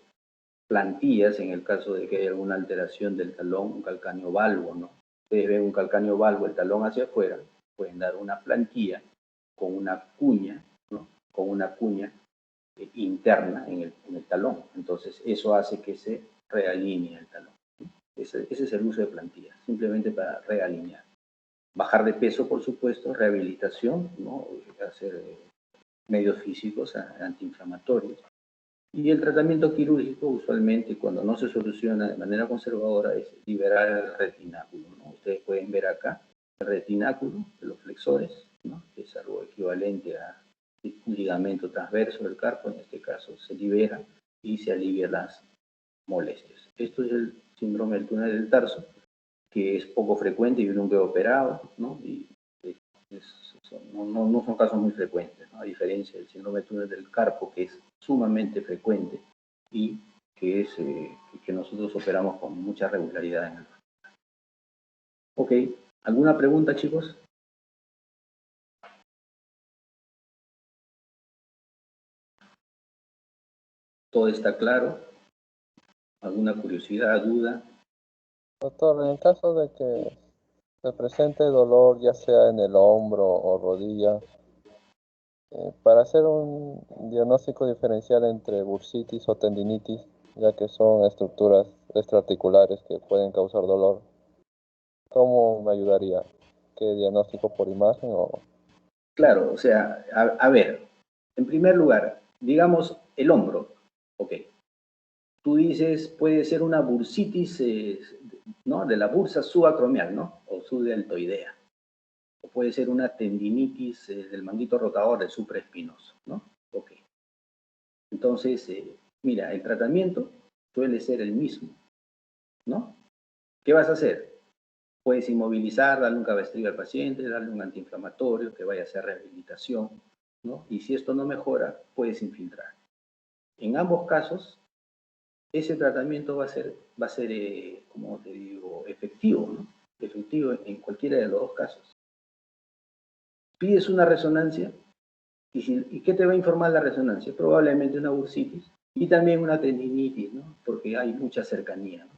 plantillas en el caso de que haya alguna alteración del talón, un calcáneo valgo, ¿no? Ustedes ven un calcáneo valgo, el talón hacia afuera, pueden dar una plantilla con una cuña, ¿no? Con una cuña interna en el talón. Entonces eso hace que se realinee el talón. Ese es el uso de plantillas, simplemente para realinear. Bajar de peso, por supuesto, rehabilitación, ¿no? Hacer medios físicos antiinflamatorios. Y el tratamiento quirúrgico, usualmente, cuando no se soluciona de manera conservadora, es liberar el retináculo, ¿no? Ustedes pueden ver acá el retináculo de los flexores, ¿no? Que es algo equivalente a un ligamento transverso del carpo, en este caso se libera y se alivia las molestias. Esto es el síndrome del túnel del tarso, que es poco frecuente y nunca he operado, ¿no? Y no son casos muy frecuentes, ¿no? A diferencia del síndrome del túnel del carpo, que es sumamente frecuente y que es que nosotros operamos con mucha regularidad en el. Ok, ¿alguna pregunta, chicos? ¿Todo está claro? ¿Alguna curiosidad, duda? Doctor, en el caso de que se presente dolor, ya sea en el hombro o rodilla, para hacer un diagnóstico diferencial entre bursitis o tendinitis, ya que son estructuras extraarticulares que pueden causar dolor, ¿cómo me ayudaría? ¿Qué diagnóstico por imagen o...? Claro, o sea, a ver, en primer lugar, digamos el hombro, ok. Tú dices, puede ser una bursitis, ¿no? De la bursa subacromial, ¿no? O subdeltoidea. O puede ser una tendinitis del manguito rotador del supraespinoso, ¿no? Ok. Entonces, mira, el tratamiento suele ser el mismo, ¿no? ¿Qué vas a hacer? Puedes inmovilizar, darle un cabestrillo al paciente, darle un antiinflamatorio que vaya a hacer rehabilitación, ¿no? Y si esto no mejora, puedes infiltrar. En ambos casos, ese tratamiento va a ser como te digo, efectivo, ¿no? Efectivo en cualquiera de los dos casos. Pides una resonancia y ¿qué te va a informar la resonancia? Probablemente una bursitis y también una tendinitis, ¿no? Porque hay mucha cercanía, ¿no?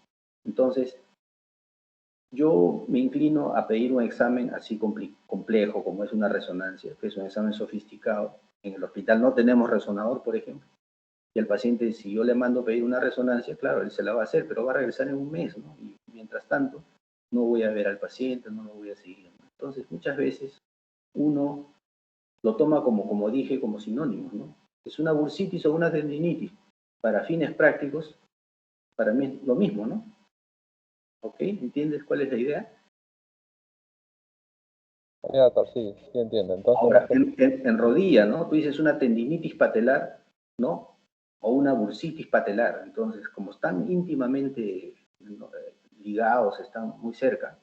Entonces, yo me inclino a pedir un examen así complejo como es una resonancia, que es un examen sofisticado. En el hospital no tenemos resonador, por ejemplo. Y el paciente, si yo le mando pedir una resonancia, claro, él se la va a hacer, pero va a regresar en un mes, ¿no? Y mientras tanto, no voy a ver al paciente, no lo voy a seguir, ¿no? Entonces, muchas veces uno lo toma como dije, como sinónimos, ¿no? Es una bursitis o una tendinitis. Para fines prácticos, para mí es lo mismo, ¿no? ¿Ok? ¿Entiendes cuál es la idea? Ya, doctor, sí, sí entiendo. Entonces, Ahora, en rodilla, ¿no? Tú dices una tendinitis patelar, ¿no? O una bursitis patelar. Entonces, como están íntimamente, ¿no? Ligados, están muy cerca,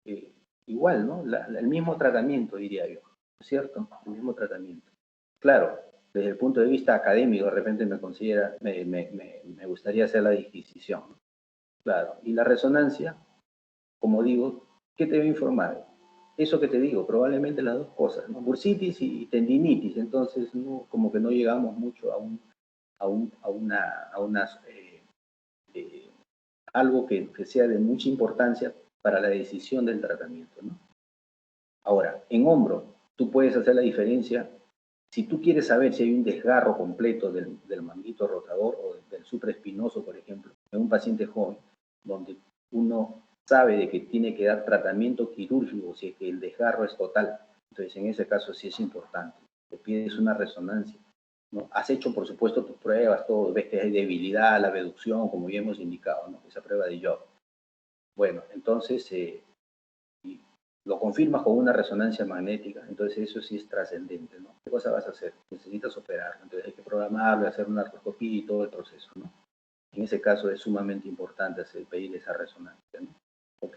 eh, igual, ¿no? El mismo tratamiento, diría yo, ¿no es cierto? El mismo tratamiento. Claro, desde el punto de vista académico, de repente me gustaría hacer la disquisición, ¿no? Claro, y la resonancia, como digo, ¿qué te va a informar? Eso que te digo, probablemente las dos cosas, ¿no? Bursitis y tendinitis, entonces no, como que no llegamos mucho a unas, algo que sea de mucha importancia para la decisión del tratamiento, ¿no? Ahora, en hombro, tú puedes hacer la diferencia. Si tú quieres saber si hay un desgarro completo del manguito rotador o del supraespinoso, por ejemplo, en un paciente joven, donde uno sabe de que tiene que dar tratamiento quirúrgico si es que el desgarro es total, entonces en ese caso sí es importante. Te pides una resonancia, ¿no? Has hecho, por supuesto, tus pruebas, todo, ves que hay debilidad, la abducción, como ya hemos indicado, ¿no? Esa prueba de Job. Bueno, entonces lo confirmas con una resonancia magnética, entonces eso sí es trascendente, ¿no? ¿Qué cosa vas a hacer? Necesitas operar, entonces hay que programarlo, hacer una artroscopía y todo el proceso, ¿no? En ese caso es sumamente importante pedir esa resonancia, ¿no? ¿Ok?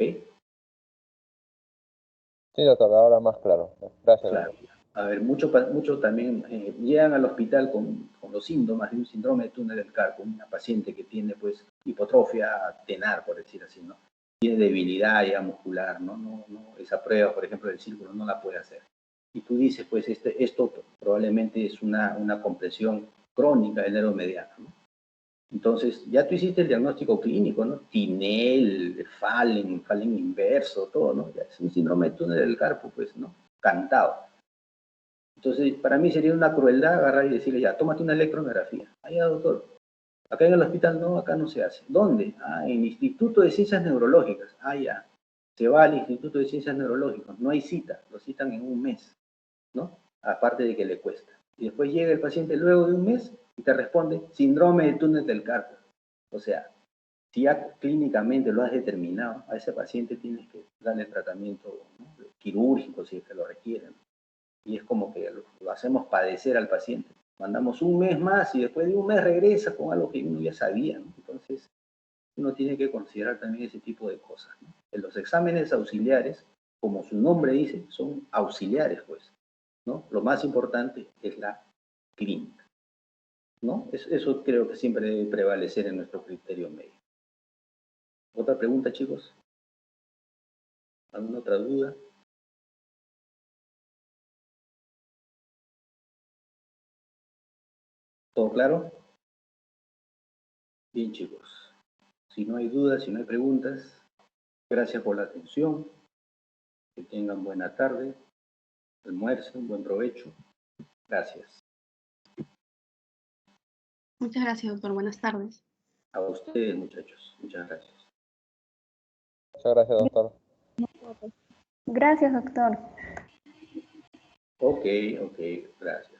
sí, doctor, ahora más claro. Gracias, Claro. doctor. A ver, mucho también llegan al hospital con los síntomas de un síndrome de túnel del carpo, una paciente que tiene pues hipotrofia tenar, por decir así, ¿no? Tiene debilidad ya muscular, ¿no? Esa prueba, por ejemplo, del círculo no la puede hacer. Y tú dices, pues esto probablemente es una compresión crónica del nervio mediano, ¿no? Entonces, ya tú hiciste el diagnóstico clínico, ¿no? Tinel, Fallen inverso, todo, ¿no? Ya es un síndrome de túnel del carpo, pues, ¿no? Cantado. Entonces, para mí sería una crueldad agarrar y decirle, ya, tómate una electromiografía. Ah, ya, doctor. Acá en el hospital no, acá no se hace. ¿Dónde? Ah, en el Instituto de Ciencias Neurológicas. Ah, ya. Se va al Instituto de Ciencias Neurológicas. No hay cita, lo citan en un mes, ¿no? Aparte de que le cuesta. Y después llega el paciente luego de un mes y te responde síndrome de túnel del carpo. O sea, si ya clínicamente lo has determinado, a ese paciente tienes que darle tratamiento, ¿no? Quirúrgico si es que lo requieren. y es como que lo hacemos padecer al paciente. Mandamos un mes más y después de un mes regresa con algo que uno ya sabía, ¿no? Entonces, uno tiene que considerar también ese tipo de cosas, ¿no? En los exámenes auxiliares, como su nombre dice, son auxiliares, pues, ¿no? Lo más importante es la clínica, ¿no? Eso creo que siempre debe prevalecer en nuestro criterio médico. ¿Otra pregunta, chicos? ¿Alguna otra duda? ¿Todo claro? Bien, chicos. Si no hay dudas, si no hay preguntas, gracias por la atención. Que tengan buena tarde, almuercen, buen provecho. Gracias. Muchas gracias, doctor. Buenas tardes. A ustedes, muchachos. Muchas gracias. Muchas gracias, doctor. Gracias, doctor. Ok, gracias.